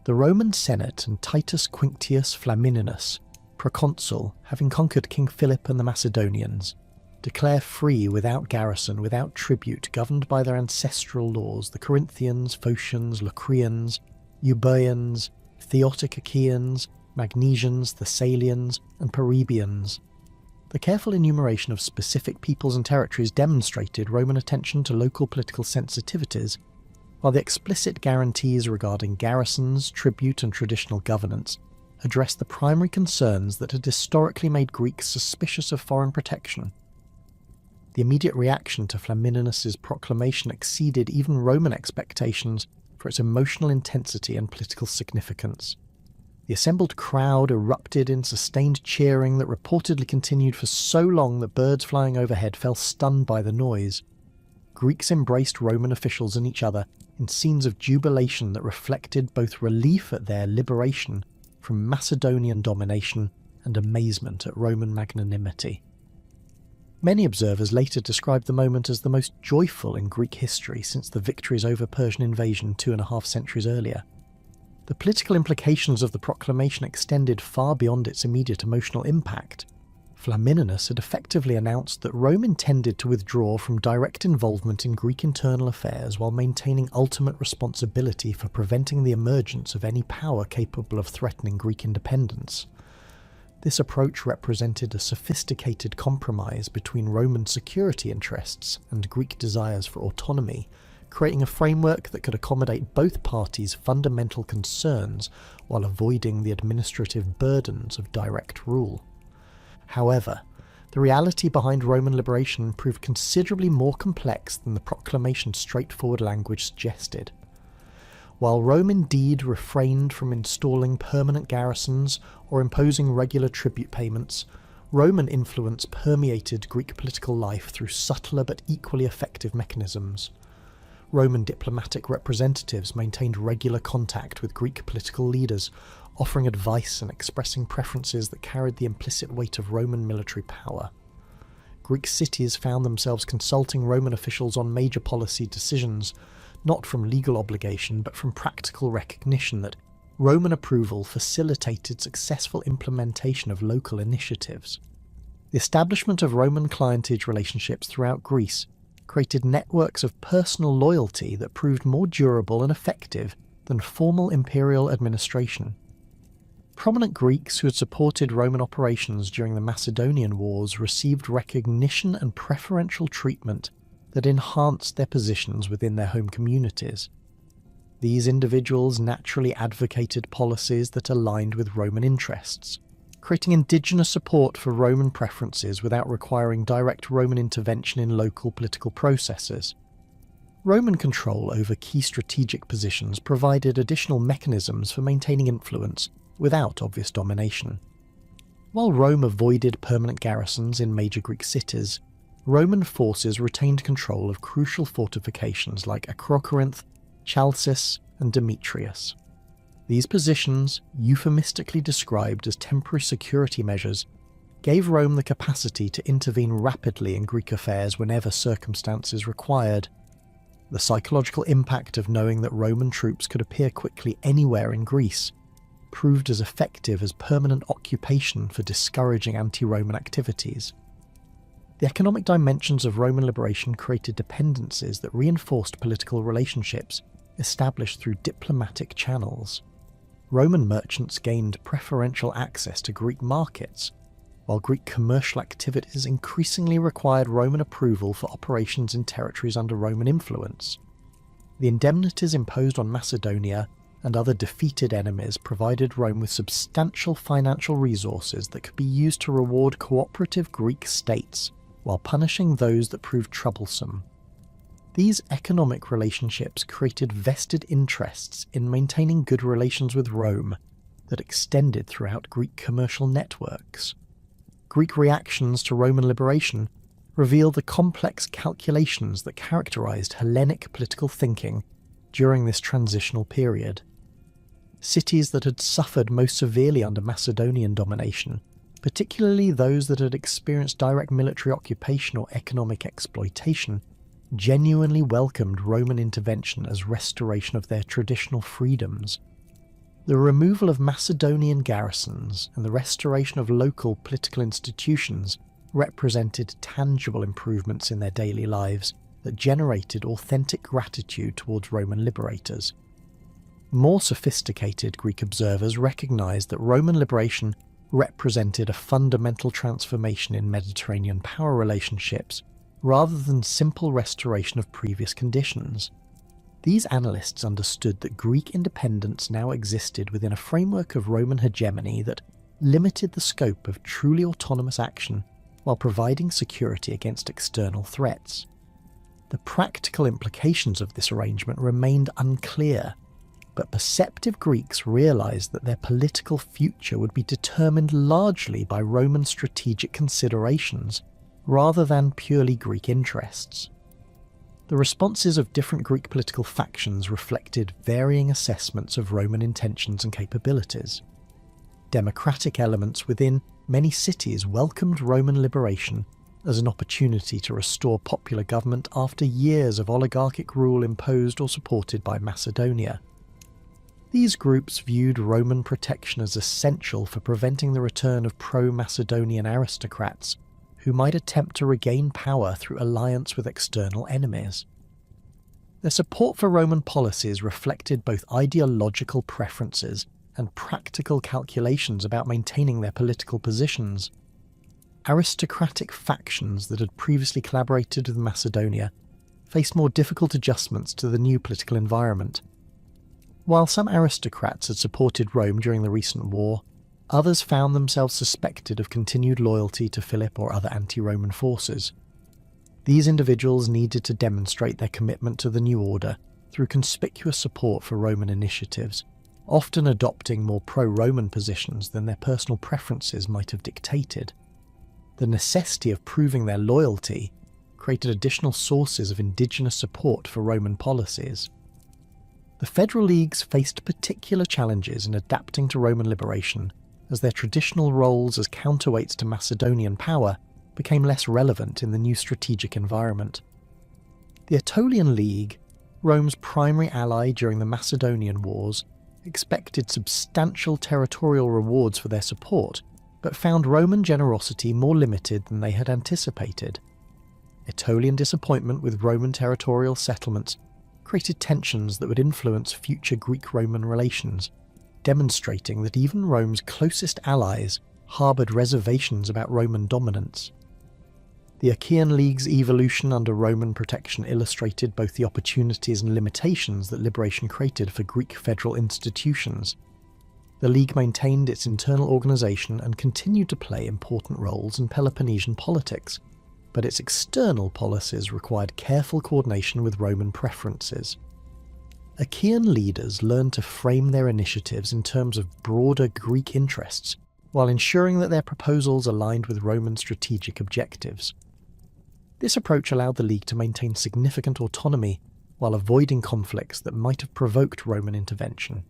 The Roman Senate and Titus Quinctius Flamininus, proconsul, having conquered King Philip and the Macedonians, declare free without garrison, without tribute, governed by their ancestral laws, the Corinthians, Phocians, Locrians, Euboeans, Theotic Achaeans, Magnesians, Thessalians, and Perebians. The careful enumeration of specific peoples and territories demonstrated Roman attention to local political sensitivities, while the explicit guarantees regarding garrisons, tribute, and traditional governance addressed the primary concerns that had historically made Greeks suspicious of foreign protection. The immediate reaction to Flamininus's proclamation exceeded even Roman expectations for its emotional intensity and political significance. The assembled crowd erupted in sustained cheering that reportedly continued for so long that birds flying overhead fell stunned by the noise. Greeks embraced Roman officials and each other in scenes of jubilation that reflected both relief at their liberation from Macedonian domination and amazement at Roman magnanimity. Many observers later described the moment as the most joyful in Greek history since the victories over Persian invasion 2.5 centuries earlier. The political implications of the proclamation extended far beyond its immediate emotional impact. Flamininus had effectively announced that Rome intended to withdraw from direct involvement in Greek internal affairs while maintaining ultimate responsibility for preventing the emergence of any power capable of threatening Greek independence. This approach represented a sophisticated compromise between Roman security interests and Greek desires for autonomy, creating a framework that could accommodate both parties' fundamental concerns while avoiding the administrative burdens of direct rule. However, the reality behind Roman liberation proved considerably more complex than the proclamation's straightforward language suggested. While Rome indeed refrained from installing permanent garrisons or imposing regular tribute payments, Roman influence permeated Greek political life through subtler but equally effective mechanisms. Roman diplomatic representatives maintained regular contact with Greek political leaders, offering advice and expressing preferences that carried the implicit weight of Roman military power. Greek cities found themselves consulting Roman officials on major policy decisions, not from legal obligation but from practical recognition that Roman approval facilitated successful implementation of local initiatives. The establishment of Roman clientage relationships throughout Greece created networks of personal loyalty that proved more durable and effective than formal imperial administration. Prominent Greeks who had supported Roman operations during the Macedonian Wars received recognition and preferential treatment that enhanced their positions within their home communities. These individuals naturally advocated policies that aligned with Roman interests, creating indigenous support for Roman preferences without requiring direct Roman intervention in local political processes. Roman control over key strategic positions provided additional mechanisms for maintaining influence without obvious domination. While Rome avoided permanent garrisons in major Greek cities, Roman forces retained control of crucial fortifications like Corinth, Chalcis, and Demetrius. These positions, euphemistically described as temporary security measures, gave Rome the capacity to intervene rapidly in Greek affairs whenever circumstances required. The psychological impact of knowing that Roman troops could appear quickly anywhere in Greece proved as effective as permanent occupation for discouraging anti-Roman activities. The economic dimensions of Roman liberation created dependencies that reinforced political relationships established through diplomatic channels. Roman merchants gained preferential access to Greek markets, while Greek commercial activities increasingly required Roman approval for operations in territories under Roman influence. The indemnities imposed on Macedonia and other defeated enemies provided Rome with substantial financial resources that could be used to reward cooperative Greek states, while punishing those that proved troublesome. These economic relationships created vested interests in maintaining good relations with Rome that extended throughout Greek commercial networks. Greek reactions to Roman liberation reveal the complex calculations that characterized Hellenic political thinking during this transitional period. Cities that had suffered most severely under Macedonian domination, particularly those that had experienced direct military occupation or economic exploitation, genuinely welcomed Roman intervention as restoration of their traditional freedoms. The removal of Macedonian garrisons and the restoration of local political institutions represented tangible improvements in their daily lives that generated authentic gratitude towards Roman liberators. More sophisticated Greek observers recognized that Roman liberation represented a fundamental transformation in Mediterranean power relationships rather than simple restoration of previous conditions. These analysts understood that Greek independence now existed within a framework of Roman hegemony that limited the scope of truly autonomous action while providing security against external threats. The practical implications of this arrangement remained unclear, but perceptive Greeks realized that their political future would be determined largely by Roman strategic considerations rather than purely Greek interests. The responses of different Greek political factions reflected varying assessments of Roman intentions and capabilities. Democratic elements within many cities welcomed Roman liberation as an opportunity to restore popular government after years of oligarchic rule imposed or supported by Macedonia. These groups viewed Roman protection as essential for preventing the return of pro-Macedonian aristocrats who might attempt to regain power through alliance with external enemies. Their support for Roman policies reflected both ideological preferences and practical calculations about maintaining their political positions. Aristocratic factions that had previously collaborated with Macedonia faced more difficult adjustments to the new political environment. While some aristocrats had supported Rome during the recent war, others found themselves suspected of continued loyalty to Philip or other anti-Roman forces. These individuals needed to demonstrate their commitment to the new order through conspicuous support for Roman initiatives, often adopting more pro-Roman positions than their personal preferences might have dictated. The necessity of proving their loyalty created additional sources of indigenous support for Roman policies. The federal leagues faced particular challenges in adapting to Roman liberation as their traditional roles as counterweights to Macedonian power became less relevant in the new strategic environment. The Achaean League, Rome's primary ally during the Macedonian Wars, expected substantial territorial rewards for their support, but found Roman generosity more limited than they had anticipated. Aetolian disappointment with Roman territorial settlements created tensions that would influence future Greek-Roman relations, demonstrating that even Rome's closest allies harboured reservations about Roman dominance. The Achaean League's evolution under Roman protection illustrated both the opportunities and limitations that liberation created for Greek federal institutions. The League maintained its internal organisation and continued to play important roles in Peloponnesian politics, but its external policies required careful coordination with Roman preferences. Achaean leaders learned to frame their initiatives in terms of broader Greek interests, while ensuring that their proposals aligned with Roman strategic objectives. This approach allowed the League to maintain significant autonomy while avoiding conflicts that might have provoked Roman intervention.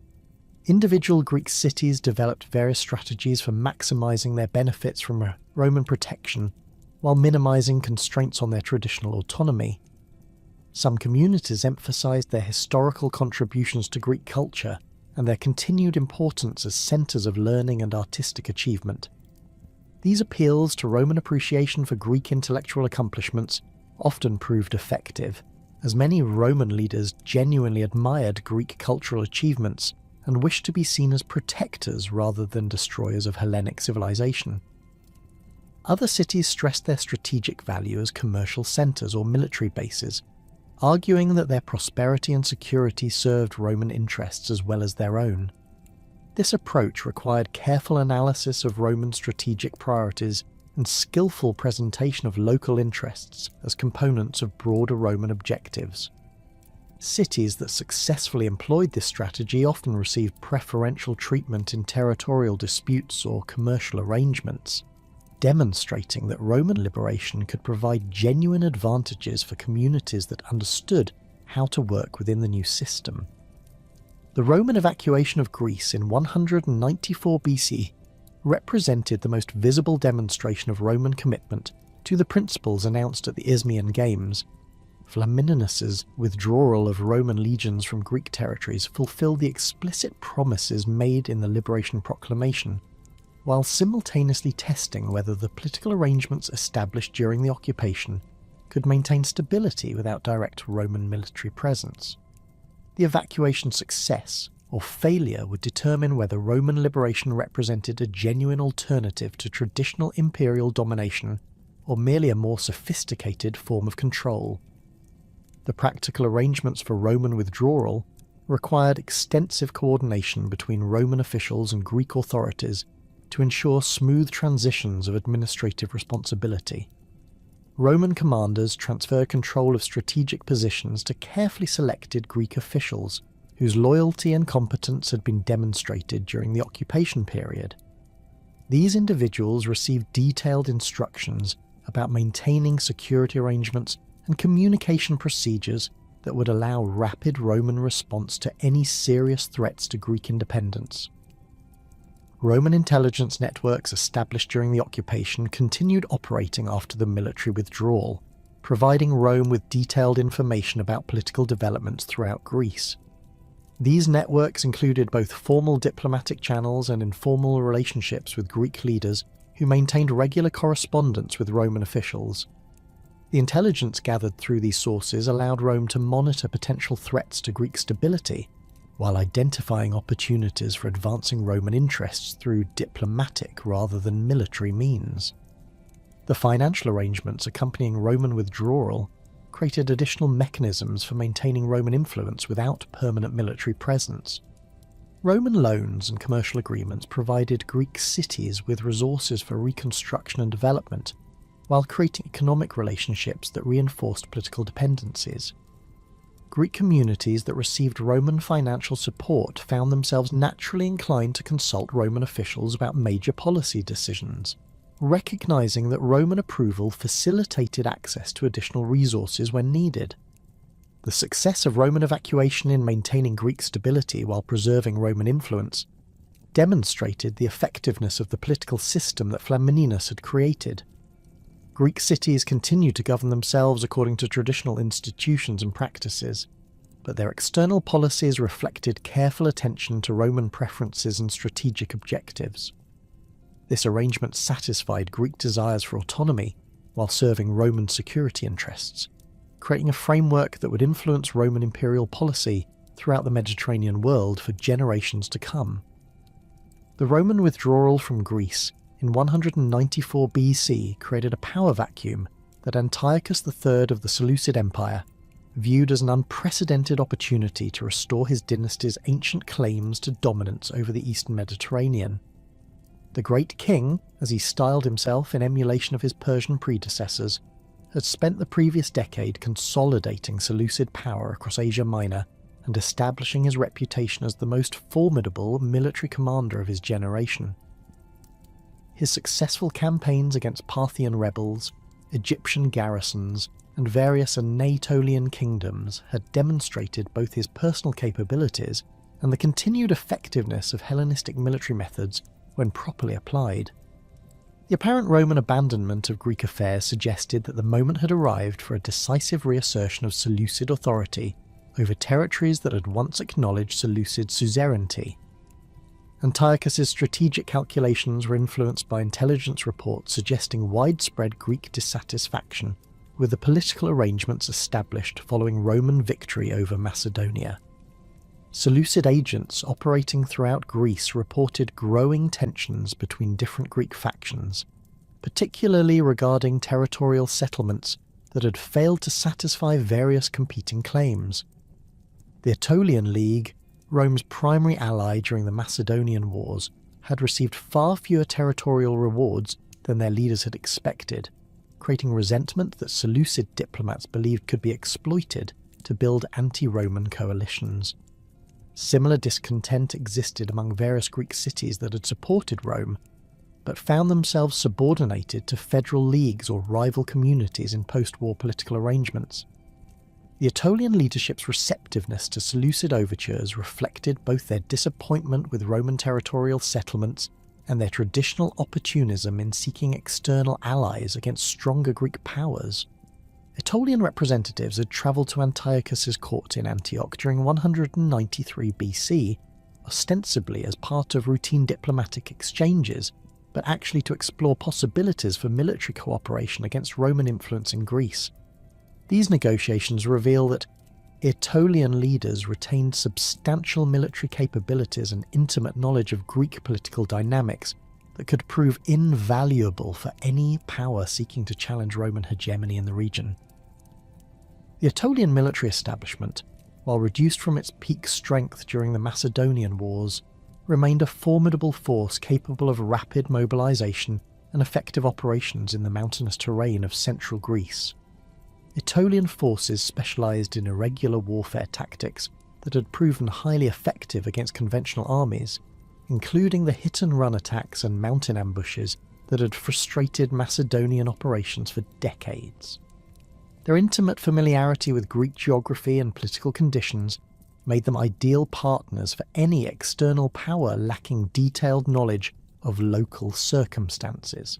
Individual Greek cities developed various strategies for maximising their benefits from Roman protection while minimising constraints on their traditional autonomy. Some communities emphasised their historical contributions to Greek culture and their continued importance as centres of learning and artistic achievement. These appeals to Roman appreciation for Greek intellectual accomplishments often proved effective, as many Roman leaders genuinely admired Greek cultural achievements and wished to be seen as protectors rather than destroyers of Hellenic civilization. Other cities stressed their strategic value as commercial centres or military bases, arguing that their prosperity and security served Roman interests as well as their own. This approach required careful analysis of Roman strategic priorities and skillful presentation of local interests as components of broader Roman objectives. Cities that successfully employed this strategy often received preferential treatment in territorial disputes or commercial arrangements, demonstrating that Roman liberation could provide genuine advantages for communities that understood how to work within the new system. The Roman evacuation of Greece in 194 BC represented the most visible demonstration of Roman commitment to the principles announced at the Isthmian Games. Flamininus's withdrawal of Roman legions from Greek territories fulfilled the explicit promises made in the Liberation Proclamation, while simultaneously testing whether the political arrangements established during the occupation could maintain stability without direct Roman military presence. The evacuation's success or failure would determine whether Roman liberation represented a genuine alternative to traditional imperial domination or merely a more sophisticated form of control. The practical arrangements for Roman withdrawal required extensive coordination between Roman officials and Greek authorities to ensure smooth transitions of administrative responsibility. Roman commanders transferred control of strategic positions to carefully selected Greek officials whose loyalty and competence had been demonstrated during the occupation period. These individuals received detailed instructions about maintaining security arrangements and communication procedures that would allow rapid Roman response to any serious threats to Greek independence. Roman intelligence networks established during the occupation continued operating after the military withdrawal, providing Rome with detailed information about political developments throughout Greece. These networks included both formal diplomatic channels and informal relationships with Greek leaders who maintained regular correspondence with Roman officials. The intelligence gathered through these sources allowed Rome to monitor potential threats to Greek stability, while identifying opportunities for advancing Roman interests through diplomatic rather than military means. The financial arrangements accompanying Roman withdrawal created additional mechanisms for maintaining Roman influence without permanent military presence. Roman loans and commercial agreements provided Greek cities with resources for reconstruction and development, while creating economic relationships that reinforced political dependencies. Greek communities that received Roman financial support found themselves naturally inclined to consult Roman officials about major policy decisions, recognizing that Roman approval facilitated access to additional resources when needed. The success of Roman evacuation in maintaining Greek stability while preserving Roman influence demonstrated the effectiveness of the political system that Flamininus had created. Greek cities continued to govern themselves according to traditional institutions and practices, but their external policies reflected careful attention to Roman preferences and strategic objectives. This arrangement satisfied Greek desires for autonomy while serving Roman security interests, creating a framework that would influence Roman imperial policy throughout the Mediterranean world for generations to come. The Roman withdrawal from Greece in 194 BC created a power vacuum that Antiochus III of the Seleucid Empire viewed as an unprecedented opportunity to restore his dynasty's ancient claims to dominance over the eastern Mediterranean. The Great King, as he styled himself in emulation of his Persian predecessors, had spent the previous decade consolidating Seleucid power across Asia Minor and establishing his reputation as the most formidable military commander of his generation. His successful campaigns against Parthian rebels, Egyptian garrisons, and various Anatolian kingdoms had demonstrated both his personal capabilities and the continued effectiveness of Hellenistic military methods when properly applied. The apparent Roman abandonment of Greek affairs suggested that the moment had arrived for a decisive reassertion of Seleucid authority over territories that had once acknowledged Seleucid suzerainty. Antiochus's strategic calculations were influenced by intelligence reports suggesting widespread Greek dissatisfaction with the political arrangements established following Roman victory over Macedonia. Seleucid agents operating throughout Greece reported growing tensions between different Greek factions, particularly regarding territorial settlements that had failed to satisfy various competing claims. The Achaean League, Rome's primary ally during the Macedonian Wars, had received far fewer territorial rewards than their leaders had expected, creating resentment that Seleucid diplomats believed could be exploited to build anti-Roman coalitions. Similar discontent existed among various Greek cities that had supported Rome, but found themselves subordinated to federal leagues or rival communities in post-war political arrangements. The Aetolian leadership's receptiveness to Seleucid overtures reflected both their disappointment with Roman territorial settlements and their traditional opportunism in seeking external allies against stronger Greek powers. Aetolian representatives had travelled to Antiochus's court in Antioch during 193 BC, ostensibly as part of routine diplomatic exchanges, but actually to explore possibilities for military cooperation against Roman influence in Greece. These negotiations reveal that Aetolian leaders retained substantial military capabilities and intimate knowledge of Greek political dynamics that could prove invaluable for any power seeking to challenge Roman hegemony in the region. The Aetolian military establishment, while reduced from its peak strength during the Macedonian Wars, remained a formidable force capable of rapid mobilization and effective operations in the mountainous terrain of central Greece. Aetolian forces specialized in irregular warfare tactics that had proven highly effective against conventional armies, including the hit-and-run attacks and mountain ambushes that had frustrated Macedonian operations for decades. Their intimate familiarity with Greek geography and political conditions made them ideal partners for any external power lacking detailed knowledge of local circumstances.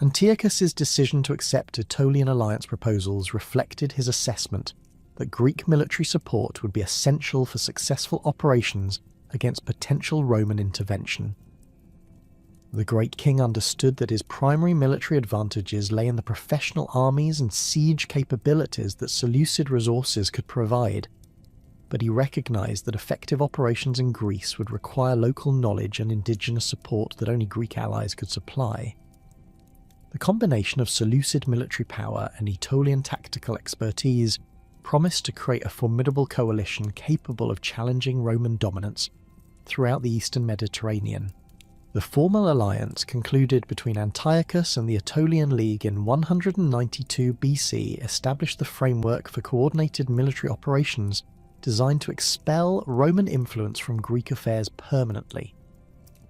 Antiochus's decision to accept Aetolian alliance proposals reflected his assessment that Greek military support would be essential for successful operations against potential Roman intervention. The Great King understood that his primary military advantages lay in the professional armies and siege capabilities that Seleucid resources could provide, but he recognized that effective operations in Greece would require local knowledge and indigenous support that only Greek allies could supply. The combination of Seleucid military power and Aetolian tactical expertise promised to create a formidable coalition capable of challenging Roman dominance throughout the eastern Mediterranean. The formal alliance concluded between Antiochus and the Aetolian League in 192 BC established the framework for coordinated military operations designed to expel Roman influence from Greek affairs permanently.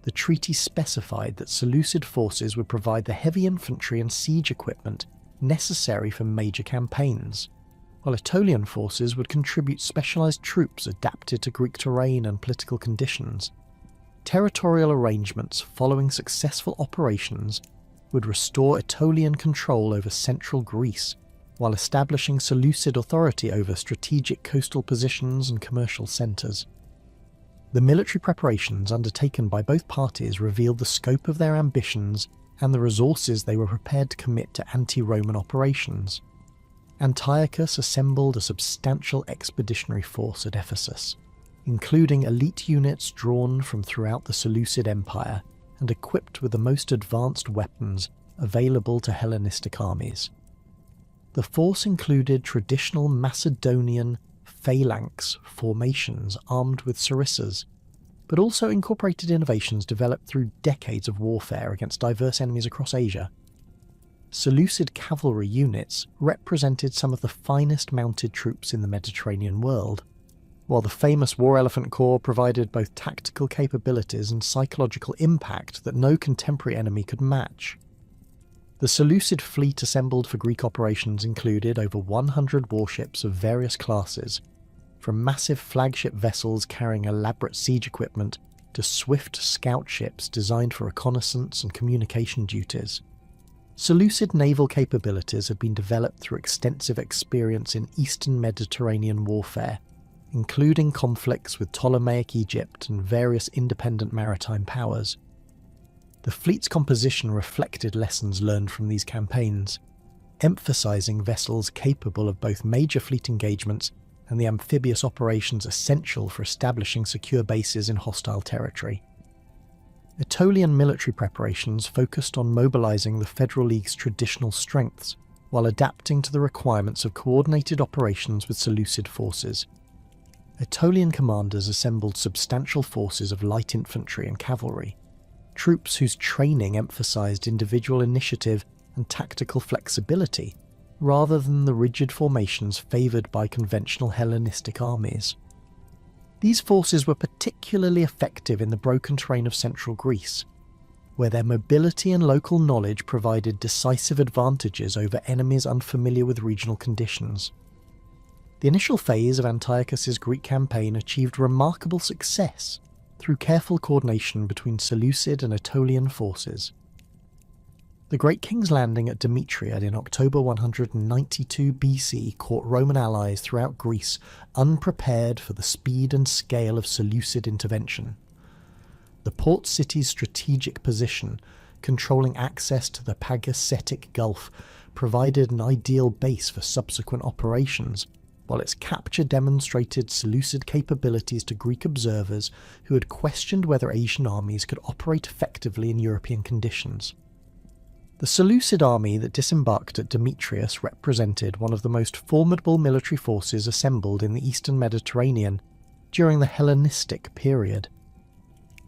The treaty specified that Seleucid forces would provide the heavy infantry and siege equipment necessary for major campaigns, while Aetolian forces would contribute specialized troops adapted to Greek terrain and political conditions. Territorial arrangements following successful operations would restore Aetolian control over central Greece, while establishing Seleucid authority over strategic coastal positions and commercial centres. The military preparations undertaken by both parties revealed the scope of their ambitions and the resources they were prepared to commit to anti-Roman operations. Antiochus assembled a substantial expeditionary force at Ephesus, including elite units drawn from throughout the Seleucid Empire and equipped with the most advanced weapons available to Hellenistic armies. The force included traditional Macedonian phalanx formations armed with sarissas, but also incorporated innovations developed through decades of warfare against diverse enemies across Asia. Seleucid cavalry units represented some of the finest mounted troops in the Mediterranean world, while the famous War Elephant Corps provided both tactical capabilities and psychological impact that no contemporary enemy could match. The Seleucid fleet assembled for Greek operations included over 100 warships of various classes, from massive flagship vessels carrying elaborate siege equipment to swift scout ships designed for reconnaissance and communication duties. Seleucid naval capabilities had been developed through extensive experience in Eastern Mediterranean warfare, including conflicts with Ptolemaic Egypt and various independent maritime powers. The fleet's composition reflected lessons learned from these campaigns, emphasizing vessels capable of both major fleet engagements and the amphibious operations essential for establishing secure bases in hostile territory. Aetolian military preparations focused on mobilizing the Federal League's traditional strengths, while adapting to the requirements of coordinated operations with Seleucid forces. Aetolian commanders assembled substantial forces of light infantry and cavalry, troops whose training emphasized individual initiative and tactical flexibility, rather than the rigid formations favoured by conventional Hellenistic armies. These forces were particularly effective in the broken terrain of central Greece, where their mobility and local knowledge provided decisive advantages over enemies unfamiliar with regional conditions. The initial phase of Antiochus's Greek campaign achieved remarkable success through careful coordination between Seleucid and Aetolian forces. The Great King's landing at Demetriad in October 192 BC caught Roman allies throughout Greece unprepared for the speed and scale of Seleucid intervention. The port city's strategic position, controlling access to the Pagasetic Gulf, provided an ideal base for subsequent operations, while its capture demonstrated Seleucid capabilities to Greek observers who had questioned whether Asian armies could operate effectively in European conditions. The Seleucid army that disembarked at Demetrius represented one of the most formidable military forces assembled in the Eastern Mediterranean during the Hellenistic period.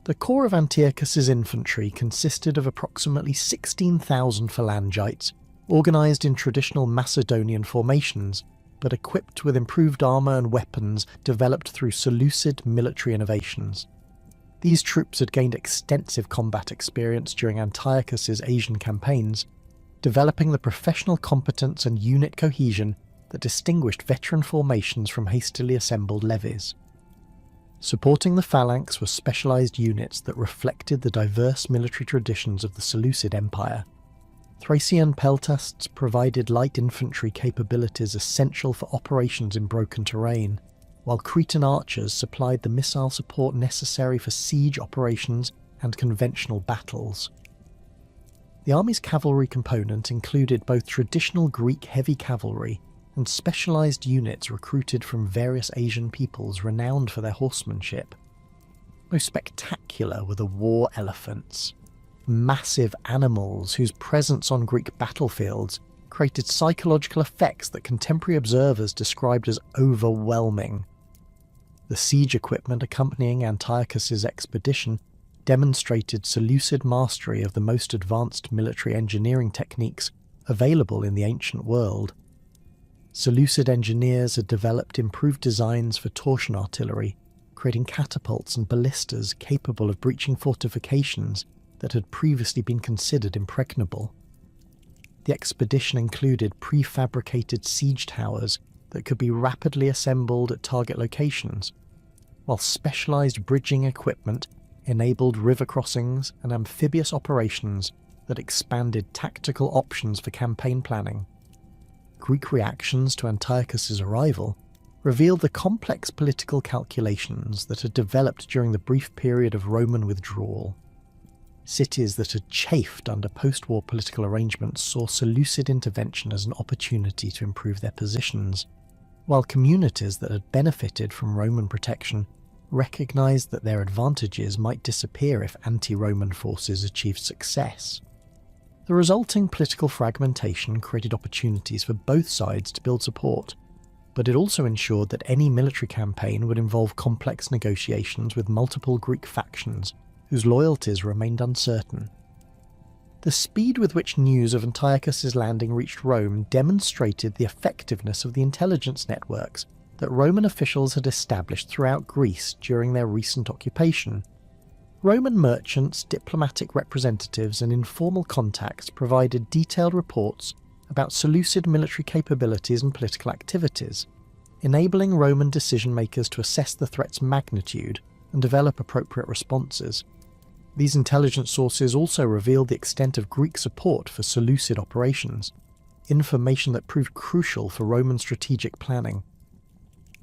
The core of Antiochus's infantry consisted of approximately 16,000 phalangites, organised in traditional Macedonian formations, but equipped with improved armour and weapons developed through Seleucid military innovations. These troops had gained extensive combat experience during Antiochus's Asian campaigns, developing the professional competence and unit cohesion that distinguished veteran formations from hastily assembled levies. Supporting the phalanx were specialised units that reflected the diverse military traditions of the Seleucid Empire. Thracian peltasts provided light infantry capabilities essential for operations in broken terrain, while Cretan archers supplied the missile support necessary for siege operations and conventional battles. The army's cavalry component included both traditional Greek heavy cavalry and specialised units recruited from various Asian peoples renowned for their horsemanship. Most spectacular were the war elephants, massive animals whose presence on Greek battlefields created psychological effects that contemporary observers described as overwhelming. The siege equipment accompanying Antiochus's expedition demonstrated Seleucid mastery of the most advanced military engineering techniques available in the ancient world. Seleucid engineers had developed improved designs for torsion artillery, creating catapults and ballistas capable of breaching fortifications that had previously been considered impregnable. The expedition included prefabricated siege towers that could be rapidly assembled at target locations, while specialised bridging equipment enabled river crossings and amphibious operations that expanded tactical options for campaign planning. Greek reactions to Antiochus's arrival reveal the complex political calculations that had developed during the brief period of Roman withdrawal. Cities that had chafed under post-war political arrangements saw Seleucid intervention as an opportunity to improve their positions, while communities that had benefited from Roman protection recognized that their advantages might disappear if anti-Roman forces achieved success. The resulting political fragmentation created opportunities for both sides to build support, but it also ensured that any military campaign would involve complex negotiations with multiple Greek factions whose loyalties remained uncertain. The speed with which news of Antiochus's landing reached Rome demonstrated the effectiveness of the intelligence networks that Roman officials had established throughout Greece during their recent occupation. Roman merchants, diplomatic representatives, and informal contacts provided detailed reports about Seleucid military capabilities and political activities, enabling Roman decision-makers to assess the threat's magnitude and develop appropriate responses. These intelligence sources also revealed the extent of Greek support for Seleucid operations, information that proved crucial for Roman strategic planning.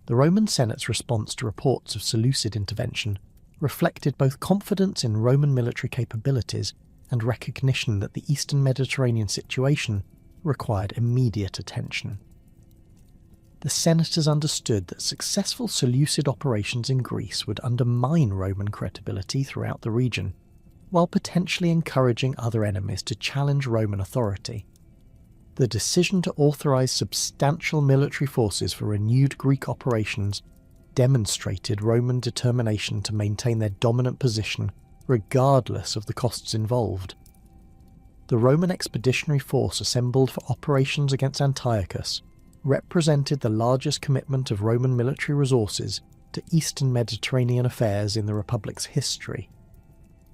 The Roman Senate's response to reports of Seleucid intervention reflected both confidence in Roman military capabilities and recognition that the Eastern Mediterranean situation required immediate attention. The senators understood that successful Seleucid operations in Greece would undermine Roman credibility throughout the region, while potentially encouraging other enemies to challenge Roman authority. The decision to authorize substantial military forces for renewed Greek operations demonstrated Roman determination to maintain their dominant position regardless of the costs involved. The Roman expeditionary force assembled for operations against Antiochus represented the largest commitment of Roman military resources to Eastern Mediterranean affairs in the Republic's history.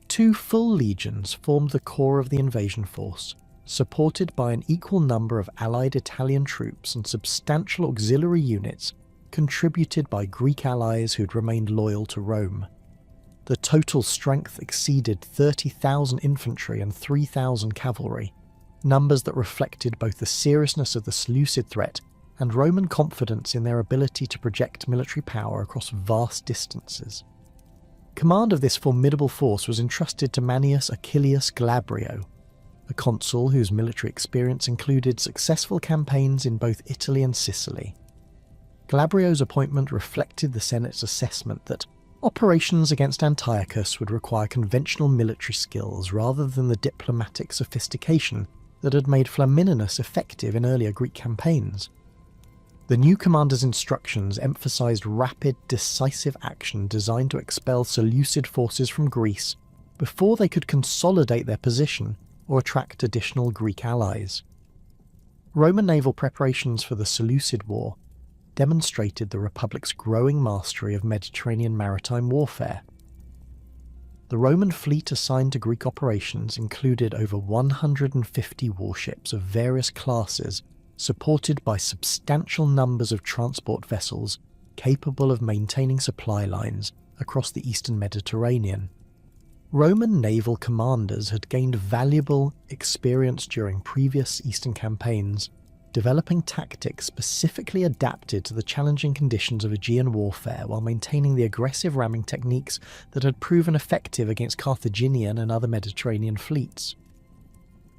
2 full legions formed the core of the invasion force, supported by an equal number of allied Italian troops and substantial auxiliary units contributed by Greek allies who'd remained loyal to Rome. The total strength exceeded 30,000 infantry and 3,000 cavalry, numbers that reflected both the seriousness of the Seleucid threat and Roman confidence in their ability to project military power across vast distances. Command of this formidable force was entrusted to Manius Acilius Glabrio, a consul whose military experience included successful campaigns in both Italy and Sicily. Glabrio's appointment reflected the Senate's assessment that operations against Antiochus would require conventional military skills rather than the diplomatic sophistication that had made Flamininus effective in earlier Greek campaigns. The new commander's instructions emphasized rapid, decisive action designed to expel Seleucid forces from Greece before they could consolidate their position or attract additional Greek allies. Roman naval preparations for the Seleucid War demonstrated the Republic's growing mastery of Mediterranean maritime warfare. The Roman fleet assigned to Greek operations included over 150 warships of various classes, supported by substantial numbers of transport vessels capable of maintaining supply lines across the Eastern Mediterranean. Roman naval commanders had gained valuable experience during previous Eastern campaigns, developing tactics specifically adapted to the challenging conditions of Aegean warfare while maintaining the aggressive ramming techniques that had proven effective against Carthaginian and other Mediterranean fleets.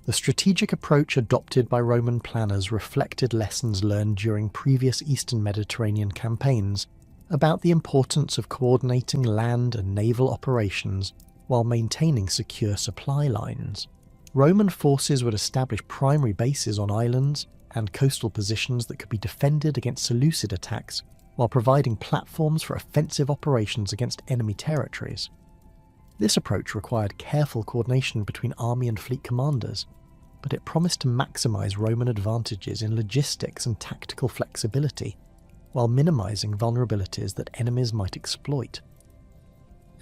The strategic approach adopted by Roman planners reflected lessons learned during previous Eastern Mediterranean campaigns about the importance of coordinating land and naval operations while maintaining secure supply lines. Roman forces would establish primary bases on islands and coastal positions that could be defended against Seleucid attacks, while providing platforms for offensive operations against enemy territories. This approach required careful coordination between army and fleet commanders, but it promised to maximize Roman advantages in logistics and tactical flexibility, while minimizing vulnerabilities that enemies might exploit.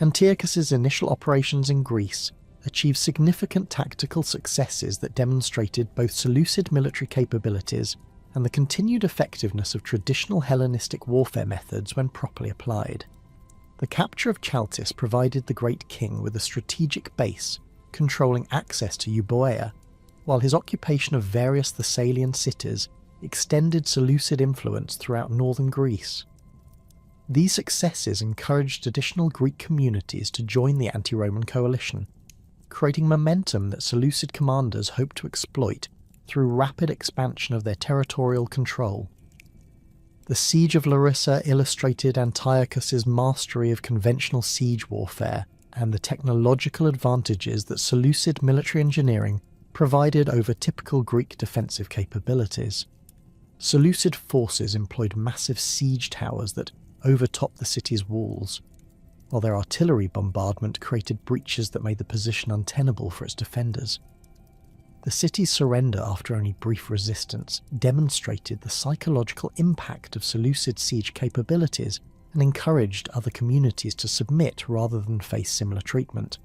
Antiochus's initial operations in Greece achieved significant tactical successes that demonstrated both Seleucid military capabilities and the continued effectiveness of traditional Hellenistic warfare methods when properly applied. The capture of Chalcis provided the Great King with a strategic base, controlling access to Euboea, while his occupation of various Thessalian cities extended Seleucid influence throughout northern Greece. These successes encouraged additional Greek communities to join the anti-Roman coalition, creating momentum that Seleucid commanders hoped to exploit through rapid expansion of their territorial control. The siege of Larissa illustrated Antiochus's mastery of conventional siege warfare and the technological advantages that Seleucid military engineering provided over typical Greek defensive capabilities. Seleucid forces employed massive siege towers that overtopped the city's walls, while their artillery bombardment created breaches that made the position untenable for its defenders. The city's surrender after only brief resistance demonstrated the psychological impact of Seleucid siege capabilities and encouraged other communities to submit rather than face similar treatment.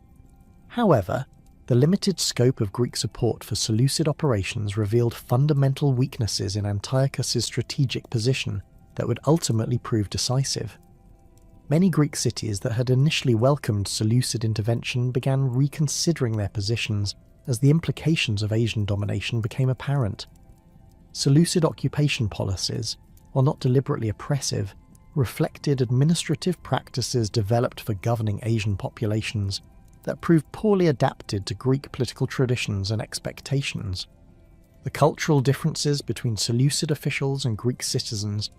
However, the limited scope of Greek support for Seleucid operations revealed fundamental weaknesses in Antiochus's strategic position that would ultimately prove decisive. Many Greek cities that had initially welcomed Seleucid intervention began reconsidering their positions as the implications of Asian domination became apparent. Seleucid occupation policies, while not deliberately oppressive, reflected administrative practices developed for governing Asian populations that proved poorly adapted to Greek political traditions and expectations. The cultural differences between Seleucid officials and Greek citizens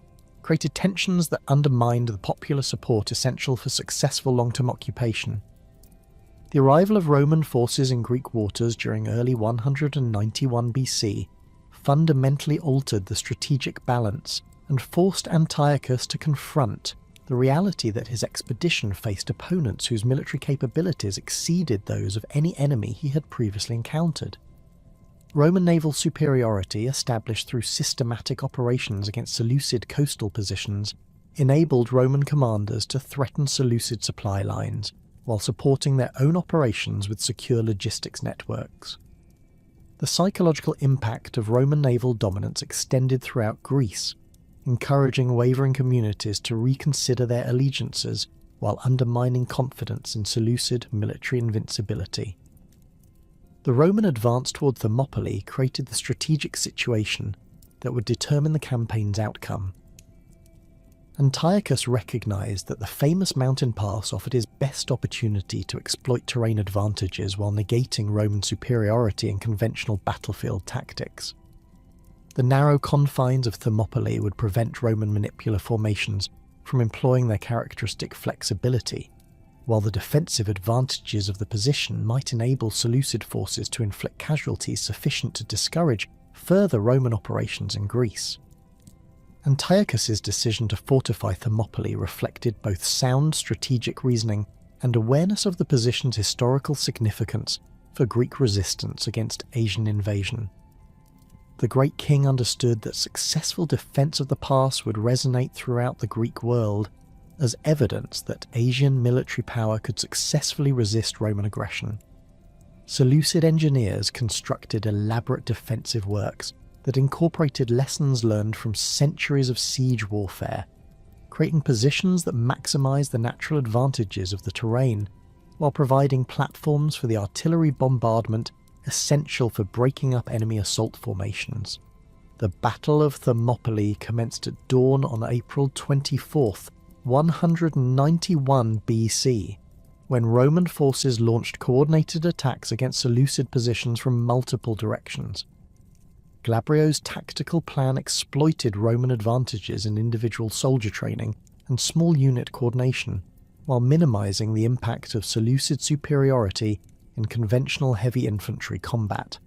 created tensions that undermined the popular support essential for successful long-term occupation. The arrival of Roman forces in Greek waters during early 191 BC fundamentally altered the strategic balance and forced Antiochus to confront the reality that his expedition faced opponents whose military capabilities exceeded those of any enemy he had previously encountered. Roman naval superiority, established through systematic operations against Seleucid coastal positions, enabled Roman commanders to threaten Seleucid supply lines while supporting their own operations with secure logistics networks. The psychological impact of Roman naval dominance extended throughout Greece, encouraging wavering communities to reconsider their allegiances while undermining confidence in Seleucid military invincibility. The Roman advance toward Thermopylae created the strategic situation that would determine the campaign's outcome. Antiochus recognized that the famous mountain pass offered his best opportunity to exploit terrain advantages while negating Roman superiority in conventional battlefield tactics. The narrow confines of Thermopylae would prevent Roman manipular formations from employing their characteristic flexibility, while the defensive advantages of the position might enable Seleucid forces to inflict casualties sufficient to discourage further Roman operations in Greece. Antiochus's decision to fortify Thermopylae reflected both sound strategic reasoning and awareness of the position's historical significance for Greek resistance against Asian invasion. The great king understood that successful defense of the pass would resonate throughout the Greek world as evidence that Asian military power could successfully resist Roman aggression. Seleucid engineers constructed elaborate defensive works that incorporated lessons learned from centuries of siege warfare, creating positions that maximized the natural advantages of the terrain, while providing platforms for the artillery bombardment essential for breaking up enemy assault formations. The Battle of Thermopylae commenced at dawn on April 24th, 191 BC, when Roman forces launched coordinated attacks against Seleucid positions from multiple directions. Glabrio's tactical plan exploited Roman advantages in individual soldier training and small unit coordination, while minimizing the impact of Seleucid superiority in conventional heavy infantry combat.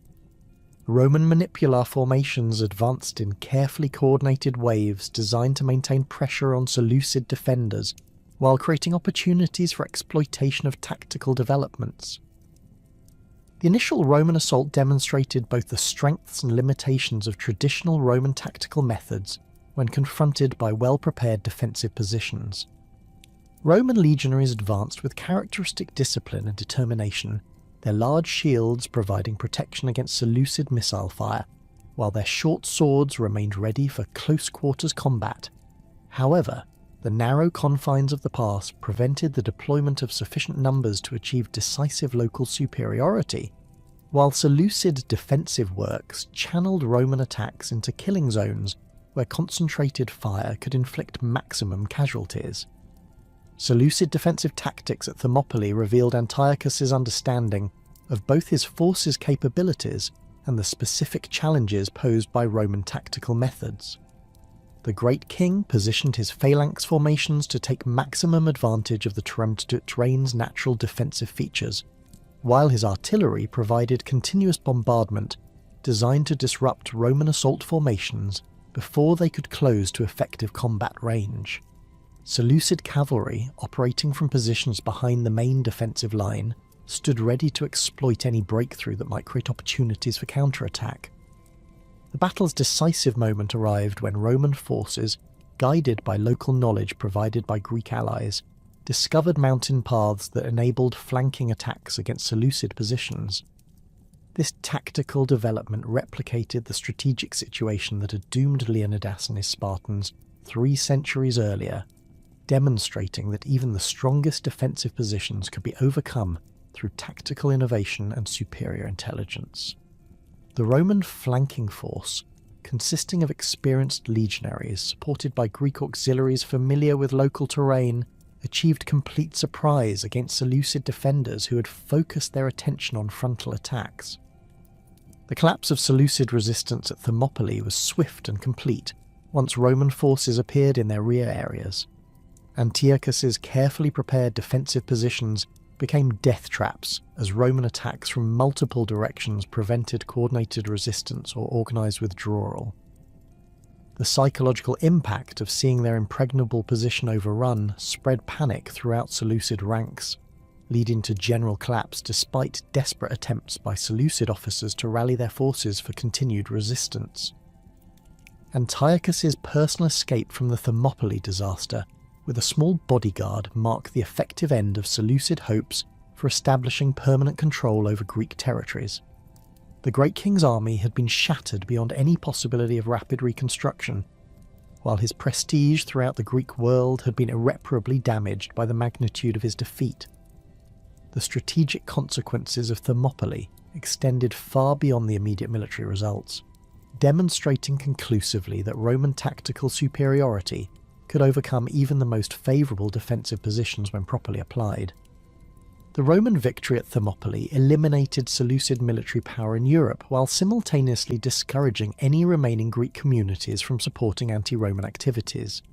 Roman manipular formations advanced in carefully coordinated waves designed to maintain pressure on Seleucid defenders, while creating opportunities for exploitation of tactical developments. The initial Roman assault demonstrated both the strengths and limitations of traditional Roman tactical methods when confronted by well-prepared defensive positions. Roman legionaries advanced with characteristic discipline and determination, their large shields providing protection against Seleucid missile fire, while their short swords remained ready for close-quarters combat. However, the narrow confines of the pass prevented the deployment of sufficient numbers to achieve decisive local superiority, while Seleucid defensive works channeled Roman attacks into killing zones where concentrated fire could inflict maximum casualties. Seleucid defensive tactics at Thermopylae revealed Antiochus's understanding of both his force's capabilities and the specific challenges posed by Roman tactical methods. The Great King positioned his phalanx formations to take maximum advantage of the terrain's natural defensive features, while his artillery provided continuous bombardment designed to disrupt Roman assault formations before they could close to effective combat range. Seleucid cavalry, operating from positions behind the main defensive line, stood ready to exploit any breakthrough that might create opportunities for counterattack. The battle's decisive moment arrived when Roman forces, guided by local knowledge provided by Greek allies, discovered mountain paths that enabled flanking attacks against Seleucid positions. This tactical development replicated the strategic situation that had doomed Leonidas and his Spartans 3 centuries earlier, demonstrating that even the strongest defensive positions could be overcome through tactical innovation and superior intelligence. The Roman flanking force, consisting of experienced legionaries supported by Greek auxiliaries familiar with local terrain, achieved complete surprise against Seleucid defenders who had focused their attention on frontal attacks. The collapse of Seleucid resistance at Thermopylae was swift and complete once Roman forces appeared in their rear areas. Antiochus's carefully prepared defensive positions became death traps as Roman attacks from multiple directions prevented coordinated resistance or organised withdrawal. The psychological impact of seeing their impregnable position overrun spread panic throughout Seleucid ranks, leading to general collapse despite desperate attempts by Seleucid officers to rally their forces for continued resistance. Antiochus's personal escape from the Thermopylae disaster with a small bodyguard marked the effective end of Seleucid hopes for establishing permanent control over Greek territories. The Great King's army had been shattered beyond any possibility of rapid reconstruction, while his prestige throughout the Greek world had been irreparably damaged by the magnitude of his defeat. The strategic consequences of Thermopylae extended far beyond the immediate military results, demonstrating conclusively that Roman tactical superiority could overcome even the most favourable defensive positions when properly applied. The Roman victory at Thermopylae eliminated Seleucid military power in Europe while simultaneously discouraging any remaining Greek communities from supporting anti-Roman activities.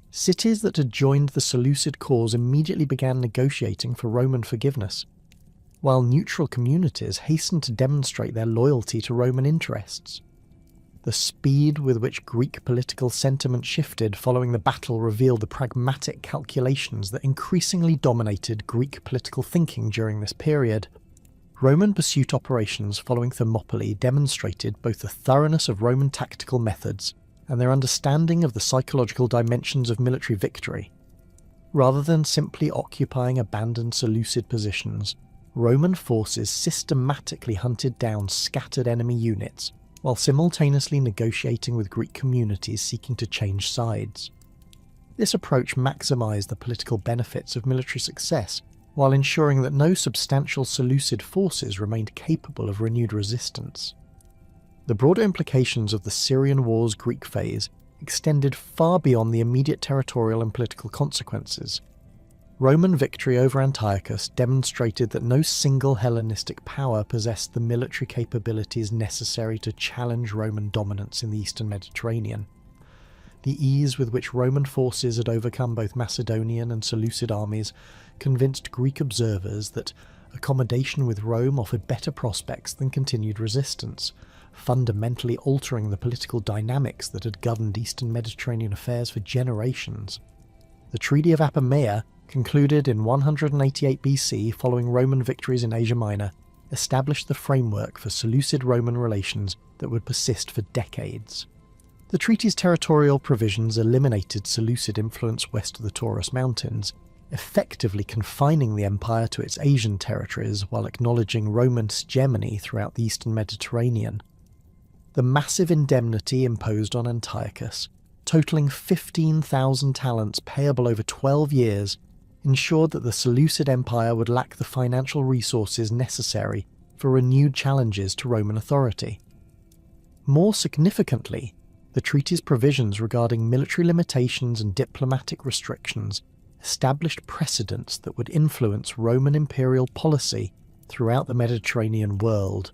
Cities that had joined the Seleucid cause immediately began negotiating for Roman forgiveness, while neutral communities hastened to demonstrate their loyalty to Roman interests. The speed with which Greek political sentiment shifted following the battle revealed the pragmatic calculations that increasingly dominated Greek political thinking during this period. Roman pursuit operations following Thermopylae demonstrated both the thoroughness of Roman tactical methods and their understanding of the psychological dimensions of military victory. Rather than simply occupying abandoned Seleucid positions, Roman forces systematically hunted down scattered enemy units, while simultaneously negotiating with Greek communities seeking to change sides. This approach maximised the political benefits of military success, while ensuring that no substantial Seleucid forces remained capable of renewed resistance. The broader implications of the Syrian Wars' Greek phase extended far beyond the immediate territorial and political consequences. Roman victory over Antiochus demonstrated that no single Hellenistic power possessed the military capabilities necessary to challenge Roman dominance in the eastern Mediterranean. The ease with which Roman forces had overcome both Macedonian and Seleucid armies convinced Greek observers that accommodation with Rome offered better prospects than continued resistance, fundamentally altering the political dynamics that had governed eastern Mediterranean affairs for generations. The Treaty of Apamea, concluded in 188 BC following Roman victories in Asia Minor, established the framework for Seleucid-Roman relations that would persist for decades. The treaty's territorial provisions eliminated Seleucid influence west of the Taurus Mountains, effectively confining the empire to its Asian territories while acknowledging Roman hegemony throughout the eastern Mediterranean. The massive indemnity imposed on Antiochus, totaling 15,000 talents payable over 12 years, ensured that the Seleucid Empire would lack the financial resources necessary for renewed challenges to Roman authority. More significantly, The treaty's provisions regarding military limitations and diplomatic restrictions established precedents that would influence Roman imperial policy throughout the Mediterranean world.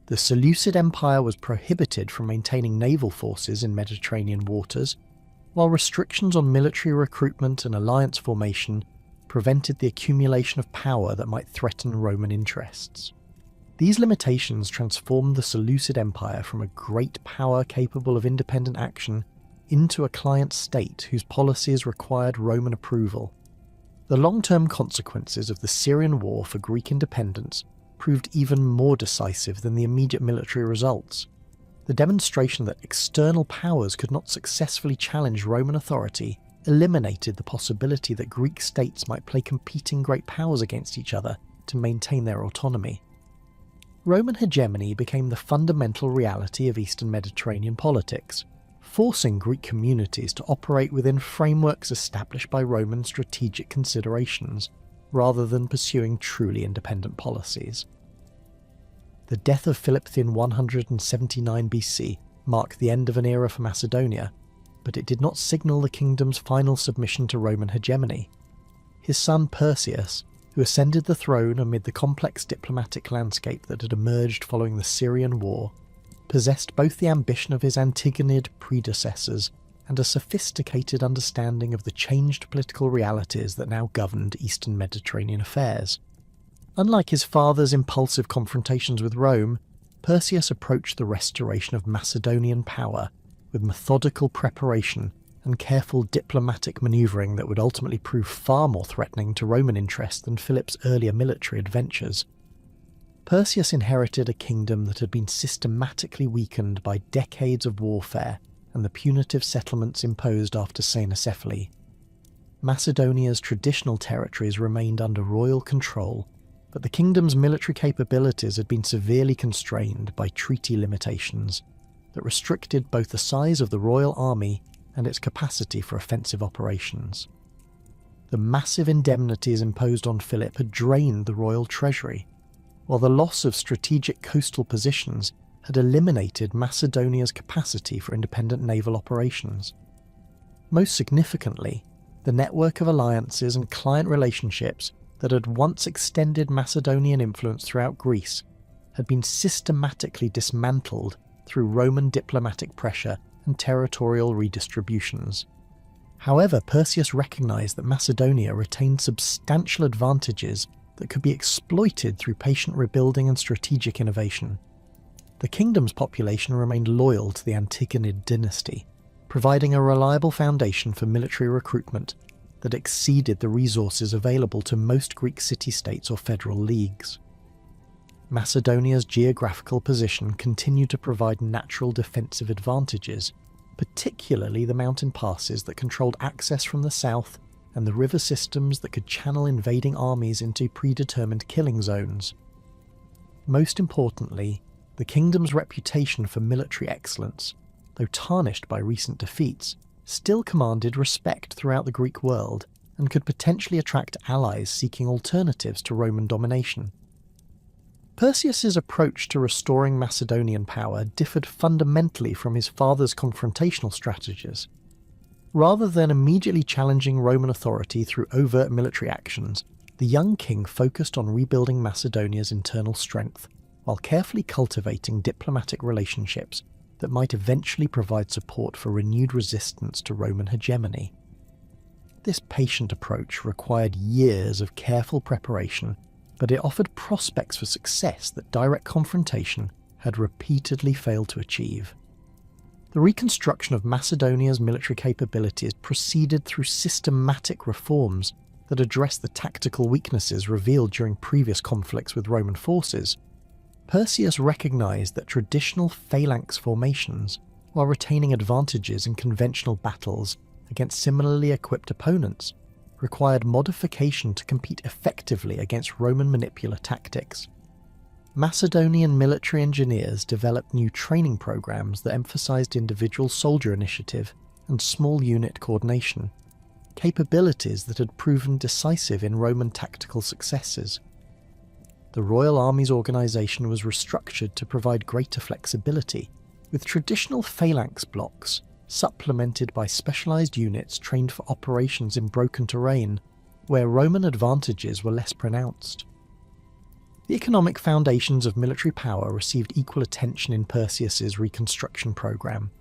The Seleucid Empire was prohibited from maintaining naval forces in Mediterranean waters, while restrictions on military recruitment and alliance formation prevented the accumulation of power that might threaten Roman interests. These limitations transformed the Seleucid Empire from a great power capable of independent action into a client state whose policies required Roman approval. The long-term consequences of the Syrian War for Greek independence proved even more decisive than the immediate military results. The demonstration that external powers could not successfully challenge Roman authority eliminated the possibility that Greek states might play competing great powers against each other to maintain their autonomy. Roman hegemony became the fundamental reality of Eastern Mediterranean politics, forcing Greek communities to operate within frameworks established by Roman strategic considerations, rather than pursuing truly independent policies. The death of Philip in 179 BC marked the end of an era for Macedonia, but it did not signal the kingdom's final submission to Roman hegemony. His son Perseus, who ascended the throne amid the complex diplomatic landscape that had emerged following the Syrian War, possessed both the ambition of his Antigonid predecessors and a sophisticated understanding of the changed political realities that now governed Eastern Mediterranean affairs. Unlike his father's impulsive confrontations with Rome, Perseus approached the restoration of Macedonian power with methodical preparation and careful diplomatic manoeuvring that would ultimately prove far more threatening to Roman interests than Philip's earlier military adventures. Perseus inherited a kingdom that had been systematically weakened by decades of warfare and the punitive settlements imposed after Cynoscephalae. Macedonia's traditional territories remained under royal control, but the kingdom's military capabilities had been severely constrained by treaty limitations that restricted both the size of the royal army and its capacity for offensive operations. The massive indemnities imposed on Philip had drained the royal treasury, while the loss of strategic coastal positions had eliminated Macedonia's capacity for independent naval operations. Most significantly, the network of alliances and client relationships that had once extended Macedonian influence throughout Greece had been systematically dismantled through Roman diplomatic pressure and territorial redistributions. However, Perseus recognized that Macedonia retained substantial advantages that could be exploited through patient rebuilding and strategic innovation. The kingdom's population remained loyal to the Antigonid dynasty, providing a reliable foundation for military recruitment that exceeded the resources available to most Greek city-states or federal leagues. Macedonia's geographical position continued to provide natural defensive advantages, particularly the mountain passes that controlled access from the south and the river systems that could channel invading armies into predetermined killing zones. Most importantly, the kingdom's reputation for military excellence, though tarnished by recent defeats, still commanded respect throughout the Greek world and could potentially attract allies seeking alternatives to Roman domination. Perseus's approach to restoring Macedonian power differed fundamentally from his father's confrontational strategies. Rather than immediately challenging Roman authority through overt military actions, the young king focused on rebuilding Macedonia's internal strength, while carefully cultivating diplomatic relationships that might eventually provide support for renewed resistance to Roman hegemony. This patient approach required years of careful preparation, but it offered prospects for success that direct confrontation had repeatedly failed to achieve. The reconstruction of Macedonia's military capabilities proceeded through systematic reforms that addressed the tactical weaknesses revealed during previous conflicts with Roman forces. Perseus recognized that traditional phalanx formations, while retaining advantages in conventional battles against similarly equipped opponents, required modification to compete effectively against Roman manipular tactics. Macedonian military engineers developed new training programs that emphasized individual soldier initiative and small unit coordination, capabilities that had proven decisive in Roman tactical successes. The Royal Army's organisation was restructured to provide greater flexibility, with traditional phalanx blocks supplemented by specialised units trained for operations in broken terrain, where Roman advantages were less pronounced. The economic foundations of military power received equal attention in Perseus's reconstruction programme.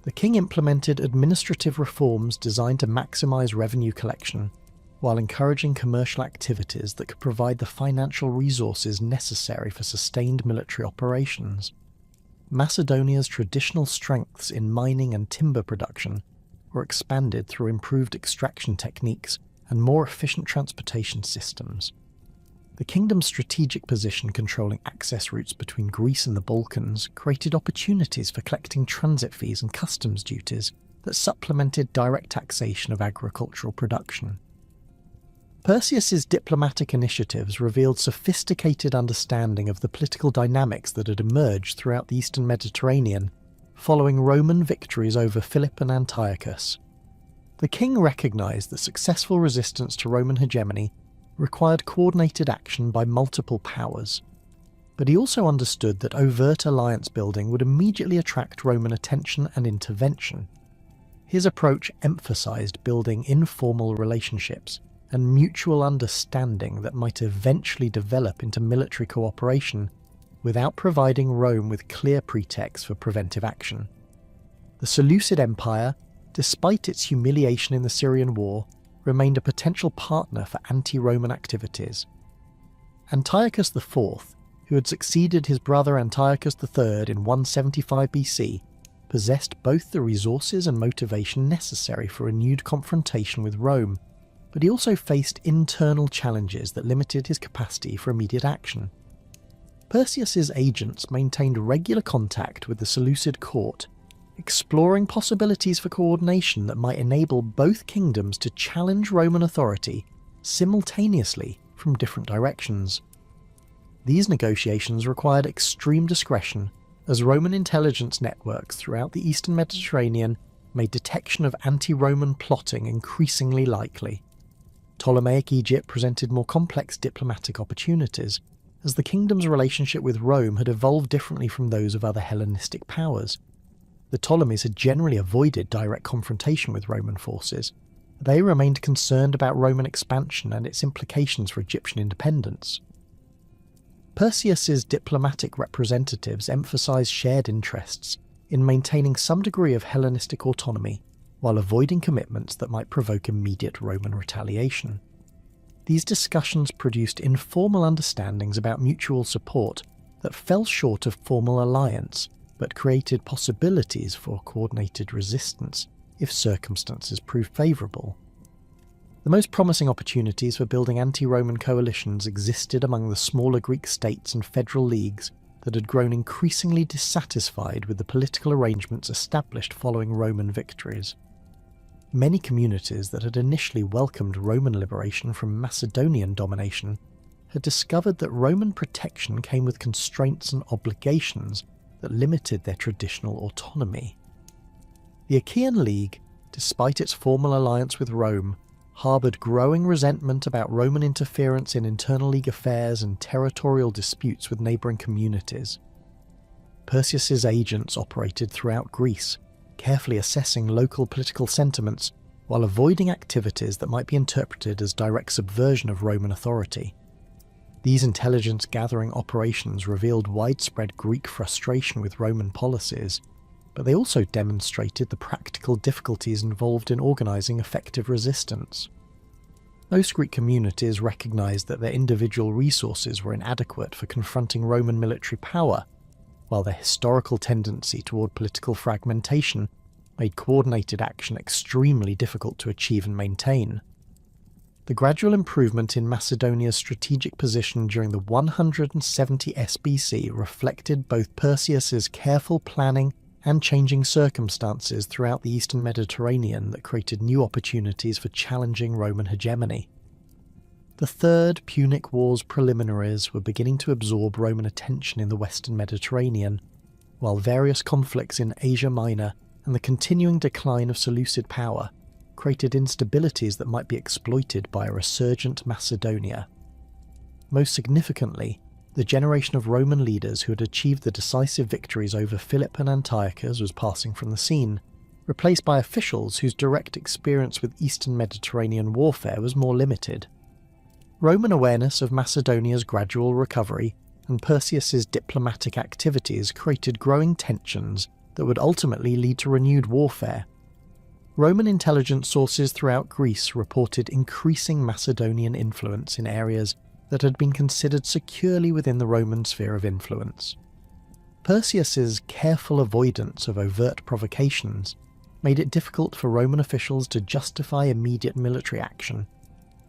The king implemented administrative reforms designed to maximise revenue collection, while encouraging commercial activities that could provide the financial resources necessary for sustained military operations. Macedonia's traditional strengths in mining and timber production were expanded through improved extraction techniques and more efficient transportation systems. The kingdom's strategic position controlling access routes between Greece and the Balkans created opportunities for collecting transit fees and customs duties that supplemented direct taxation of agricultural production. Perseus's diplomatic initiatives revealed sophisticated understanding of the political dynamics that had emerged throughout the eastern Mediterranean following Roman victories over Philip and Antiochus. The king recognised that successful resistance to Roman hegemony required coordinated action by multiple powers, but he also understood that overt alliance building would immediately attract Roman attention and intervention. His approach emphasised building informal relationships and mutual understanding that might eventually develop into military cooperation without providing Rome with clear pretexts for preventive action. The Seleucid Empire, despite its humiliation in the Syrian War, remained a potential partner for anti-Roman activities. Antiochus IV, who had succeeded his brother Antiochus III in 175 BC, possessed both the resources and motivation necessary for renewed confrontation with Rome, but he also faced internal challenges that limited his capacity for immediate action. Perseus's agents maintained regular contact with the Seleucid court, exploring possibilities for coordination that might enable both kingdoms to challenge Roman authority simultaneously from different directions. These negotiations required extreme discretion, as Roman intelligence networks throughout the eastern Mediterranean made detection of anti-Roman plotting increasingly likely. Ptolemaic Egypt presented more complex diplomatic opportunities, as the kingdom's relationship with Rome had evolved differently from those of other Hellenistic powers. The Ptolemies had generally avoided direct confrontation with Roman forces. They remained concerned about Roman expansion and its implications for Egyptian independence. Perseus's diplomatic representatives emphasised shared interests in maintaining some degree of Hellenistic autonomy, while avoiding commitments that might provoke immediate Roman retaliation. These discussions produced informal understandings about mutual support that fell short of formal alliance, but created possibilities for coordinated resistance if circumstances proved favourable. The most promising opportunities for building anti-Roman coalitions existed among the smaller Greek states and federal leagues that had grown increasingly dissatisfied with the political arrangements established following Roman victories. Many communities that had initially welcomed Roman liberation from Macedonian domination had discovered that Roman protection came with constraints and obligations that limited their traditional autonomy. The Achaean League, despite its formal alliance with Rome, harboured growing resentment about Roman interference in internal league affairs and territorial disputes with neighbouring communities. Perseus's agents operated throughout Greece, carefully assessing local political sentiments while avoiding activities that might be interpreted as direct subversion of Roman authority. These intelligence-gathering operations revealed widespread Greek frustration with Roman policies, but they also demonstrated the practical difficulties involved in organising effective resistance. Most Greek communities recognised that their individual resources were inadequate for confronting Roman military power, while their historical tendency toward political fragmentation made coordinated action extremely difficult to achieve and maintain. The gradual improvement in Macedonia's strategic position during the 170 SBC reflected both Perseus's careful planning and changing circumstances throughout the eastern Mediterranean that created new opportunities for challenging Roman hegemony. The Third Punic War's preliminaries were beginning to absorb Roman attention in the western Mediterranean, while various conflicts in Asia Minor and the continuing decline of Seleucid power created instabilities that might be exploited by a resurgent Macedonia. Most significantly, The generation of Roman leaders who had achieved the decisive victories over Philip and Antiochus was passing from the scene, replaced by officials whose direct experience with Eastern Mediterranean warfare was more limited. Roman awareness of Macedonia's gradual recovery and Perseus's diplomatic activities created growing tensions that would ultimately lead to renewed warfare. Roman intelligence sources throughout Greece reported increasing Macedonian influence in areas that had been considered securely within the Roman sphere of influence. Perseus's careful avoidance of overt provocations made it difficult for Roman officials to justify immediate military action,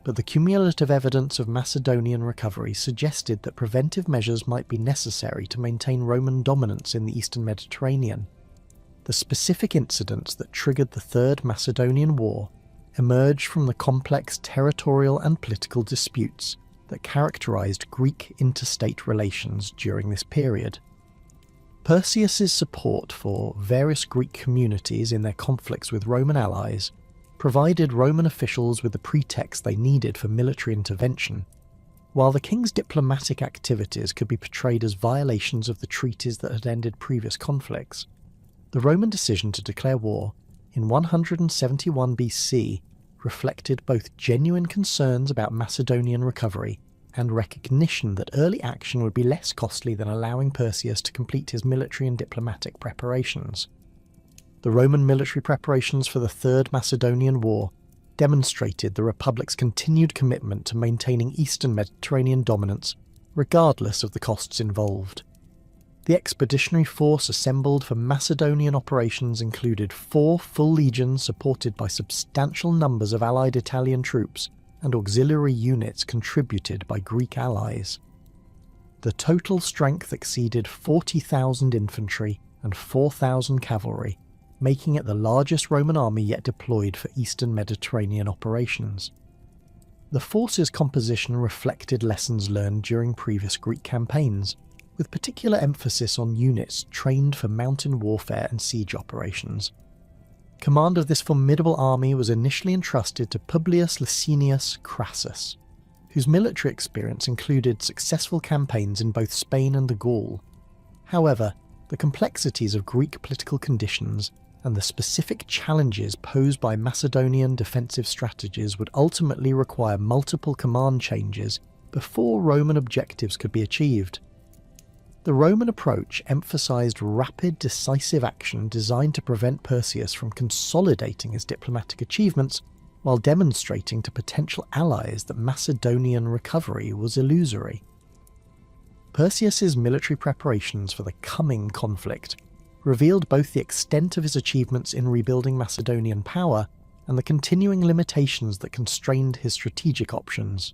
but the cumulative evidence of Macedonian recovery suggested that preventive measures might be necessary to maintain Roman dominance in the Eastern Mediterranean. The specific incidents that triggered the Third Macedonian War emerged from the complex territorial and political disputes that characterized Greek interstate relations during this period. Perseus's support for various Greek communities in their conflicts with Roman allies provided Roman officials with the pretext they needed for military intervention, while the king's diplomatic activities could be portrayed as violations of the treaties that had ended previous conflicts. The Roman decision to declare war in 171 BC reflected both genuine concerns about Macedonian recovery and recognition that early action would be less costly than allowing Perseus to complete his military and diplomatic preparations. The Roman military preparations for the Third Macedonian War demonstrated the Republic's continued commitment to maintaining Eastern Mediterranean dominance, regardless of the costs involved. The expeditionary force assembled for Macedonian operations included 4 full legions supported by substantial numbers of allied Italian troops and auxiliary units contributed by Greek allies. The total strength exceeded 40,000 infantry and 4,000 cavalry, making it the largest Roman army yet deployed for Eastern Mediterranean operations. The force's composition reflected lessons learned during previous Greek campaigns, with particular emphasis on units trained for mountain warfare and siege operations. Command of this formidable army was initially entrusted to Publius Licinius Crassus, whose military experience included successful campaigns in both Spain and the Gaul. However, the complexities of Greek political conditions and the specific challenges posed by Macedonian defensive strategies would ultimately require multiple command changes before Roman objectives could be achieved. The Roman approach emphasized rapid, decisive action designed to prevent Perseus from consolidating his diplomatic achievements while demonstrating to potential allies that Macedonian recovery was illusory. Perseus's military preparations for the coming conflict revealed both the extent of his achievements in rebuilding Macedonian power and the continuing limitations that constrained his strategic options.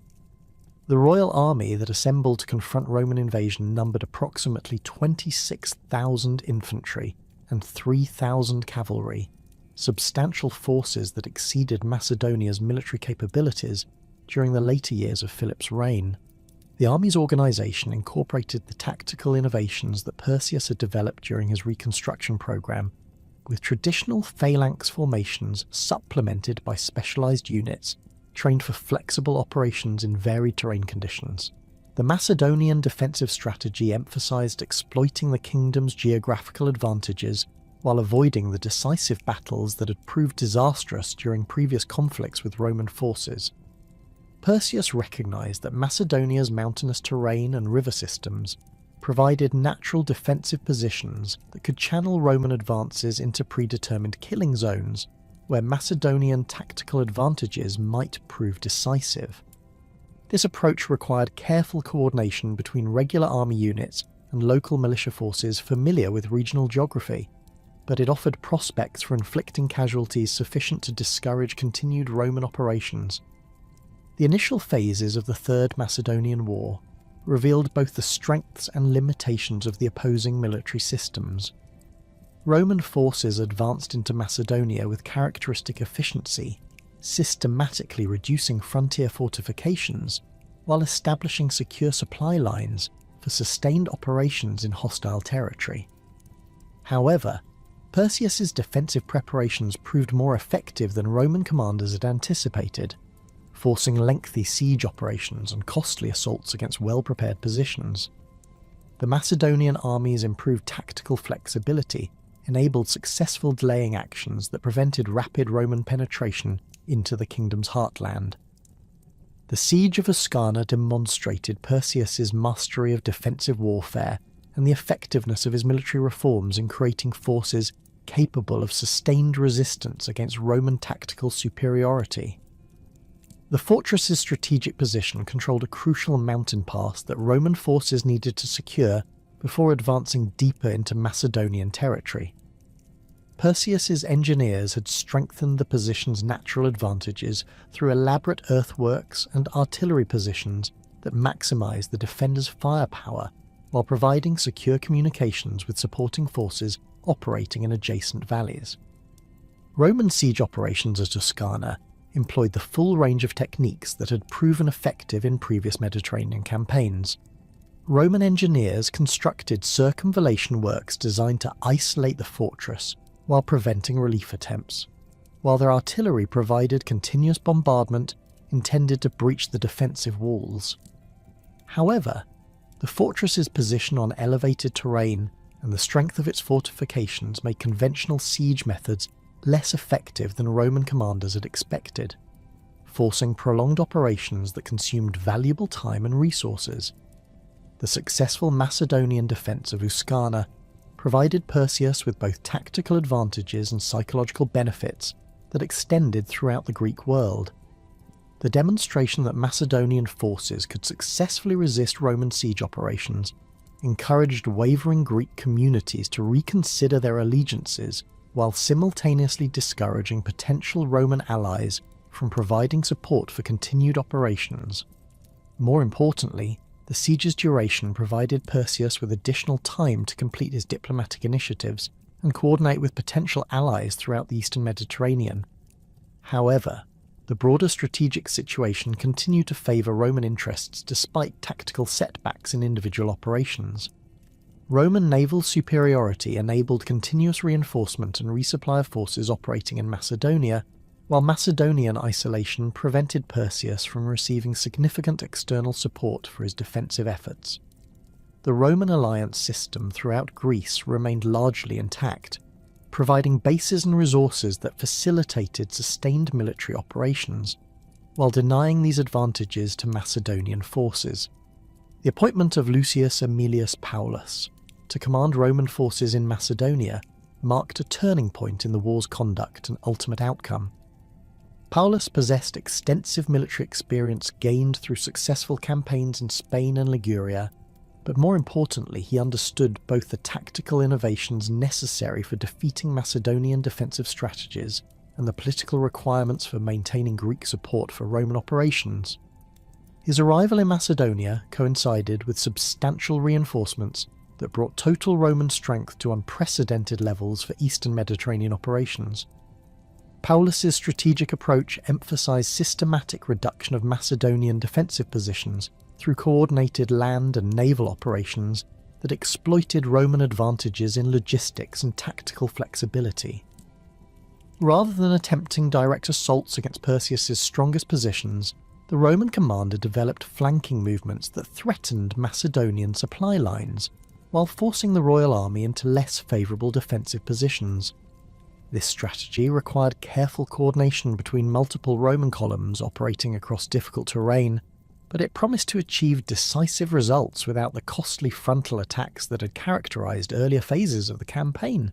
The royal army that assembled to confront Roman invasion numbered approximately 26,000 infantry and 3,000 cavalry, substantial forces that exceeded Macedonia's military capabilities during the later years of Philip's reign. The army's organisation incorporated the tactical innovations that Perseus had developed during his reconstruction program, with traditional phalanx formations supplemented by specialised units trained for flexible operations in varied terrain conditions. The Macedonian defensive strategy emphasised exploiting the kingdom's geographical advantages while avoiding the decisive battles that had proved disastrous during previous conflicts with Roman forces. Perseus recognised that Macedonia's mountainous terrain and river systems provided natural defensive positions that could channel Roman advances into predetermined killing zones, where Macedonian tactical advantages might prove decisive. This approach required careful coordination between regular army units and local militia forces familiar with regional geography, but it offered prospects for inflicting casualties sufficient to discourage continued Roman operations. The initial phases of the Third Macedonian War revealed both the strengths and limitations of the opposing military systems. Roman forces advanced into Macedonia with characteristic efficiency, systematically reducing frontier fortifications while establishing secure supply lines for sustained operations in hostile territory. However, Perseus's defensive preparations proved more effective than Roman commanders had anticipated, forcing lengthy siege operations and costly assaults against well-prepared positions. The Macedonian army's improved tactical flexibility enabled successful delaying actions that prevented rapid Roman penetration into the kingdom's heartland. The siege of Ascana demonstrated Perseus's mastery of defensive warfare and the effectiveness of his military reforms in creating forces capable of sustained resistance against Roman tactical superiority. The fortress's strategic position controlled a crucial mountain pass that Roman forces needed to secure before advancing deeper into Macedonian territory. Perseus's engineers had strengthened the position's natural advantages through elaborate earthworks and artillery positions that maximised the defenders' firepower while providing secure communications with supporting forces operating in adjacent valleys. Roman siege operations at Ascana employed the full range of techniques that had proven effective in previous Mediterranean campaigns. Roman engineers constructed circumvallation works designed to isolate the fortress while preventing relief attempts, while their artillery provided continuous bombardment intended to breach the defensive walls. However, the fortress's position on elevated terrain and the strength of its fortifications made conventional siege methods less effective than Roman commanders had expected, forcing prolonged operations that consumed valuable time and resources. The successful Macedonian defence of Ascana provided Perseus with both tactical advantages and psychological benefits that extended throughout the Greek world. The demonstration that Macedonian forces could successfully resist Roman siege operations encouraged wavering Greek communities to reconsider their allegiances while simultaneously discouraging potential Roman allies from providing support for continued operations. More importantly, the siege's duration provided Perseus with additional time to complete his diplomatic initiatives and coordinate with potential allies throughout the eastern Mediterranean. However, the broader strategic situation continued to favour Roman interests despite tactical setbacks in individual operations. Roman naval superiority enabled continuous reinforcement and resupply of forces operating in Macedonia, while Macedonian isolation prevented Perseus from receiving significant external support for his defensive efforts. The Roman alliance system throughout Greece remained largely intact, providing bases and resources that facilitated sustained military operations, while denying these advantages to Macedonian forces. The appointment of Lucius Aemilius Paulus to command Roman forces in Macedonia marked a turning point in the war's conduct and ultimate outcome. Paulus possessed extensive military experience gained through successful campaigns in Spain and Liguria, but more importantly he understood both the tactical innovations necessary for defeating Macedonian defensive strategies and the political requirements for maintaining Greek support for Roman operations. His arrival in Macedonia coincided with substantial reinforcements that brought total Roman strength to unprecedented levels for eastern Mediterranean operations. Paulus's strategic approach emphasised systematic reduction of Macedonian defensive positions through coordinated land and naval operations that exploited Roman advantages in logistics and tactical flexibility. Rather than attempting direct assaults against Perseus's strongest positions, the Roman commander developed flanking movements that threatened Macedonian supply lines, while forcing the royal army into less favourable defensive positions. This strategy required careful coordination between multiple Roman columns operating across difficult terrain, but it promised to achieve decisive results without the costly frontal attacks that had characterised earlier phases of the campaign.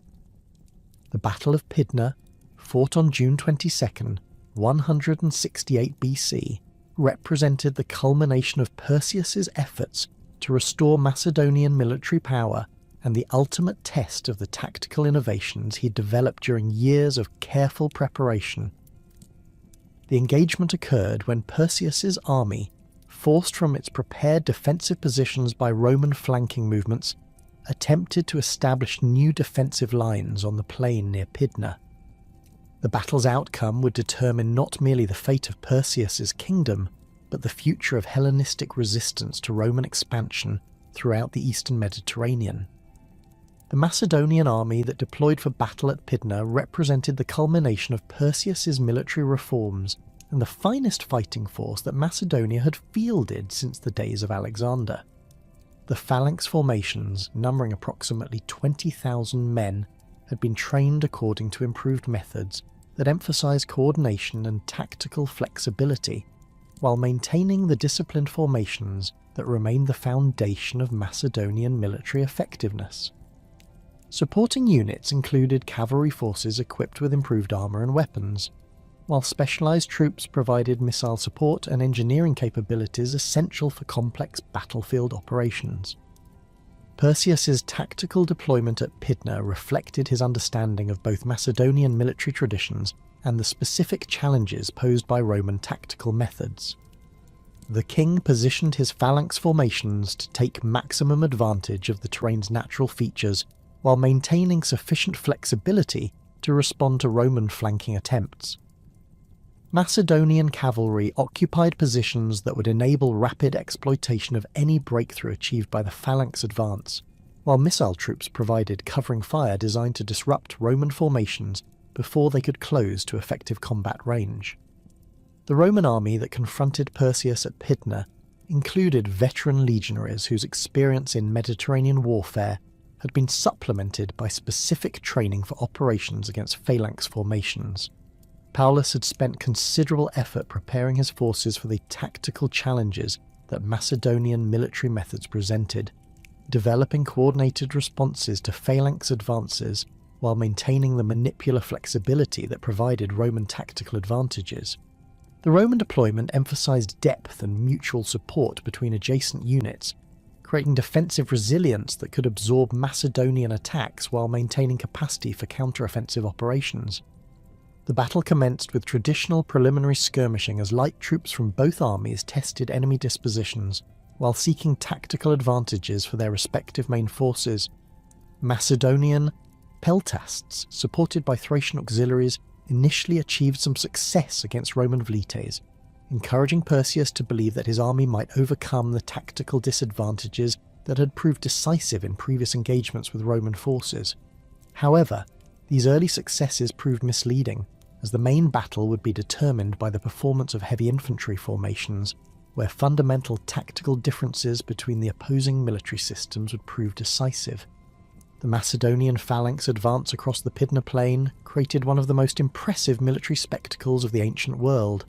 The Battle of Pydna, fought on June 22, 168 BC, represented the culmination of Perseus's efforts to restore Macedonian military power and the ultimate test of the tactical innovations he developed during years of careful preparation. The engagement occurred when Perseus's army, forced from its prepared defensive positions by Roman flanking movements, attempted to establish new defensive lines on the plain near Pydna. The battle's outcome would determine not merely the fate of Perseus's kingdom, but the future of Hellenistic resistance to Roman expansion throughout the eastern Mediterranean. The Macedonian army that deployed for battle at Pydna represented the culmination of Perseus's military reforms and the finest fighting force that Macedonia had fielded since the days of Alexander. The phalanx formations, numbering approximately 20,000 men, had been trained according to improved methods that emphasized coordination and tactical flexibility, while maintaining the disciplined formations that remained the foundation of Macedonian military effectiveness. Supporting units included cavalry forces equipped with improved armour and weapons, while specialised troops provided missile support and engineering capabilities essential for complex battlefield operations. Perseus's tactical deployment at Pydna reflected his understanding of both Macedonian military traditions and the specific challenges posed by Roman tactical methods. The king positioned his phalanx formations to take maximum advantage of the terrain's natural features while maintaining sufficient flexibility to respond to Roman flanking attempts. Macedonian cavalry occupied positions that would enable rapid exploitation of any breakthrough achieved by the phalanx advance, while missile troops provided covering fire designed to disrupt Roman formations before they could close to effective combat range. The Roman army that confronted Perseus at Pydna included veteran legionaries whose experience in Mediterranean warfare had been supplemented by specific training for operations against phalanx formations. Paulus had spent considerable effort preparing his forces for the tactical challenges that Macedonian military methods presented, developing coordinated responses to phalanx advances while maintaining the manipular flexibility that provided Roman tactical advantages. The Roman deployment emphasized depth and mutual support between adjacent units, creating defensive resilience that could absorb Macedonian attacks while maintaining capacity for counter-offensive operations. The battle commenced with traditional preliminary skirmishing as light troops from both armies tested enemy dispositions while seeking tactical advantages for their respective main forces. Macedonian peltasts, supported by Thracian auxiliaries, initially achieved some success against Roman velites, encouraging Perseus to believe that his army might overcome the tactical disadvantages that had proved decisive in previous engagements with Roman forces. However, these early successes proved misleading, as the main battle would be determined by the performance of heavy infantry formations, where fundamental tactical differences between the opposing military systems would prove decisive. The Macedonian phalanx advance across the Pydna plain created one of the most impressive military spectacles of the ancient world.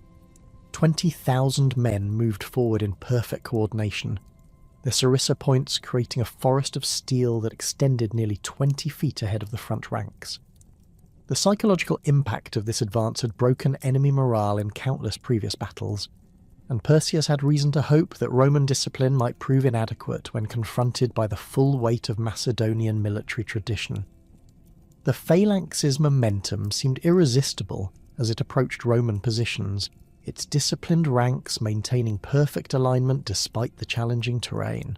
20,000 men moved forward in perfect coordination, their sarissa points creating a forest of steel that extended nearly 20 feet ahead of the front ranks. The psychological impact of this advance had broken enemy morale in countless previous battles, and Perseus had reason to hope that Roman discipline might prove inadequate when confronted by the full weight of Macedonian military tradition. The phalanx's momentum seemed irresistible as it approached Roman positions, its disciplined ranks maintaining perfect alignment despite the challenging terrain.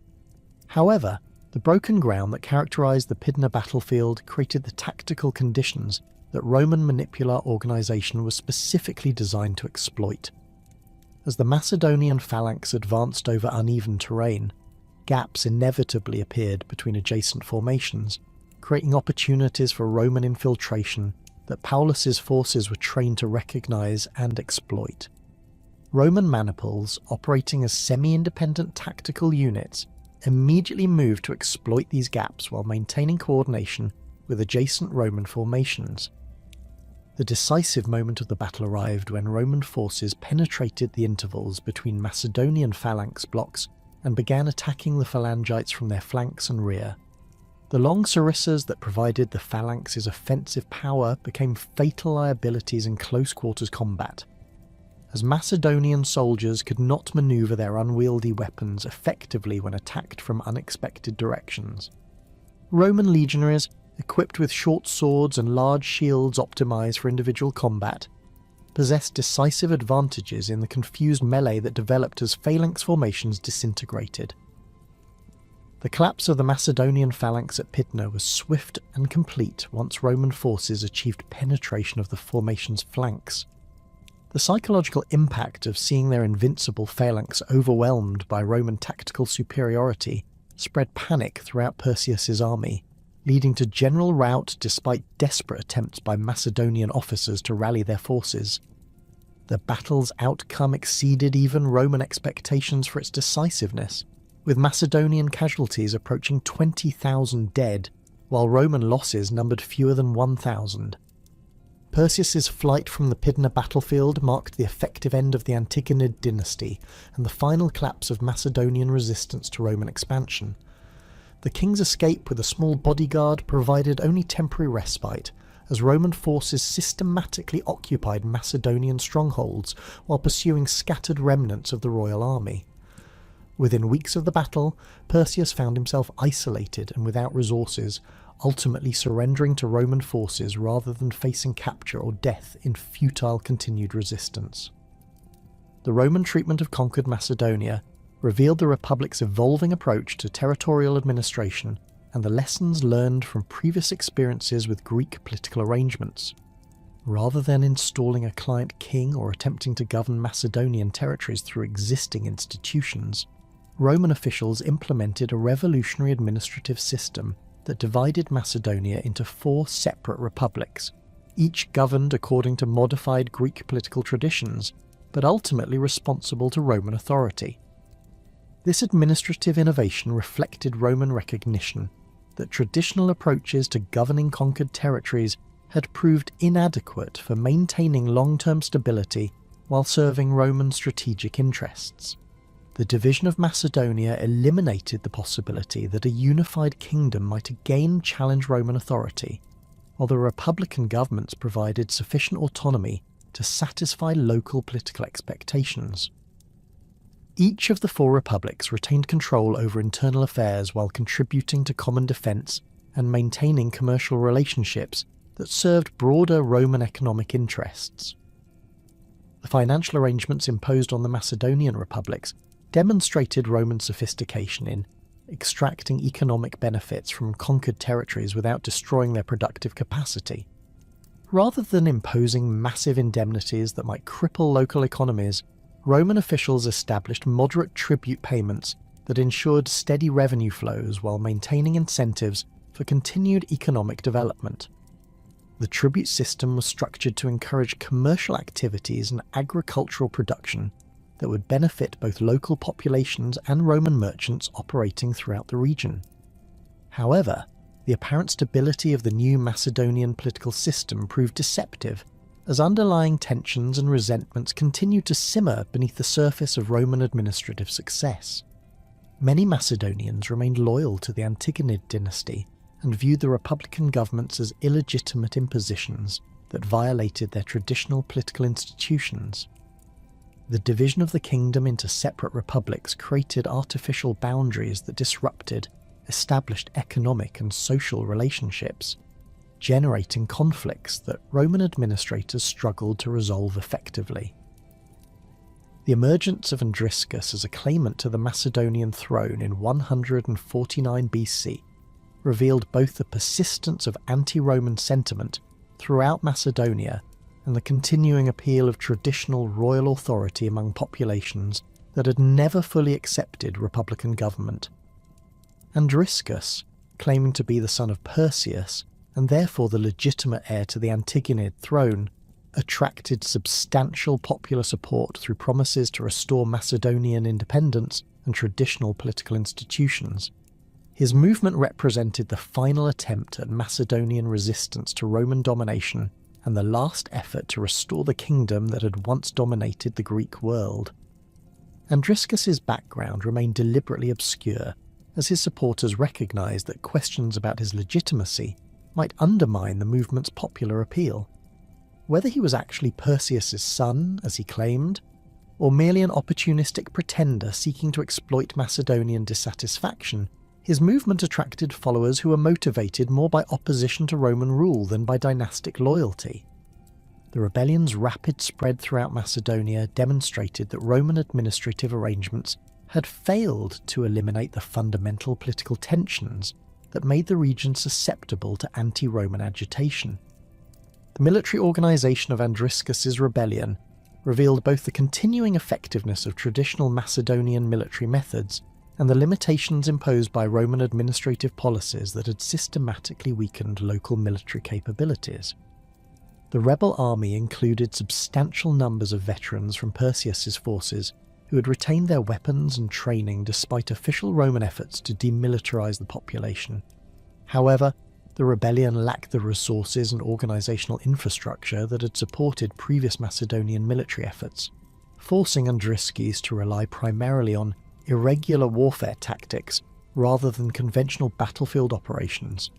However, the broken ground that characterized the Pydna battlefield created the tactical conditions that Roman manipular organization was specifically designed to exploit. As the Macedonian phalanx advanced over uneven terrain, gaps inevitably appeared between adjacent formations, creating opportunities for Roman infiltration that Paulus's forces were trained to recognize and exploit. Roman maniples, operating as semi-independent tactical units, immediately moved to exploit these gaps while maintaining coordination with adjacent Roman formations. The decisive moment of the battle arrived when Roman forces penetrated the intervals between Macedonian phalanx blocks and began attacking the phalangites from their flanks and rear. The long sarissas that provided the phalanx's offensive power became fatal liabilities in close-quarters combat, as Macedonian soldiers could not maneuver their unwieldy weapons effectively when attacked from unexpected directions. Roman legionaries, equipped with short swords and large shields optimized for individual combat, possessed decisive advantages in the confused melee that developed as phalanx formations disintegrated. The collapse of the Macedonian phalanx at Pydna was swift and complete once Roman forces achieved penetration of the formation's flanks. The psychological impact of seeing their invincible phalanx overwhelmed by Roman tactical superiority spread panic throughout Perseus's army, leading to general rout despite desperate attempts by Macedonian officers to rally their forces. The battle's outcome exceeded even Roman expectations for its decisiveness, with Macedonian casualties approaching 20,000 dead, while Roman losses numbered fewer than 1,000. Perseus's flight from the Pydna battlefield marked the effective end of the Antigonid dynasty and the final collapse of Macedonian resistance to Roman expansion. The king's escape with a small bodyguard provided only temporary respite, as Roman forces systematically occupied Macedonian strongholds while pursuing scattered remnants of the royal army. Within weeks of the battle, Perseus found himself isolated and without resources, ultimately surrendering to Roman forces rather than facing capture or death in futile continued resistance. The Roman treatment of conquered Macedonia revealed the Republic's evolving approach to territorial administration and the lessons learned from previous experiences with Greek political arrangements. Rather than installing a client king or attempting to govern Macedonian territories through existing institutions, Roman officials implemented a revolutionary administrative system that divided Macedonia into 4 separate republics, each governed according to modified Greek political traditions, but ultimately responsible to Roman authority. This administrative innovation reflected Roman recognition that traditional approaches to governing conquered territories had proved inadequate for maintaining long-term stability while serving Roman strategic interests. The division of Macedonia eliminated the possibility that a unified kingdom might again challenge Roman authority, while the republican governments provided sufficient autonomy to satisfy local political expectations. Each of the 4 republics retained control over internal affairs while contributing to common defence and maintaining commercial relationships that served broader Roman economic interests. The financial arrangements imposed on the Macedonian republics demonstrated Roman sophistication in extracting economic benefits from conquered territories without destroying their productive capacity. Rather than imposing massive indemnities that might cripple local economies, Roman officials established moderate tribute payments that ensured steady revenue flows while maintaining incentives for continued economic development. The tribute system was structured to encourage commercial activities and agricultural production that would benefit both local populations and Roman merchants operating throughout the region. However, the apparent stability of the new Macedonian political system proved deceptive, as underlying tensions and resentments continued to simmer beneath the surface of Roman administrative success. Many Macedonians remained loyal to the Antigonid dynasty and viewed the republican governments as illegitimate impositions that violated their traditional political institutions. The division of the kingdom into separate republics created artificial boundaries that disrupted established economic and social relationships, generating conflicts that Roman administrators struggled to resolve effectively. The emergence of Andriscus as a claimant to the Macedonian throne in 149 BC revealed both the persistence of anti-Roman sentiment throughout Macedonia and the continuing appeal of traditional royal authority among populations that had never fully accepted republican government. Andriscus, claiming to be the son of Perseus, and therefore the legitimate heir to the Antigonid throne, attracted substantial popular support through promises to restore Macedonian independence and traditional political institutions. His movement represented the final attempt at Macedonian resistance to Roman domination and the last effort to restore the kingdom that had once dominated the Greek world. Andriscus's background remained deliberately obscure, as his supporters recognised that questions about his legitimacy might undermine the movement's popular appeal. Whether he was actually Perseus's son, as he claimed, or merely an opportunistic pretender seeking to exploit Macedonian dissatisfaction, his movement attracted followers who were motivated more by opposition to Roman rule than by dynastic loyalty. The rebellion's rapid spread throughout Macedonia demonstrated that Roman administrative arrangements had failed to eliminate the fundamental political tensions that made the region susceptible to anti-Roman agitation. The military organisation of Andriscus's rebellion revealed both the continuing effectiveness of traditional Macedonian military methods and the limitations imposed by Roman administrative policies that had systematically weakened local military capabilities. The rebel army included substantial numbers of veterans from Perseus's forces who had retained their weapons and training despite official Roman efforts to demilitarize the population. However, the rebellion lacked the resources and organisational infrastructure that had supported previous Macedonian military efforts, forcing Andriskes to rely primarily on irregular warfare tactics rather than conventional battlefield operations.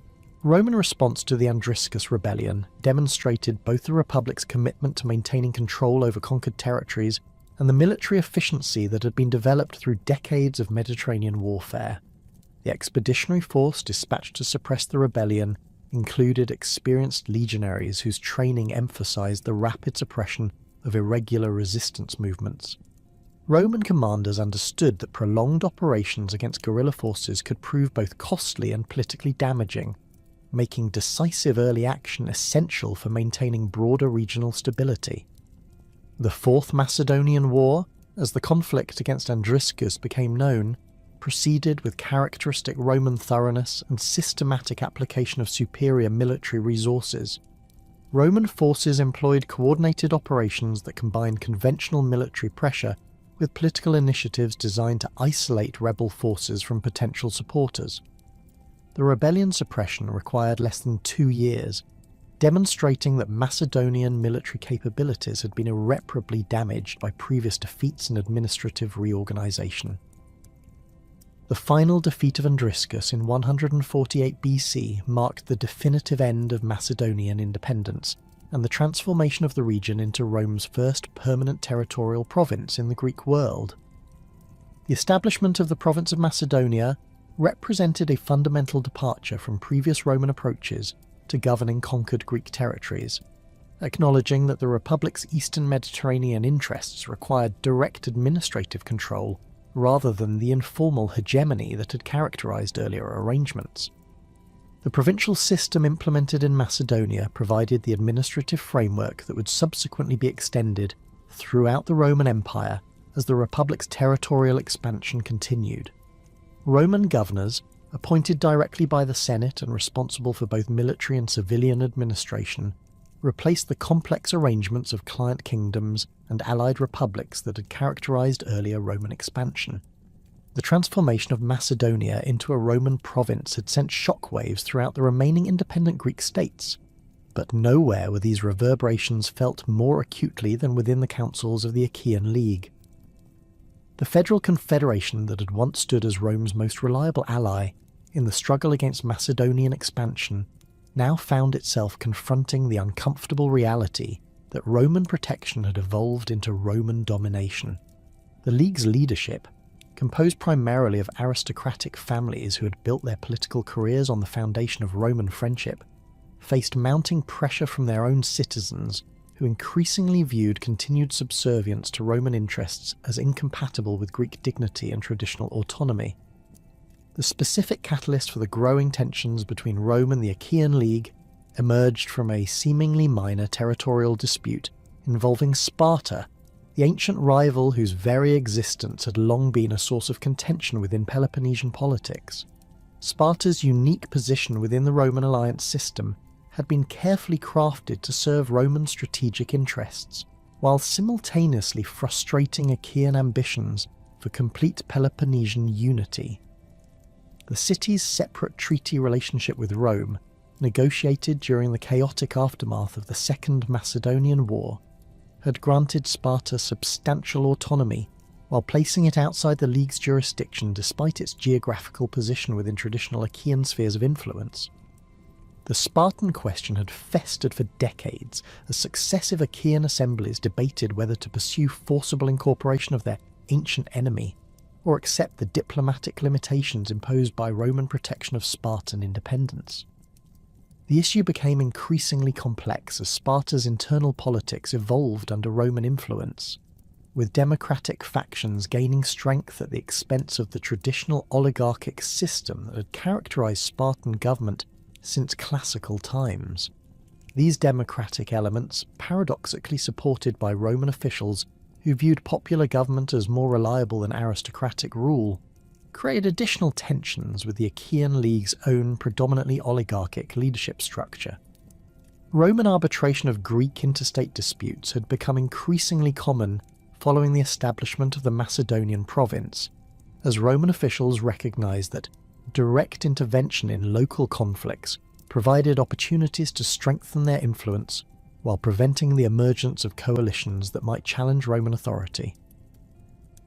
Roman response to the Andriscus rebellion demonstrated both the Republic's commitment to maintaining control over conquered territories and the military efficiency that had been developed through decades of Mediterranean warfare. The expeditionary force dispatched to suppress the rebellion included experienced legionaries whose training emphasized the rapid suppression of irregular resistance movements. Roman commanders understood that prolonged operations against guerrilla forces could prove both costly and politically damaging, making decisive early action essential for maintaining broader regional stability. The Fourth Macedonian War, as the conflict against Andriscus became known, proceeded with characteristic Roman thoroughness and systematic application of superior military resources. Roman forces employed coordinated operations that combined conventional military pressure with political initiatives designed to isolate rebel forces from potential supporters. The rebellion suppression required less than 2 years, demonstrating that Macedonian military capabilities had been irreparably damaged by previous defeats and administrative reorganisation. The final defeat of Andriscus in 148 BC marked the definitive end of Macedonian independence and the transformation of the region into Rome's first permanent territorial province in the Greek world. The establishment of the province of Macedonia represented a fundamental departure from previous Roman approaches to governing conquered Greek territories, acknowledging that the Republic's eastern Mediterranean interests required direct administrative control rather than the informal hegemony that had characterized earlier arrangements. The provincial system implemented in Macedonia provided the administrative framework that would subsequently be extended throughout the Roman Empire as the Republic's territorial expansion continued. Roman governors, appointed directly by the Senate and responsible for both military and civilian administration, replaced the complex arrangements of client kingdoms and allied republics that had characterized earlier Roman expansion. The transformation of Macedonia into a Roman province had sent shockwaves throughout the remaining independent Greek states, but nowhere were these reverberations felt more acutely than within the councils of the Achaean League. The federal confederation that had once stood as Rome's most reliable ally in the struggle against Macedonian expansion now found itself confronting the uncomfortable reality that Roman protection had evolved into Roman domination. The League's leadership, composed primarily of aristocratic families who had built their political careers on the foundation of Roman friendship, faced mounting pressure from their own citizens who increasingly viewed continued subservience to Roman interests as incompatible with Greek dignity and traditional autonomy. The specific catalyst for the growing tensions between Rome and the Achaean League emerged from a seemingly minor territorial dispute involving Sparta, the ancient rival whose very existence had long been a source of contention within Peloponnesian politics. Sparta's unique position within the Roman alliance system had been carefully crafted to serve Roman strategic interests, while simultaneously frustrating Achaean ambitions for complete Peloponnesian unity. The city's separate treaty relationship with Rome, negotiated during the chaotic aftermath of the Second Macedonian War, had granted Sparta substantial autonomy while placing it outside the League's jurisdiction despite its geographical position within traditional Achaean spheres of influence. The Spartan question had festered for decades as successive Achaean assemblies debated whether to pursue forcible incorporation of their ancient enemy or accept the diplomatic limitations imposed by Roman protection of Spartan independence. The issue became increasingly complex as Sparta's internal politics evolved under Roman influence, with democratic factions gaining strength at the expense of the traditional oligarchic system that had characterized Spartan government since classical times. These democratic elements, paradoxically supported by Roman officials who viewed popular government as more reliable than aristocratic rule, created additional tensions with the Achaean League's own predominantly oligarchic leadership structure. Roman arbitration of Greek interstate disputes had become increasingly common following the establishment of the Macedonian province, as Roman officials recognised that direct intervention in local conflicts provided opportunities to strengthen their influence while preventing the emergence of coalitions that might challenge Roman authority.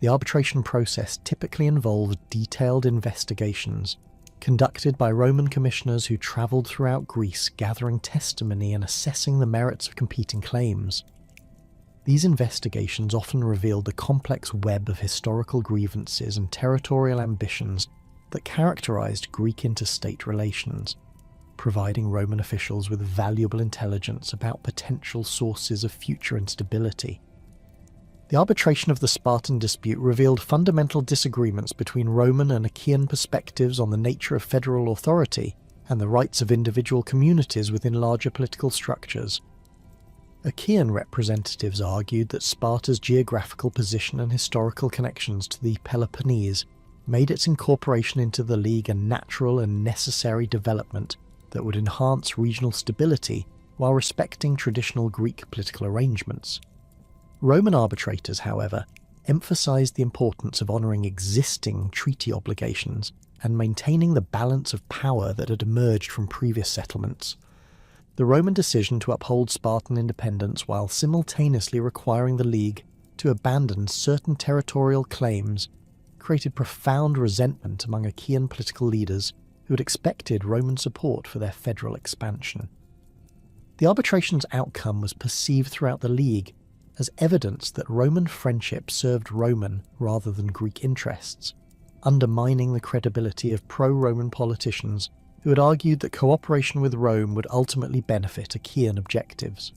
The arbitration process typically involved detailed investigations conducted by Roman commissioners who travelled throughout Greece gathering testimony and assessing the merits of competing claims. These investigations often revealed the complex web of historical grievances and territorial ambitions that characterised Greek interstate relations, providing Roman officials with valuable intelligence about potential sources of future instability. The arbitration of the Spartan dispute revealed fundamental disagreements between Roman and Achaean perspectives on the nature of federal authority and the rights of individual communities within larger political structures. Achaean representatives argued that Sparta's geographical position and historical connections to the Peloponnese made its incorporation into the League a natural and necessary development that would enhance regional stability while respecting traditional Greek political arrangements. Roman arbitrators, however, emphasised the importance of honouring existing treaty obligations and maintaining the balance of power that had emerged from previous settlements. The Roman decision to uphold Spartan independence while simultaneously requiring the League to abandon certain territorial claims created profound resentment among Achaean political leaders who had expected Roman support for their federal expansion. The arbitration's outcome was perceived throughout the League as evidence that Roman friendship served Roman rather than Greek interests, undermining the credibility of pro-Roman politicians who had argued that cooperation with Rome would ultimately benefit Achaean objectives.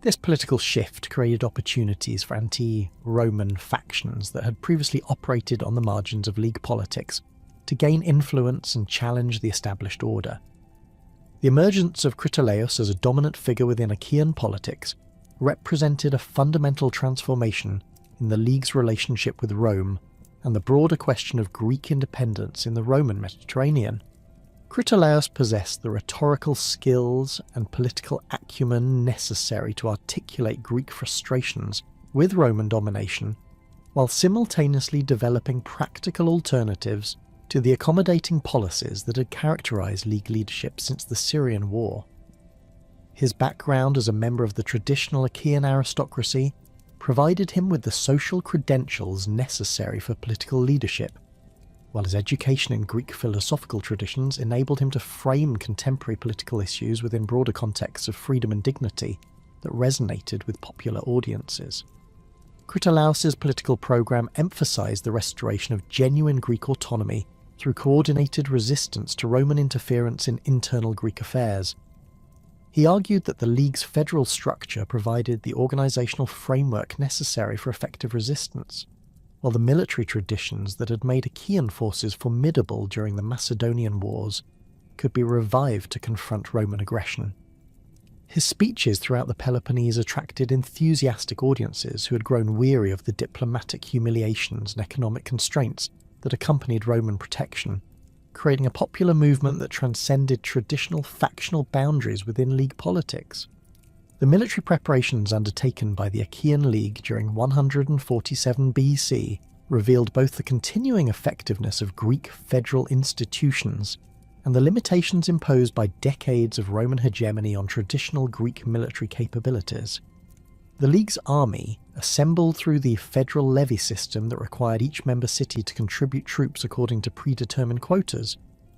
This political shift created opportunities for anti-Roman factions that had previously operated on the margins of League politics to gain influence and challenge the established order. The emergence of Critolaus as a dominant figure within Achaean politics represented a fundamental transformation in the League's relationship with Rome and the broader question of Greek independence in the Roman Mediterranean. Critolaus possessed the rhetorical skills and political acumen necessary to articulate Greek frustrations with Roman domination, while simultaneously developing practical alternatives to the accommodating policies that had characterised League leadership since the Syrian War. His background as a member of the traditional Achaean aristocracy provided him with the social credentials necessary for political leadership, while his education in Greek philosophical traditions enabled him to frame contemporary political issues within broader contexts of freedom and dignity that resonated with popular audiences. Critolaus's political program emphasised the restoration of genuine Greek autonomy through coordinated resistance to Roman interference in internal Greek affairs. He argued that the League's federal structure provided the organisational framework necessary for effective resistance, while the military traditions that had made Achaean forces formidable during the Macedonian Wars could be revived to confront Roman aggression. His speeches throughout the Peloponnese attracted enthusiastic audiences who had grown weary of the diplomatic humiliations and economic constraints that accompanied Roman protection, creating a popular movement that transcended traditional factional boundaries within League politics. The military preparations undertaken by the Achaean League during 147 BC revealed both the continuing effectiveness of Greek federal institutions and the limitations imposed by decades of Roman hegemony on traditional Greek military capabilities. The League's army, assembled through the federal levy system that required each member city to contribute troops according to predetermined quotas,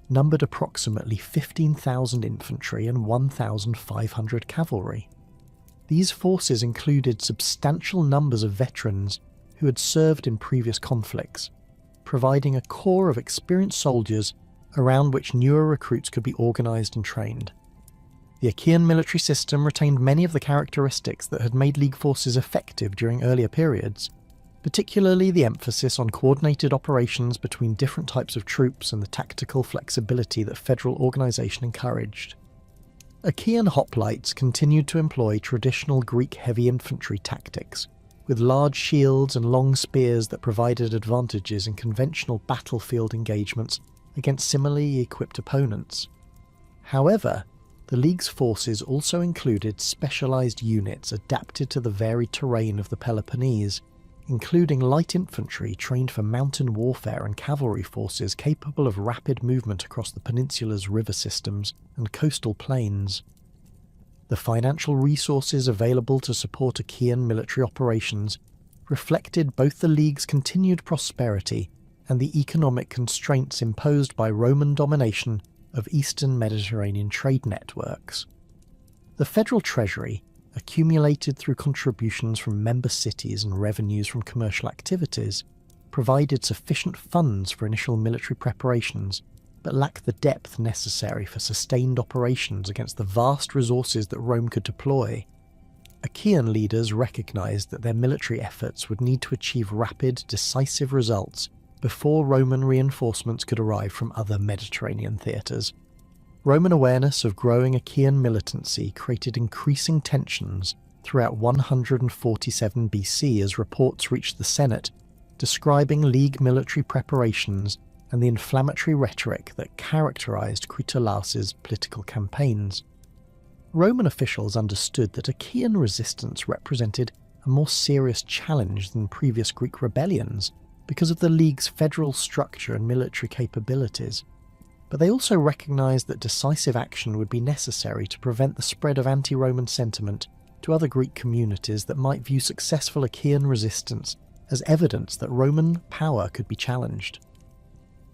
numbered approximately 15,000 infantry and 1,500 cavalry. These forces included substantial numbers of veterans who had served in previous conflicts, providing a core of experienced soldiers around which newer recruits could be organised and trained. The Achaean military system retained many of the characteristics that had made League forces effective during earlier periods, particularly the emphasis on coordinated operations between different types of troops and the tactical flexibility that federal organisation encouraged. Achaean hoplites continued to employ traditional Greek heavy infantry tactics, with large shields and long spears that provided advantages in conventional battlefield engagements against similarly equipped opponents. However, the League's forces also included specialised units adapted to the varied terrain of the Peloponnese, including light infantry trained for mountain warfare and cavalry forces capable of rapid movement across the peninsula's river systems and coastal plains. The financial resources available to support Achaean military operations reflected both the League's continued prosperity and the economic constraints imposed by Roman domination of eastern Mediterranean trade networks. The federal treasury, accumulated through contributions from member cities and revenues from commercial activities, provided sufficient funds for initial military preparations, but lacked the depth necessary for sustained operations against the vast resources that Rome could deploy. Achaean leaders recognised that their military efforts would need to achieve rapid, decisive results before Roman reinforcements could arrive from other Mediterranean theatres. Roman awareness of growing Achaean militancy created increasing tensions throughout 147 BC as reports reached the Senate describing League military preparations and the inflammatory rhetoric that characterised Critolaus's political campaigns. Roman officials understood that Achaean resistance represented a more serious challenge than previous Greek rebellions because of the League's federal structure and military capabilities. But they also recognised that decisive action would be necessary to prevent the spread of anti-Roman sentiment to other Greek communities that might view successful Achaean resistance as evidence that Roman power could be challenged.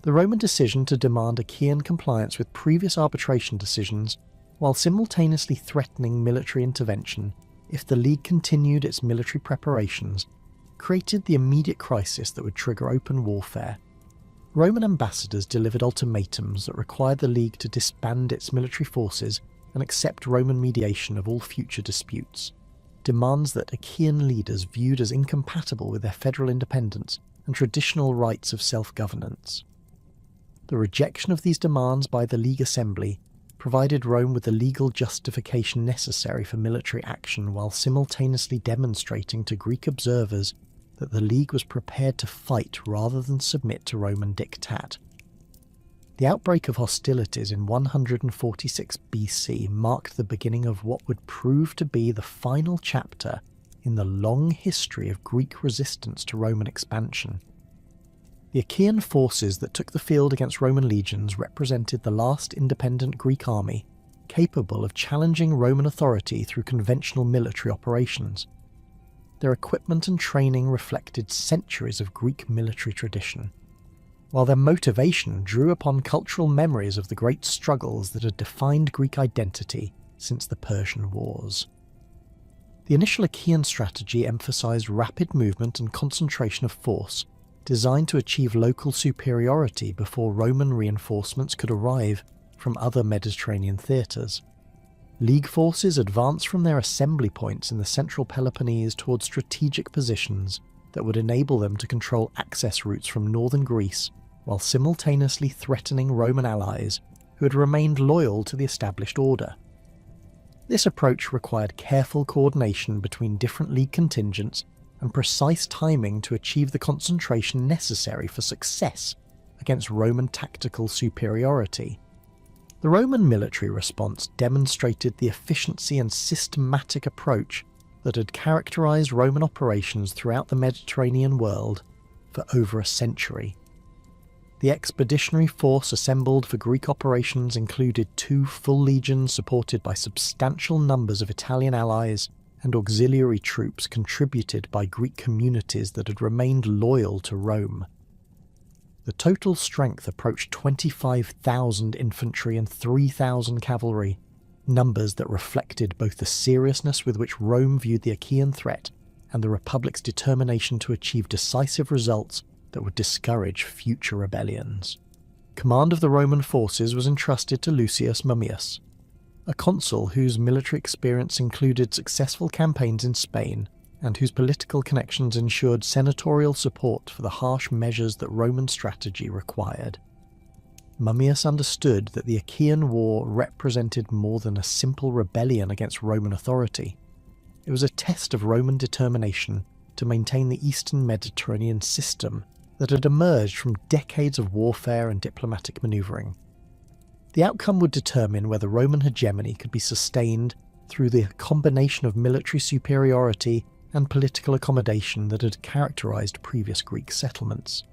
The Roman decision to demand Achaean compliance with previous arbitration decisions, while simultaneously threatening military intervention if the League continued its military preparations, created the immediate crisis that would trigger open warfare. Roman ambassadors delivered ultimatums that required the League to disband its military forces and accept Roman mediation of all future disputes, demands that Achaean leaders viewed as incompatible with their federal independence and traditional rights of self-governance. The rejection of these demands by the League Assembly provided Rome with the legal justification necessary for military action while simultaneously demonstrating to Greek observers that the League was prepared to fight rather than submit to Roman diktat. The outbreak of hostilities in 146 BC marked the beginning of what would prove to be the final chapter in the long history of Greek resistance to Roman expansion. The Achaean forces that took the field against Roman legions represented the last independent Greek army capable of challenging Roman authority through conventional military operations. Their equipment and training reflected centuries of Greek military tradition, while their motivation drew upon cultural memories of the great struggles that had defined Greek identity since the Persian Wars. The initial Achaean strategy emphasized rapid movement and concentration of force, designed to achieve local superiority before Roman reinforcements could arrive from other Mediterranean theatres. League forces advanced from their assembly points in the central Peloponnese towards strategic positions that would enable them to control access routes from northern Greece while simultaneously threatening Roman allies who had remained loyal to the established order. This approach required careful coordination between different League contingents and precise timing to achieve the concentration necessary for success against Roman tactical superiority. The Roman military response demonstrated the efficiency and systematic approach that had characterized Roman operations throughout the Mediterranean world for over a century. The expeditionary force assembled for Greek operations included 2 full legions supported by substantial numbers of Italian allies and auxiliary troops contributed by Greek communities that had remained loyal to Rome. The total strength approached 25,000 infantry and 3,000 cavalry, numbers that reflected both the seriousness with which Rome viewed the Achaean threat and the Republic's determination to achieve decisive results that would discourage future rebellions. Command of the Roman forces was entrusted to Lucius Mummius, a consul whose military experience included successful campaigns in Spain and whose political connections ensured senatorial support for the harsh measures that Roman strategy required. Mummius understood that the Achaean War represented more than a simple rebellion against Roman authority. It was a test of Roman determination to maintain the Eastern Mediterranean system that had emerged from decades of warfare and diplomatic maneuvering. The outcome would determine whether Roman hegemony could be sustained through the combination of military superiority and political accommodation that had characterised previous Greek settlements.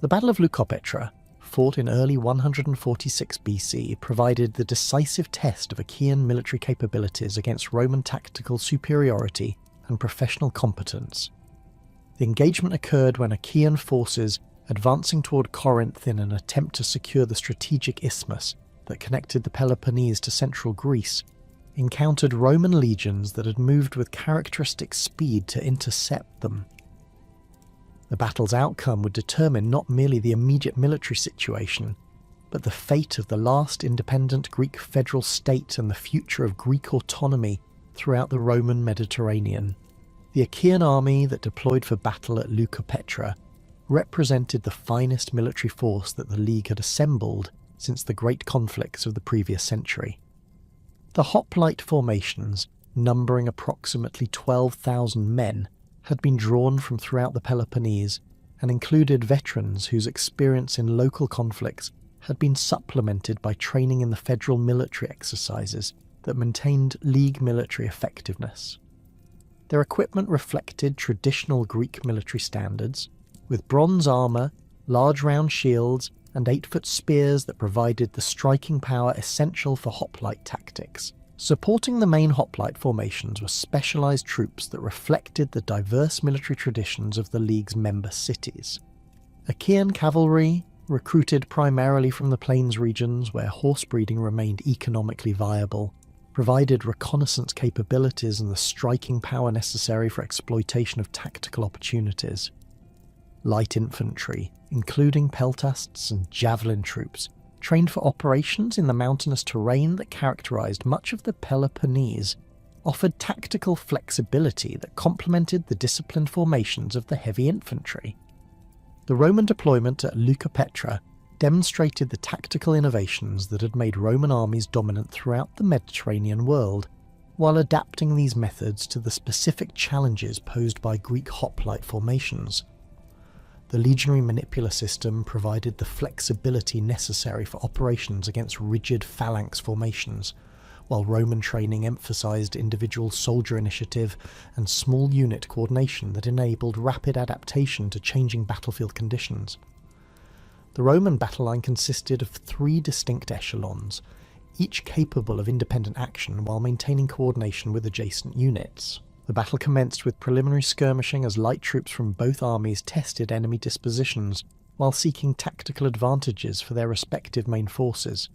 The Battle of Leukopetra, fought in early 146 BC, provided the decisive test of Achaean military capabilities against Roman tactical superiority and professional competence. The engagement occurred when Achaean forces, advancing toward Corinth in an attempt to secure the strategic isthmus that connected the Peloponnese to central Greece, encountered Roman legions that had moved with characteristic speed to intercept them. The battle's outcome would determine not merely the immediate military situation, but the fate of the last independent Greek federal state and the future of Greek autonomy throughout the Roman Mediterranean. The Achaean army that deployed for battle at Leukopetra represented the finest military force that the League had assembled since the great conflicts of the previous century. The hoplite formations, numbering approximately 12,000 men, had been drawn from throughout the Peloponnese and included veterans whose experience in local conflicts had been supplemented by training in the federal military exercises that maintained League military effectiveness. Their equipment reflected traditional Greek military standards, with bronze armour, large round shields, and 8-foot spears that provided the striking power essential for hoplite tactics. Supporting the main hoplite formations were specialised troops that reflected the diverse military traditions of the League's member cities. Achaean cavalry, recruited primarily from the plains regions where horse breeding remained economically viable, provided reconnaissance capabilities and the striking power necessary for exploitation of tactical opportunities. Light infantry, including peltasts and javelin troops, trained for operations in the mountainous terrain that characterised much of the Peloponnese, offered tactical flexibility that complemented the disciplined formations of the heavy infantry. The Roman deployment at Leukopetra demonstrated the tactical innovations that had made Roman armies dominant throughout the Mediterranean world, while adapting these methods to the specific challenges posed by Greek hoplite formations. The legionary manipular system provided the flexibility necessary for operations against rigid phalanx formations, while Roman training emphasised individual soldier initiative and small unit coordination that enabled rapid adaptation to changing battlefield conditions. The Roman battle line consisted of 3 distinct echelons, each capable of independent action while maintaining coordination with adjacent units. The battle commenced with preliminary skirmishing as light troops from both armies tested enemy dispositions while seeking tactical advantages for their respective main forces.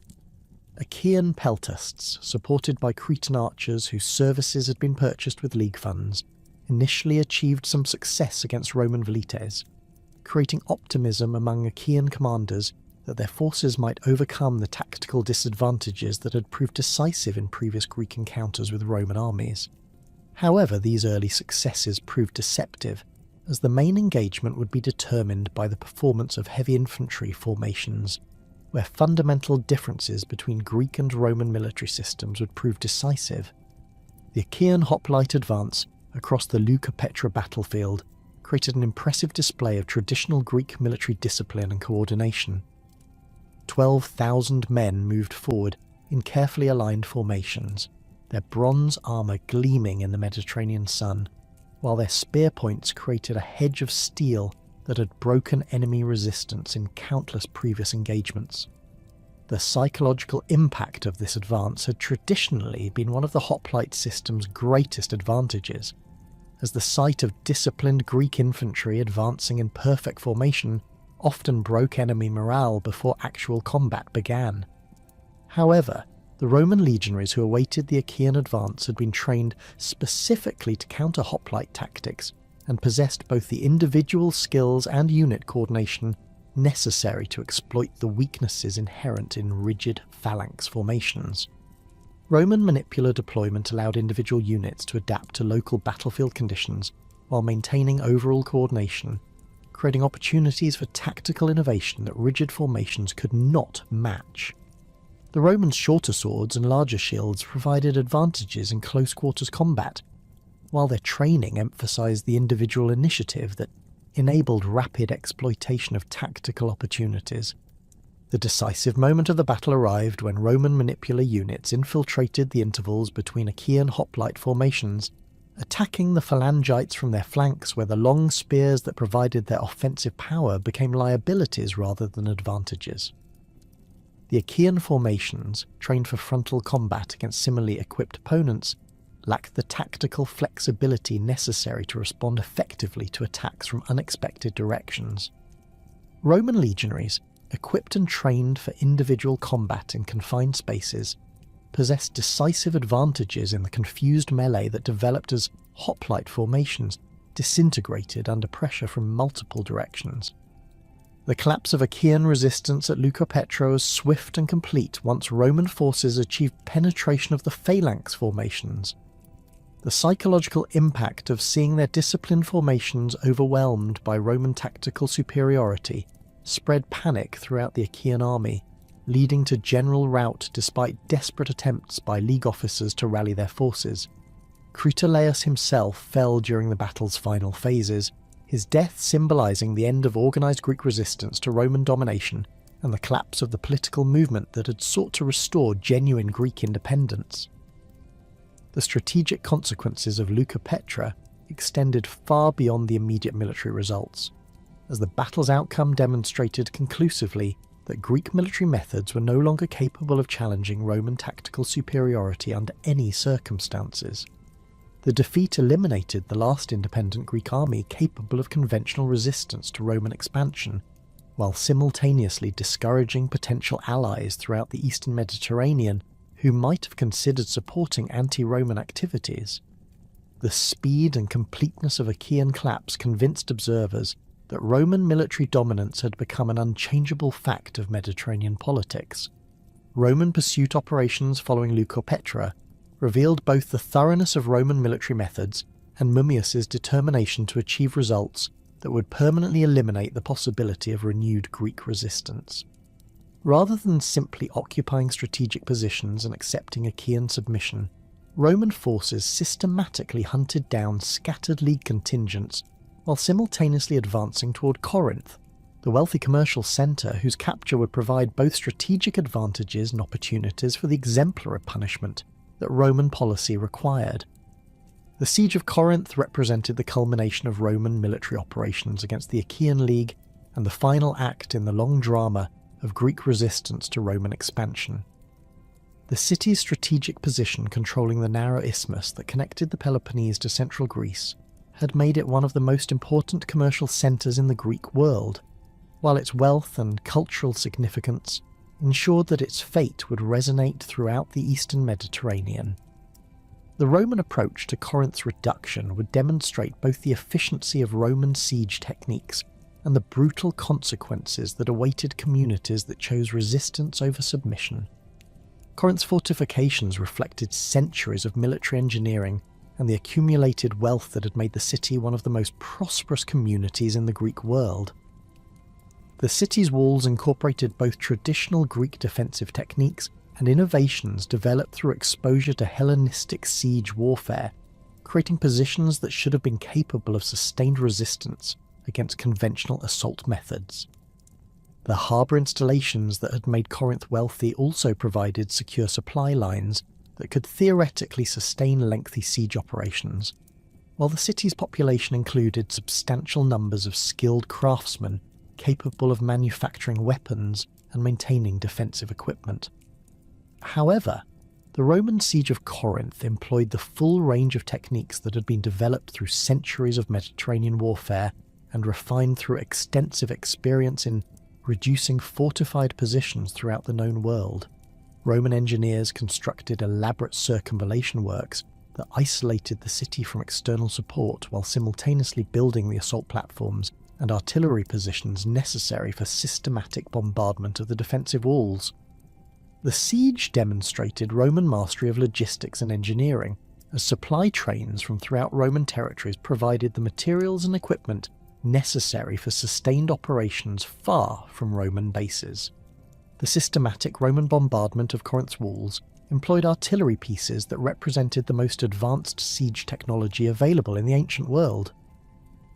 Achaean peltasts, supported by Cretan archers whose services had been purchased with League funds, initially achieved some success against Roman velites, creating optimism among Achaean commanders that their forces might overcome the tactical disadvantages that had proved decisive in previous Greek encounters with Roman armies. However, these early successes proved deceptive, as the main engagement would be determined by the performance of heavy infantry formations, where fundamental differences between Greek and Roman military systems would prove decisive. The Achaean hoplite advance across the Leukopetra battlefield created an impressive display of traditional Greek military discipline and coordination. 12,000 men moved forward in carefully aligned formations, their bronze armour gleaming in the Mediterranean sun, while their spear points created a hedge of steel that had broken enemy resistance in countless previous engagements. The psychological impact of this advance had traditionally been one of the hoplite system's greatest advantages, as the sight of disciplined Greek infantry advancing in perfect formation often broke enemy morale before actual combat began. However, the Roman legionaries who awaited the Achaean advance had been trained specifically to counter hoplite tactics and possessed both the individual skills and unit coordination necessary to exploit the weaknesses inherent in rigid phalanx formations. Roman manipular deployment allowed individual units to adapt to local battlefield conditions while maintaining overall coordination, creating opportunities for tactical innovation that rigid formations could not match. The Romans' shorter swords and larger shields provided advantages in close quarters combat, while their training emphasised the individual initiative that enabled rapid exploitation of tactical opportunities. The decisive moment of the battle arrived when Roman manipular units infiltrated the intervals between Achaean hoplite formations attacking the phalangites from their flanks where the long spears that provided their offensive power became liabilities rather than advantages. The Achaean formations, trained for frontal combat against similarly equipped opponents, lacked the tactical flexibility necessary to respond effectively to attacks from unexpected directions. Roman legionaries, equipped and trained for individual combat in confined spaces, possessed decisive advantages in the confused melee that developed as hoplite formations disintegrated under pressure from multiple directions. The collapse of Achaean resistance at Leucopetra was swift and complete once Roman forces achieved penetration of the phalanx formations. The psychological impact of seeing their disciplined formations overwhelmed by Roman tactical superiority spread panic throughout the Achaean army, leading to general rout despite desperate attempts by League officers to rally their forces. Critolaus himself fell during the battle's final phases, his death symbolising the end of organised Greek resistance to Roman domination and the collapse of the political movement that had sought to restore genuine Greek independence. The strategic consequences of Leucopetra extended far beyond the immediate military results, as the battle's outcome demonstrated conclusively that Greek military methods were no longer capable of challenging Roman tactical superiority under any circumstances. The defeat eliminated the last independent Greek army capable of conventional resistance to Roman expansion, while simultaneously discouraging potential allies throughout the eastern Mediterranean who might have considered supporting anti-Roman activities. The speed and completeness of Achaean collapse convinced observers that Roman military dominance had become an unchangeable fact of Mediterranean politics. Roman pursuit operations following Leucopetra revealed both the thoroughness of Roman military methods and Mummius's determination to achieve results that would permanently eliminate the possibility of renewed Greek resistance. Rather than simply occupying strategic positions and accepting Achaean submission, Roman forces systematically hunted down scattered League contingents while simultaneously advancing toward Corinth, the wealthy commercial centre whose capture would provide both strategic advantages and opportunities for the exemplary punishment that Roman policy required. The siege of Corinth represented the culmination of Roman military operations against the Achaean League and the final act in the long drama of Greek resistance to Roman expansion. The city's strategic position controlling the narrow isthmus that connected the Peloponnese to central Greece had made it one of the most important commercial centres in the Greek world, while its wealth and cultural significance ensured that its fate would resonate throughout the eastern Mediterranean. The Roman approach to Corinth's reduction would demonstrate both the efficiency of Roman siege techniques and the brutal consequences that awaited communities that chose resistance over submission. Corinth's fortifications reflected centuries of military engineering and the accumulated wealth that had made the city one of the most prosperous communities in the Greek world. The city's walls incorporated both traditional Greek defensive techniques and innovations developed through exposure to Hellenistic siege warfare, creating positions that should have been capable of sustained resistance against conventional assault methods. The harbour installations that had made Corinth wealthy also provided secure supply lines that could theoretically sustain lengthy siege operations, while the city's population included substantial numbers of skilled craftsmen capable of manufacturing weapons and maintaining defensive equipment. However, the Roman siege of Corinth employed the full range of techniques that had been developed through centuries of Mediterranean warfare and refined through extensive experience in reducing fortified positions throughout the known world. Roman engineers constructed elaborate circumvallation works that isolated the city from external support while simultaneously building the assault platforms and artillery positions necessary for systematic bombardment of the defensive walls. The siege demonstrated Roman mastery of logistics and engineering, as supply trains from throughout Roman territories provided the materials and equipment necessary for sustained operations far from Roman bases. The systematic Roman bombardment of Corinth's walls employed artillery pieces that represented the most advanced siege technology available in the ancient world.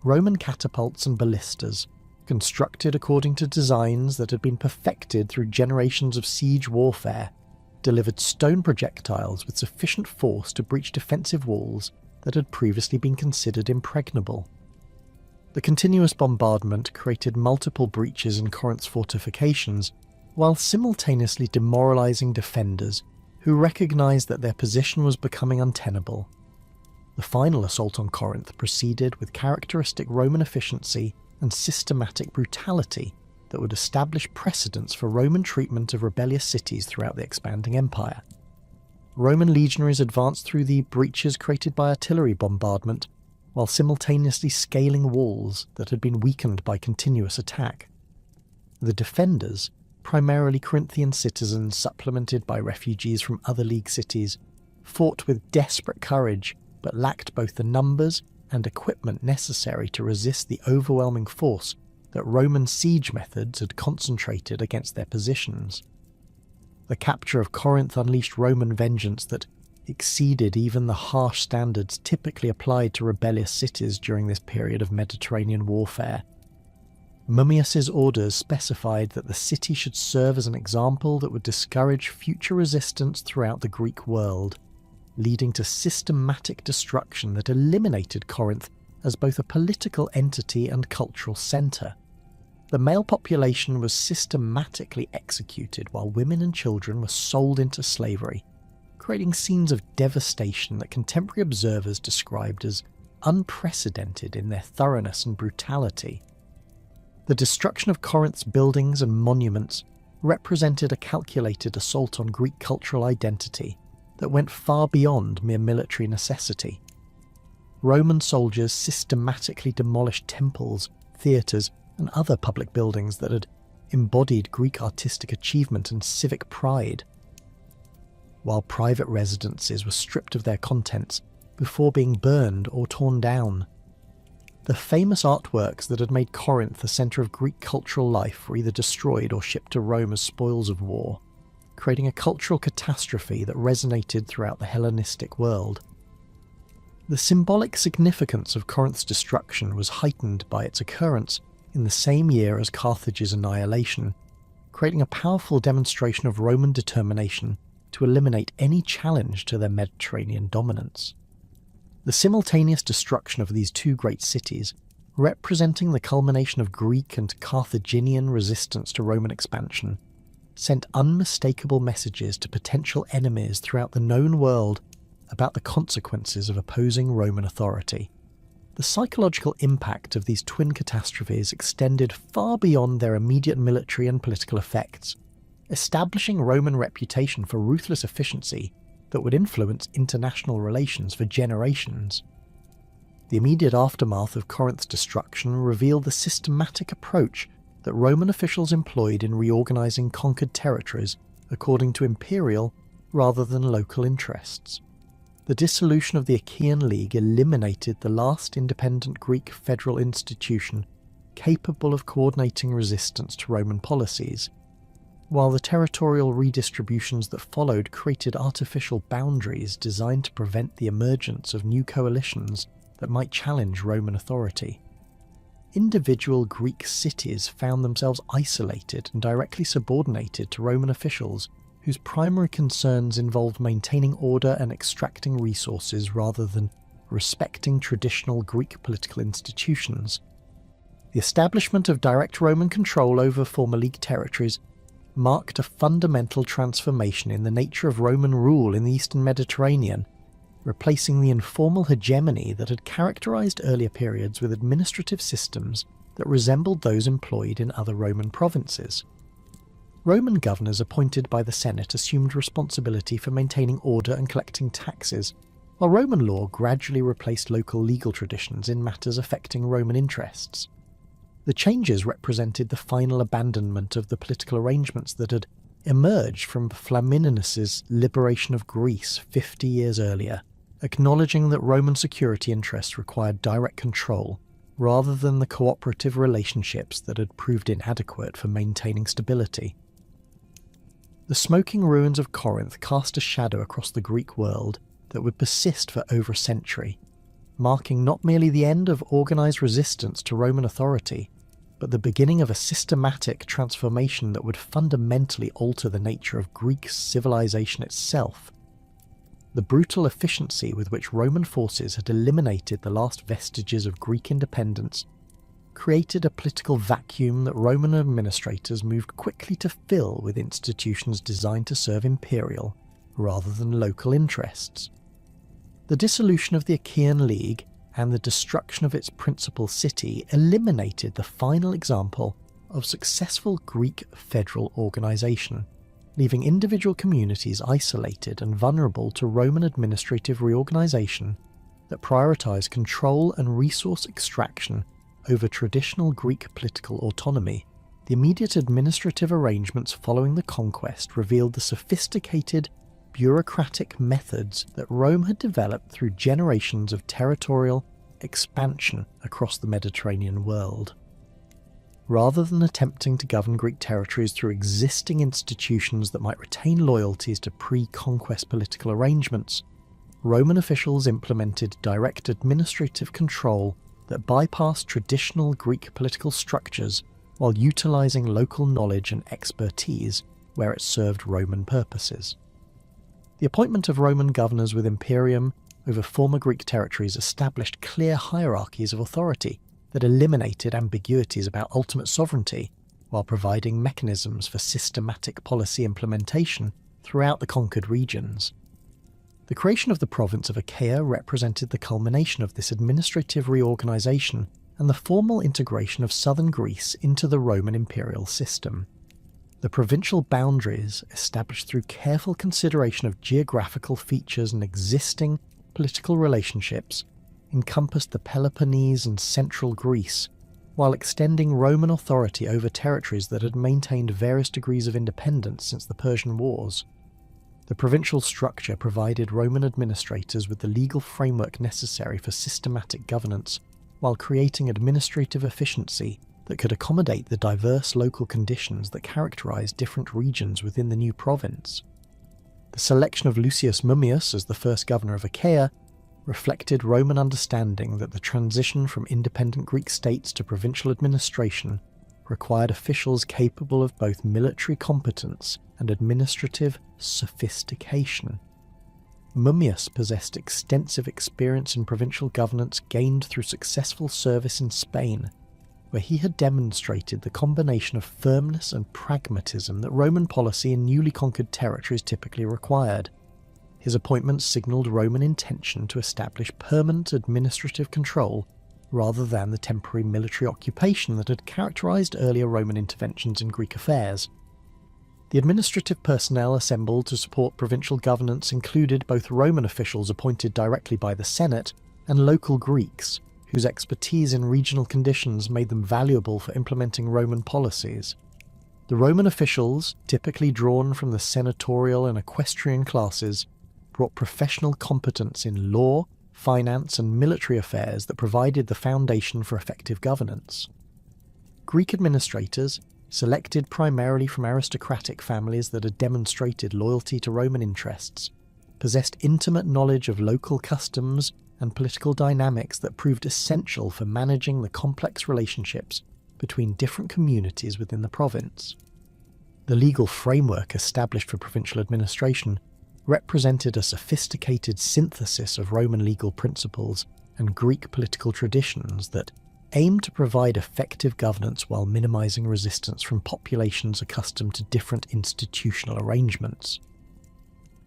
Roman catapults and ballistas, constructed according to designs that had been perfected through generations of siege warfare, delivered stone projectiles with sufficient force to breach defensive walls that had previously been considered impregnable. The continuous bombardment created multiple breaches in Corinth's fortifications, while simultaneously demoralizing defenders who recognized that their position was becoming untenable. The final assault on Corinth proceeded with characteristic Roman efficiency and systematic brutality that would establish precedents for Roman treatment of rebellious cities throughout the expanding empire. Roman legionaries advanced through the breaches created by artillery bombardment, while simultaneously scaling walls that had been weakened by continuous attack. The defenders, primarily Corinthian citizens supplemented by refugees from other League cities, fought with desperate courage but lacked both the numbers and equipment necessary to resist the overwhelming force that Roman siege methods had concentrated against their positions. The capture of Corinth unleashed Roman vengeance that exceeded even the harsh standards typically applied to rebellious cities during this period of Mediterranean warfare. Mummius's orders specified that the city should serve as an example that would discourage future resistance throughout the Greek world, leading to systematic destruction that eliminated Corinth as both a political entity and cultural centre. The male population was systematically executed while women and children were sold into slavery, creating scenes of devastation that contemporary observers described as unprecedented in their thoroughness and brutality. The destruction of Corinth's buildings and monuments represented a calculated assault on Greek cultural identity that went far beyond mere military necessity. Roman soldiers systematically demolished temples, theatres, and other public buildings that had embodied Greek artistic achievement and civic pride, while private residences were stripped of their contents before being burned or torn down. The famous artworks that had made Corinth the centre of Greek cultural life were either destroyed or shipped to Rome as spoils of war, creating a cultural catastrophe that resonated throughout the Hellenistic world. The symbolic significance of Corinth's destruction was heightened by its occurrence in the same year as Carthage's annihilation, creating a powerful demonstration of Roman determination to eliminate any challenge to their Mediterranean dominance. The simultaneous destruction of these two great cities, representing the culmination of Greek and Carthaginian resistance to Roman expansion, sent unmistakable messages to potential enemies throughout the known world about the consequences of opposing Roman authority. The psychological impact of these twin catastrophes extended far beyond their immediate military and political effects, establishing Roman reputation for ruthless efficiency that would influence international relations for generations. The immediate aftermath of Corinth's destruction revealed the systematic approach that Roman officials employed in reorganizing conquered territories according to imperial rather than local interests. The dissolution of the Achaean League eliminated the last independent Greek federal institution capable of coordinating resistance to Roman policies, while the territorial redistributions that followed created artificial boundaries designed to prevent the emergence of new coalitions that might challenge Roman authority. Individual Greek cities found themselves isolated and directly subordinated to Roman officials whose primary concerns involved maintaining order and extracting resources rather than respecting traditional Greek political institutions. The establishment of direct Roman control over former League territories marked a fundamental transformation in the nature of Roman rule in the Eastern Mediterranean, replacing the informal hegemony that had characterized earlier periods with administrative systems that resembled those employed in other Roman provinces. Roman governors appointed by the Senate assumed responsibility for maintaining order and collecting taxes, while Roman law gradually replaced local legal traditions in matters affecting Roman interests. The changes represented the final abandonment of the political arrangements that had emerged from Flamininus's liberation of Greece 50 years earlier, acknowledging that Roman security interests required direct control rather than the cooperative relationships that had proved inadequate for maintaining stability. The smoking ruins of Corinth cast a shadow across the Greek world that would persist for over a century, marking not merely the end of organised resistance to Roman authority, but the beginning of a systematic transformation that would fundamentally alter the nature of Greek civilization itself. The brutal efficiency with which Roman forces had eliminated the last vestiges of Greek independence created a political vacuum that Roman administrators moved quickly to fill with institutions designed to serve imperial rather than local interests. The dissolution of the Achaean League and the destruction of its principal city eliminated the final example of successful Greek federal organisation, leaving individual communities isolated and vulnerable to Roman administrative reorganisation that prioritised control and resource extraction over traditional Greek political autonomy. The immediate administrative arrangements following the conquest revealed the sophisticated bureaucratic methods that Rome had developed through generations of territorial expansion across the Mediterranean world. Rather than attempting to govern Greek territories through existing institutions that might retain loyalties to pre-conquest political arrangements, Roman officials implemented direct administrative control that bypassed traditional Greek political structures while utilising local knowledge and expertise where it served Roman purposes. The appointment of Roman governors with imperium over former Greek territories established clear hierarchies of authority that eliminated ambiguities about ultimate sovereignty while providing mechanisms for systematic policy implementation throughout the conquered regions. The creation of the province of Achaia represented the culmination of this administrative reorganisation and the formal integration of southern Greece into the Roman imperial system. The provincial boundaries, established through careful consideration of geographical features and existing political relationships, encompassed the Peloponnese and central Greece, while extending Roman authority over territories that had maintained various degrees of independence since the Persian Wars. The provincial structure provided Roman administrators with the legal framework necessary for systematic governance, while creating administrative efficiency that could accommodate the diverse local conditions that characterized different regions within the new province. The selection of Lucius Mummius as the first governor of Achaia reflected Roman understanding that the transition from independent Greek states to provincial administration required officials capable of both military competence and administrative sophistication. Mummius possessed extensive experience in provincial governance gained through successful service in Spain, where he had demonstrated the combination of firmness and pragmatism that Roman policy in newly conquered territories typically required. His appointment signalled Roman intention to establish permanent administrative control rather than the temporary military occupation that had characterised earlier Roman interventions in Greek affairs. The administrative personnel assembled to support provincial governance included both Roman officials appointed directly by the Senate and local Greeks, whose expertise in regional conditions made them valuable for implementing Roman policies. The Roman officials, typically drawn from the senatorial and equestrian classes, brought professional competence in law, finance and military affairs that provided the foundation for effective governance. Greek administrators, selected primarily from aristocratic families that had demonstrated loyalty to Roman interests, possessed intimate knowledge of local customs and political dynamics that proved essential for managing the complex relationships between different communities within the province. The legal framework established for provincial administration represented a sophisticated synthesis of Roman legal principles and Greek political traditions that aimed to provide effective governance while minimizing resistance from populations accustomed to different institutional arrangements.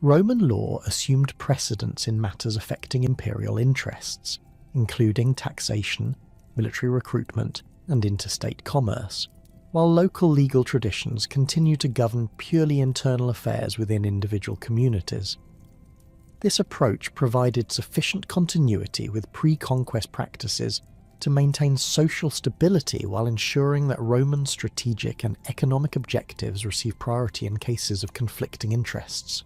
Roman law assumed precedence in matters affecting imperial interests, including taxation, military recruitment, and interstate commerce, while local legal traditions continued to govern purely internal affairs within individual communities. This approach provided sufficient continuity with pre-conquest practices to maintain social stability while ensuring that Roman strategic and economic objectives received priority in cases of conflicting interests.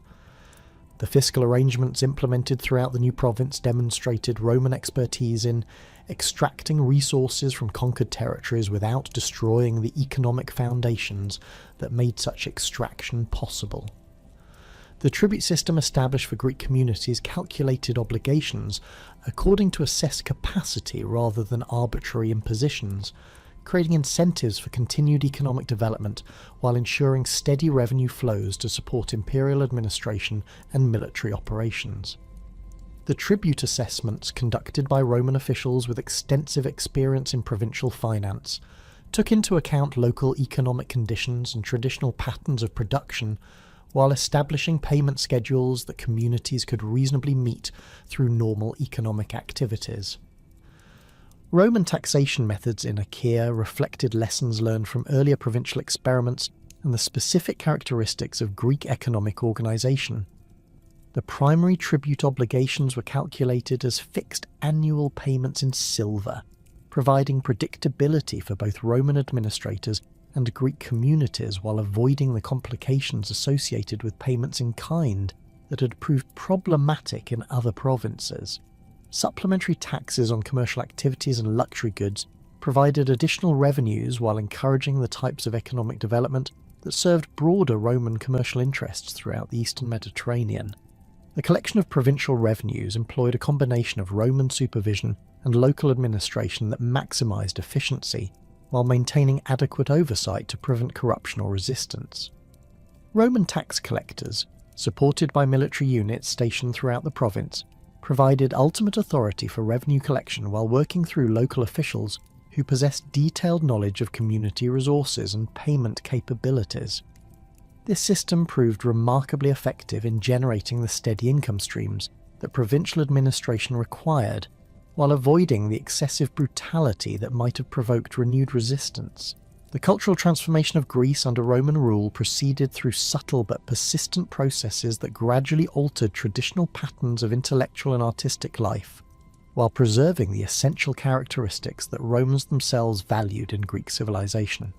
The fiscal arrangements implemented throughout the new province demonstrated Roman expertise in extracting resources from conquered territories without destroying the economic foundations that made such extraction possible. The tribute system established for Greek communities calculated obligations according to assessed capacity rather than arbitrary impositions, creating incentives for continued economic development while ensuring steady revenue flows to support imperial administration and military operations. The tribute assessments conducted by Roman officials with extensive experience in provincial finance took into account local economic conditions and traditional patterns of production, while establishing payment schedules that communities could reasonably meet through normal economic activities. Roman taxation methods in Achaea reflected lessons learned from earlier provincial experiments and the specific characteristics of Greek economic organisation. The primary tribute obligations were calculated as fixed annual payments in silver, providing predictability for both Roman administrators and Greek communities while avoiding the complications associated with payments in kind that had proved problematic in other provinces. Supplementary taxes on commercial activities and luxury goods provided additional revenues while encouraging the types of economic development that served broader Roman commercial interests throughout the eastern Mediterranean. The collection of provincial revenues employed a combination of Roman supervision and local administration that maximised efficiency, while maintaining adequate oversight to prevent corruption or resistance. Roman tax collectors, supported by military units stationed throughout the province, provided ultimate authority for revenue collection while working through local officials who possessed detailed knowledge of community resources and payment capabilities. This system proved remarkably effective in generating the steady income streams that provincial administration required, while avoiding the excessive brutality that might have provoked renewed resistance. The cultural transformation of Greece under Roman rule proceeded through subtle but persistent processes that gradually altered traditional patterns of intellectual and artistic life, while preserving the essential characteristics that Romans themselves valued in Greek civilization.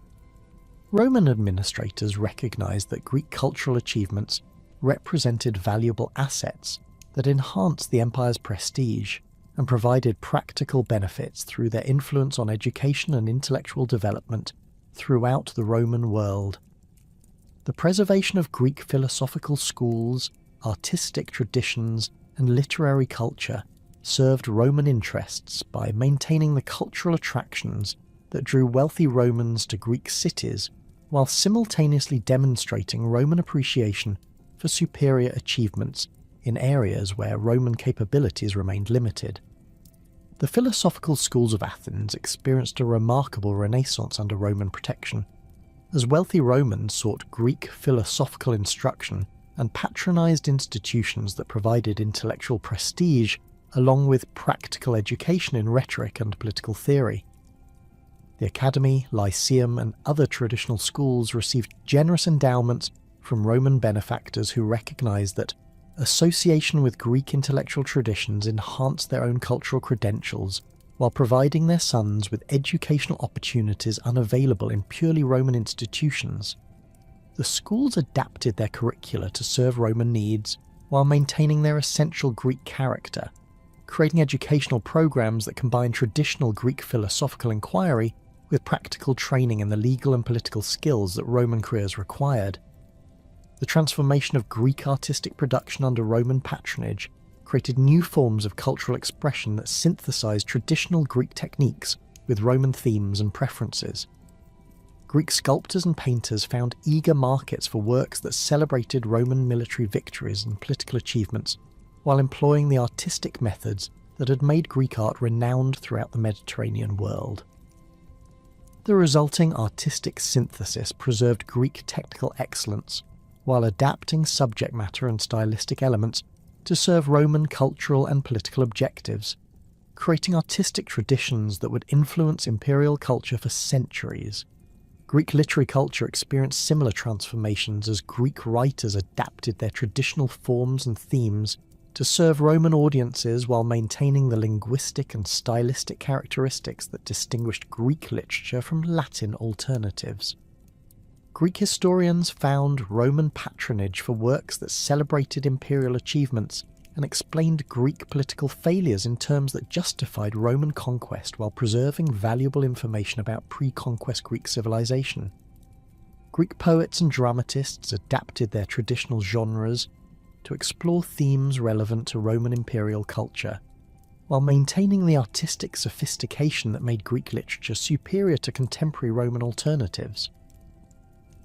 Roman administrators recognized that Greek cultural achievements represented valuable assets that enhanced the empire's prestige and provided practical benefits through their influence on education and intellectual development throughout the Roman world. The preservation of Greek philosophical schools, artistic traditions, and literary culture served Roman interests by maintaining the cultural attractions that drew wealthy Romans to Greek cities, while simultaneously demonstrating Roman appreciation for superior achievements in areas where Roman capabilities remained limited. The philosophical schools of Athens experienced a remarkable renaissance under Roman protection, as wealthy Romans sought Greek philosophical instruction and patronized institutions that provided intellectual prestige along with practical education in rhetoric and political theory. The Academy, Lyceum, and other traditional schools received generous endowments from Roman benefactors who recognized that association with Greek intellectual traditions enhanced their own cultural credentials, while providing their sons with educational opportunities unavailable in purely Roman institutions. The schools adapted their curricula to serve Roman needs, while maintaining their essential Greek character, creating educational programs that combine traditional Greek philosophical inquiry with practical training in the legal and political skills that Roman careers required. The transformation of Greek artistic production under Roman patronage created new forms of cultural expression that synthesized traditional Greek techniques with Roman themes and preferences. Greek sculptors and painters found eager markets for works that celebrated Roman military victories and political achievements, while employing the artistic methods that had made Greek art renowned throughout the Mediterranean world. The resulting artistic synthesis preserved Greek technical excellence, while adapting subject matter and stylistic elements to serve Roman cultural and political objectives, creating artistic traditions that would influence imperial culture for centuries. Greek literary culture experienced similar transformations as Greek writers adapted their traditional forms and themes to serve Roman audiences while maintaining the linguistic and stylistic characteristics that distinguished Greek literature from Latin alternatives. Greek historians found Roman patronage for works that celebrated imperial achievements and explained Greek political failures in terms that justified Roman conquest while preserving valuable information about pre-conquest Greek civilization. Greek poets and dramatists adapted their traditional genres to explore themes relevant to Roman imperial culture, while maintaining the artistic sophistication that made Greek literature superior to contemporary Roman alternatives.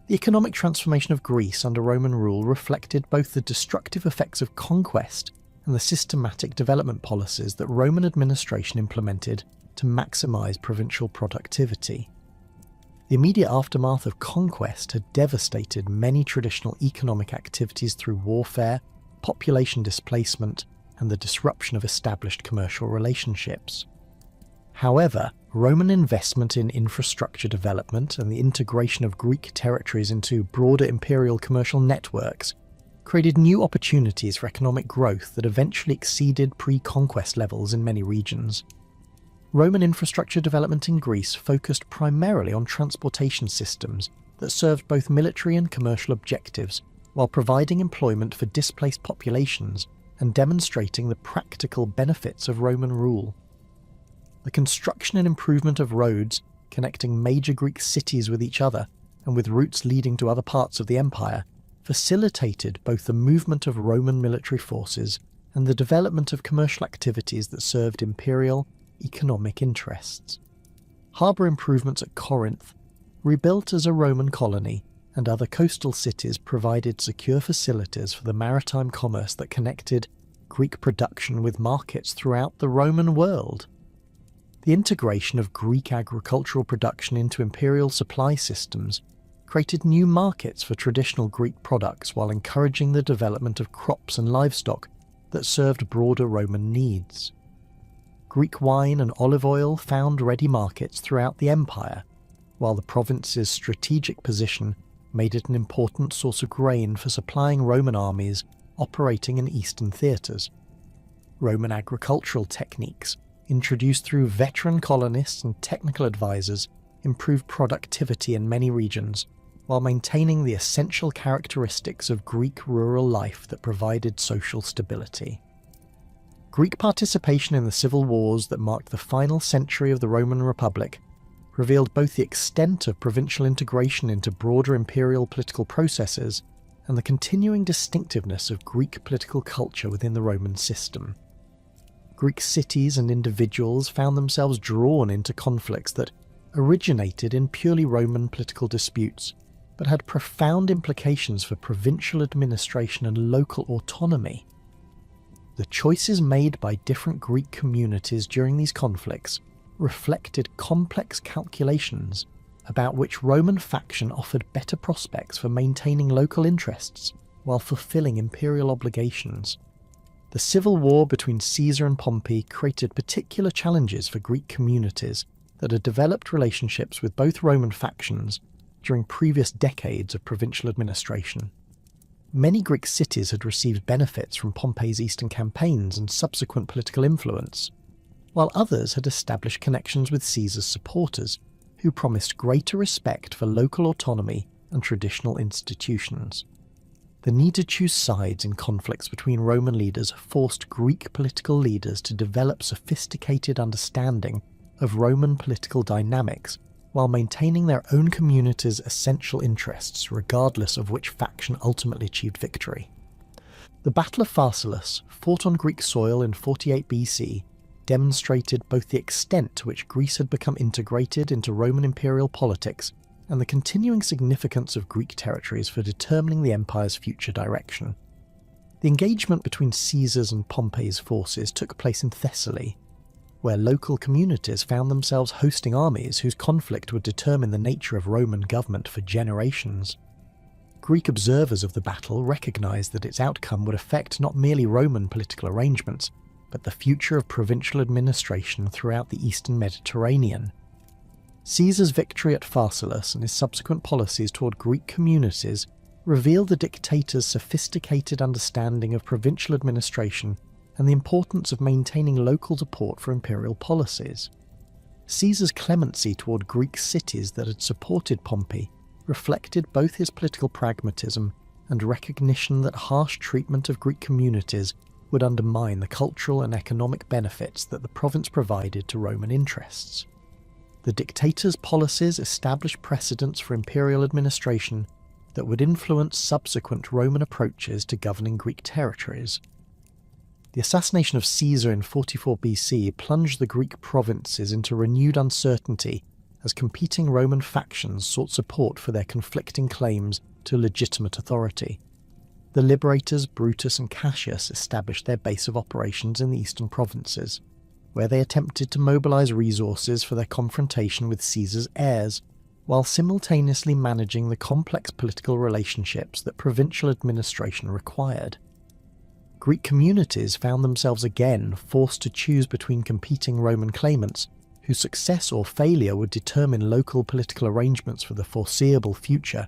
The economic transformation of Greece under Roman rule reflected both the destructive effects of conquest and the systematic development policies that Roman administration implemented to maximise provincial productivity. The immediate aftermath of conquest had devastated many traditional economic activities through warfare, population displacement, and the disruption of established commercial relationships. However, Roman investment in infrastructure development and the integration of Greek territories into broader imperial commercial networks created new opportunities for economic growth that eventually exceeded pre-conquest levels in many regions. Roman infrastructure development in Greece focused primarily on transportation systems that served both military and commercial objectives, while providing employment for displaced populations and demonstrating the practical benefits of Roman rule. The construction and improvement of roads connecting major Greek cities with each other and with routes leading to other parts of the empire facilitated both the movement of Roman military forces and the development of commercial activities that served imperial economic interests. Harbour improvements at Corinth, rebuilt as a Roman colony, and other coastal cities provided secure facilities for the maritime commerce that connected Greek production with markets throughout the Roman world. The integration of Greek agricultural production into imperial supply systems created new markets for traditional Greek products while encouraging the development of crops and livestock that served broader Roman needs. Greek wine and olive oil found ready markets throughout the empire, while the province's strategic position made it an important source of grain for supplying Roman armies operating in eastern theatres. Roman agricultural techniques, introduced through veteran colonists and technical advisors, improved productivity in many regions, while maintaining the essential characteristics of Greek rural life that provided social stability. Greek participation in the civil wars that marked the final century of the Roman Republic revealed both the extent of provincial integration into broader imperial political processes and the continuing distinctiveness of Greek political culture within the Roman system. Greek cities and individuals found themselves drawn into conflicts that originated in purely Roman political disputes, but had profound implications for provincial administration and local autonomy. The choices made by different Greek communities during these conflicts reflected complex calculations about which Roman faction offered better prospects for maintaining local interests while fulfilling imperial obligations. The civil war between Caesar and Pompey created particular challenges for Greek communities that had developed relationships with both Roman factions during previous decades of provincial administration. Many Greek cities had received benefits from Pompey's eastern campaigns and subsequent political influence, while others had established connections with Caesar's supporters, who promised greater respect for local autonomy and traditional institutions. The need to choose sides in conflicts between Roman leaders forced Greek political leaders to develop sophisticated understanding of Roman political dynamics while maintaining their own community's essential interests regardless of which faction ultimately achieved victory. The Battle of Pharsalus, fought on Greek soil in 48 BC, demonstrated both the extent to which Greece had become integrated into Roman imperial politics and the continuing significance of Greek territories for determining the empire's future direction. The engagement between Caesar's and Pompey's forces took place in Thessaly, where local communities found themselves hosting armies whose conflict would determine the nature of Roman government for generations. Greek observers of the battle recognized that its outcome would affect not merely Roman political arrangements, but the future of provincial administration throughout the eastern Mediterranean. Caesar's victory at Pharsalus and his subsequent policies toward Greek communities reveal the dictator's sophisticated understanding of provincial administration and the importance of maintaining local support for imperial policies. Caesar's clemency toward Greek cities that had supported Pompey reflected both his political pragmatism and recognition that harsh treatment of Greek communities would undermine the cultural and economic benefits that the province provided to Roman interests. The dictator's policies established precedents for imperial administration that would influence subsequent Roman approaches to governing Greek territories. The assassination of Caesar in 44 BC plunged the Greek provinces into renewed uncertainty as competing Roman factions sought support for their conflicting claims to legitimate authority. The liberators Brutus and Cassius established their base of operations in the eastern provinces, where they attempted to mobilize resources for their confrontation with Caesar's heirs, while simultaneously managing the complex political relationships that provincial administration required. Greek communities found themselves again forced to choose between competing Roman claimants, whose success or failure would determine local political arrangements for the foreseeable future.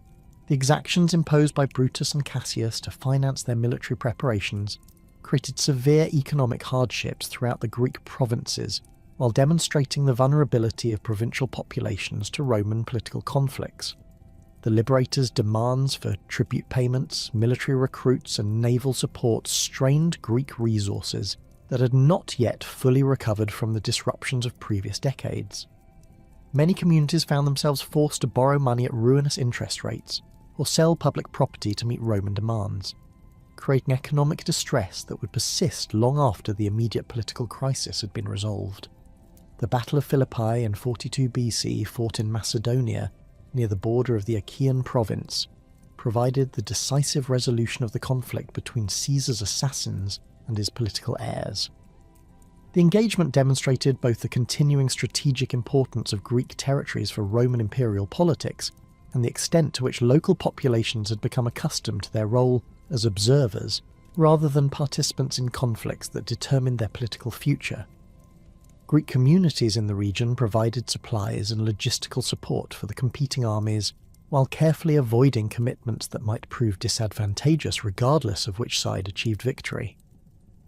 The exactions imposed by Brutus and Cassius to finance their military preparations created severe economic hardships throughout the Greek provinces, while demonstrating the vulnerability of provincial populations to Roman political conflicts. The liberators' demands for tribute payments, military recruits, and naval support strained Greek resources that had not yet fully recovered from the disruptions of previous decades. Many communities found themselves forced to borrow money at ruinous interest rates, or sell public property to meet Roman demands, creating economic distress that would persist long after the immediate political crisis had been resolved. The Battle of Philippi in 42 BC, fought in Macedonia, near the border of the Achaean province, provided the decisive resolution of the conflict between Caesar's assassins and his political heirs. The engagement demonstrated both the continuing strategic importance of Greek territories for Roman imperial politics and the extent to which local populations had become accustomed to their role as observers rather than participants in conflicts that determined their political future. Greek communities in the region provided supplies and logistical support for the competing armies, while carefully avoiding commitments that might prove disadvantageous regardless of which side achieved victory.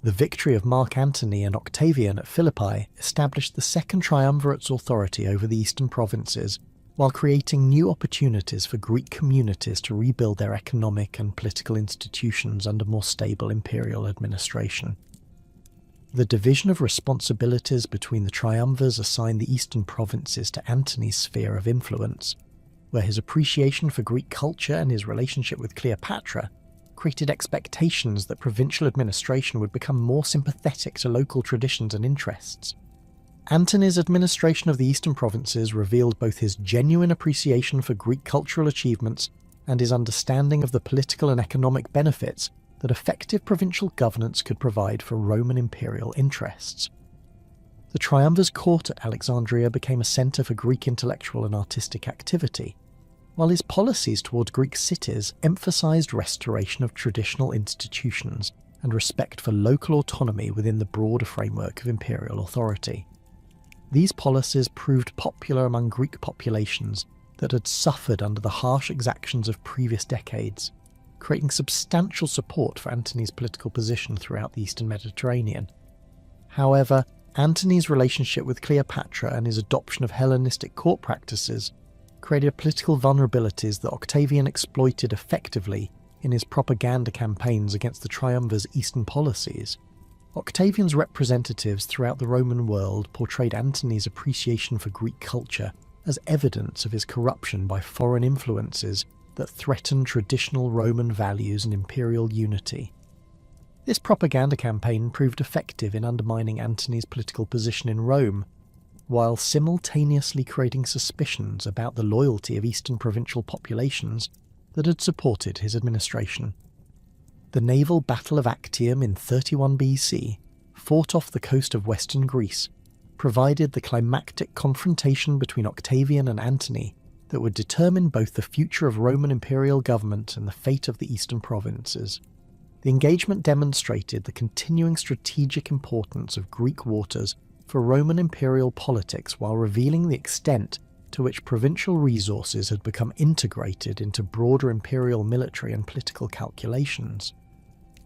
The victory of Mark Antony and Octavian at Philippi established the Second Triumvirate's authority over the eastern provinces, while creating new opportunities for Greek communities to rebuild their economic and political institutions under more stable imperial administration. The division of responsibilities between the triumvirs assigned the eastern provinces to Antony's sphere of influence, where his appreciation for Greek culture and his relationship with Cleopatra created expectations that provincial administration would become more sympathetic to local traditions and interests. Antony's administration of the eastern provinces revealed both his genuine appreciation for Greek cultural achievements and his understanding of the political and economic benefits that effective provincial governance could provide for Roman imperial interests. The triumvir's court at Alexandria became a centre for Greek intellectual and artistic activity, while his policies towards Greek cities emphasised restoration of traditional institutions and respect for local autonomy within the broader framework of imperial authority. These policies proved popular among Greek populations that had suffered under the harsh exactions of previous decades, creating substantial support for Antony's political position throughout the eastern Mediterranean. However, Antony's relationship with Cleopatra and his adoption of Hellenistic court practices created political vulnerabilities that Octavian exploited effectively in his propaganda campaigns against the triumvir's eastern policies. Octavian's representatives throughout the Roman world portrayed Antony's appreciation for Greek culture as evidence of his corruption by foreign influences that threatened traditional Roman values and imperial unity. This propaganda campaign proved effective in undermining Antony's political position in Rome, while simultaneously creating suspicions about the loyalty of eastern provincial populations that had supported his administration. The naval Battle of Actium in 31 BC, fought off the coast of western Greece, provided the climactic confrontation between Octavian and Antony that would determine both the future of Roman imperial government and the fate of the eastern provinces. The engagement demonstrated the continuing strategic importance of Greek waters for Roman imperial politics, while revealing the extent to which provincial resources had become integrated into broader imperial military and political calculations.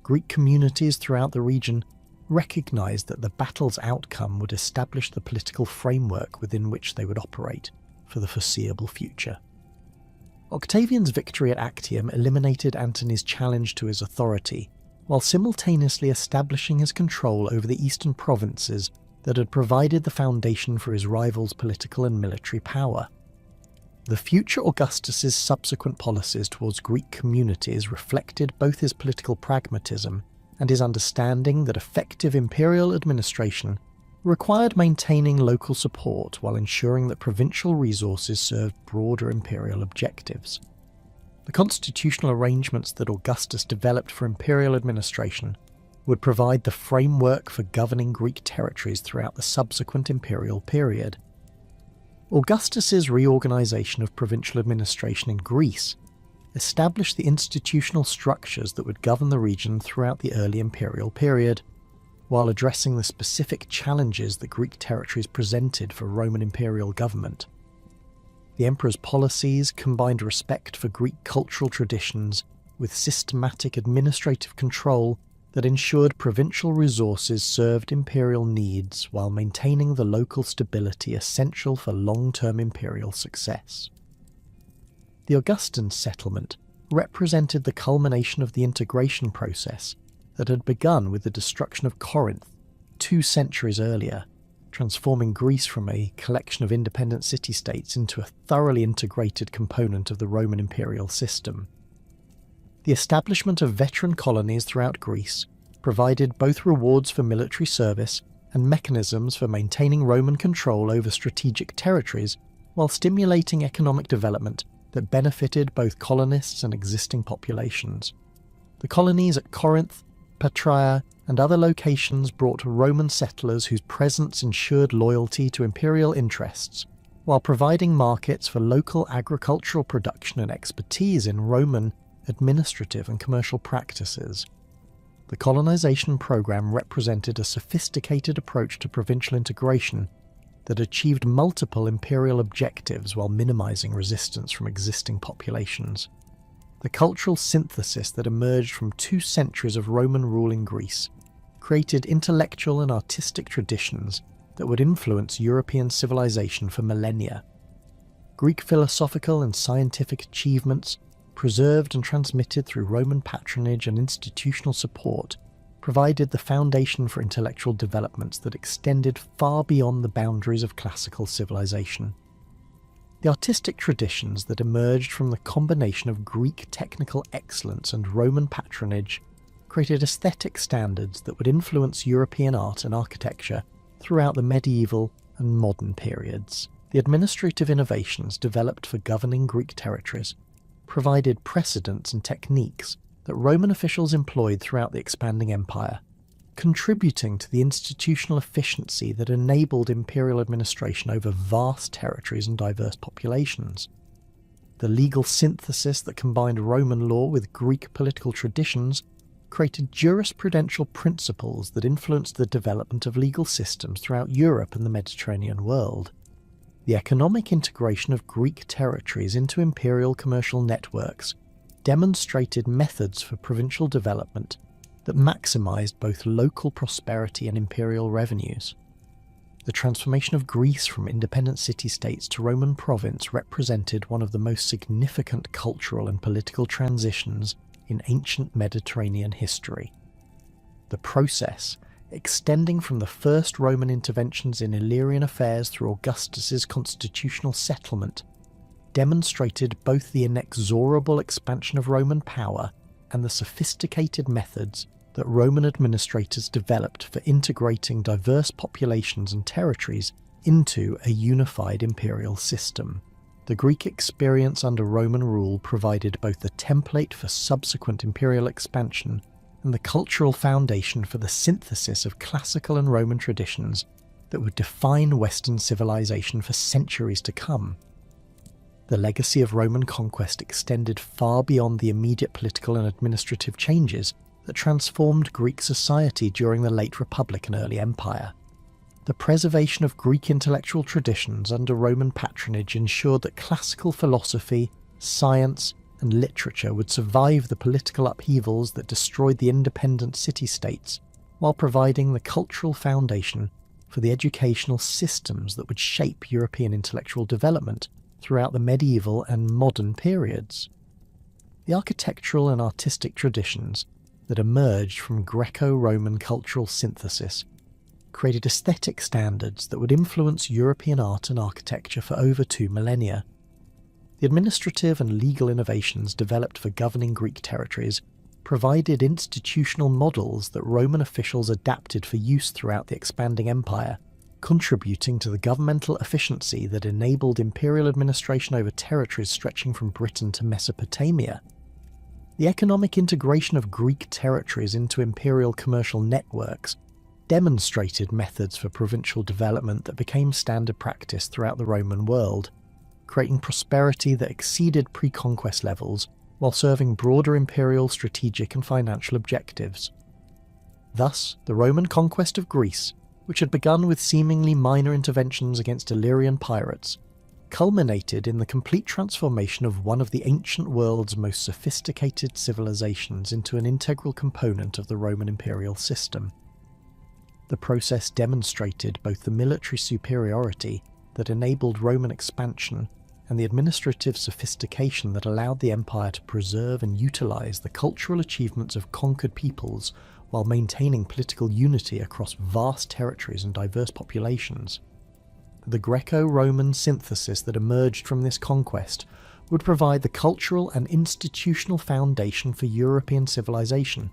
Greek communities throughout the region recognized that the battle's outcome would establish the political framework within which they would operate for the foreseeable future. Octavian's victory at Actium eliminated Antony's challenge to his authority, while simultaneously establishing his control over the eastern provinces that had provided the foundation for his rival's political and military power. The future Augustus's subsequent policies towards Greek communities reflected both his political pragmatism and his understanding that effective imperial administration required maintaining local support while ensuring that provincial resources served broader imperial objectives. The constitutional arrangements that Augustus developed for imperial administration would provide the framework for governing Greek territories throughout the subsequent imperial period. Augustus's reorganisation of provincial administration in Greece established the institutional structures that would govern the region throughout the early imperial period, while addressing the specific challenges that Greek territories presented for Roman imperial government. The emperor's policies combined respect for Greek cultural traditions with systematic administrative control that ensured provincial resources served imperial needs while maintaining the local stability essential for long-term imperial success. The Augustan settlement represented the culmination of the integration process that had begun with the destruction of Corinth 2 centuries earlier, transforming Greece from a collection of independent city-states into a thoroughly integrated component of the Roman imperial system. The establishment of veteran colonies throughout Greece provided both rewards for military service and mechanisms for maintaining Roman control over strategic territories while stimulating economic development that benefited both colonists and existing populations. The colonies at Corinth, Patria, and other locations brought Roman settlers whose presence ensured loyalty to imperial interests, while providing markets for local agricultural production and expertise in Roman administrative and commercial practices. The colonization program represented a sophisticated approach to provincial integration that achieved multiple imperial objectives while minimizing resistance from existing populations. The cultural synthesis that emerged from 2 centuries of Roman rule in Greece created intellectual and artistic traditions that would influence European civilization for millennia. Greek philosophical and scientific achievements, preserved and transmitted through Roman patronage and institutional support, provided the foundation for intellectual developments that extended far beyond the boundaries of classical civilization. The artistic traditions that emerged from the combination of Greek technical excellence and Roman patronage created aesthetic standards that would influence European art and architecture throughout the medieval and modern periods. The administrative innovations developed for governing Greek territories provided precedents and techniques that Roman officials employed throughout the expanding empire, contributing to the institutional efficiency that enabled imperial administration over vast territories and diverse populations. The legal synthesis that combined Roman law with Greek political traditions created jurisprudential principles that influenced the development of legal systems throughout Europe and the Mediterranean world. The economic integration of Greek territories into imperial commercial networks demonstrated methods for provincial development that maximised both local prosperity and imperial revenues. The transformation of Greece from independent city-states to Roman province represented one of the most significant cultural and political transitions in ancient Mediterranean history. The process, extending from the first Roman interventions in Illyrian affairs through Augustus's constitutional settlement, demonstrated both the inexorable expansion of Roman power and the sophisticated methods that Roman administrators developed for integrating diverse populations and territories into a unified imperial system. The Greek experience under Roman rule provided both the template for subsequent imperial expansion and the cultural foundation for the synthesis of classical and Roman traditions that would define Western civilization for centuries to come. The legacy of Roman conquest extended far beyond the immediate political and administrative changes that transformed Greek society during the late Republic and early Empire. The preservation of Greek intellectual traditions under Roman patronage ensured that classical philosophy, science, and literature would survive the political upheavals that destroyed the independent city-states, while providing the cultural foundation for the educational systems that would shape European intellectual development throughout the medieval and modern periods. The architectural and artistic traditions that emerged from Greco-Roman cultural synthesis created aesthetic standards that would influence European art and architecture for over 2 millennia. The administrative and legal innovations developed for governing Greek territories provided institutional models that Roman officials adapted for use throughout the expanding empire, contributing to the governmental efficiency that enabled imperial administration over territories stretching from Britain to Mesopotamia. The economic integration of Greek territories into imperial commercial networks demonstrated methods for provincial development that became standard practice throughout the Roman world, creating prosperity that exceeded pre-conquest levels while serving broader imperial strategic and financial objectives. Thus, the Roman conquest of Greece, which had begun with seemingly minor interventions against Illyrian pirates, culminated in the complete transformation of one of the ancient world's most sophisticated civilizations into an integral component of the Roman imperial system. The process demonstrated both the military superiority that enabled Roman expansion and the administrative sophistication that allowed the empire to preserve and utilize the cultural achievements of conquered peoples while maintaining political unity across vast territories and diverse populations. The Greco-Roman synthesis that emerged from this conquest would provide the cultural and institutional foundation for European civilization,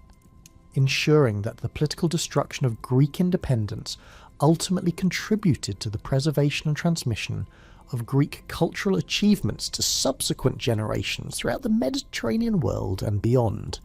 ensuring that the political destruction of Greek independence ultimately contributed to the preservation and transmission of Greek cultural achievements to subsequent generations throughout the Mediterranean world and beyond.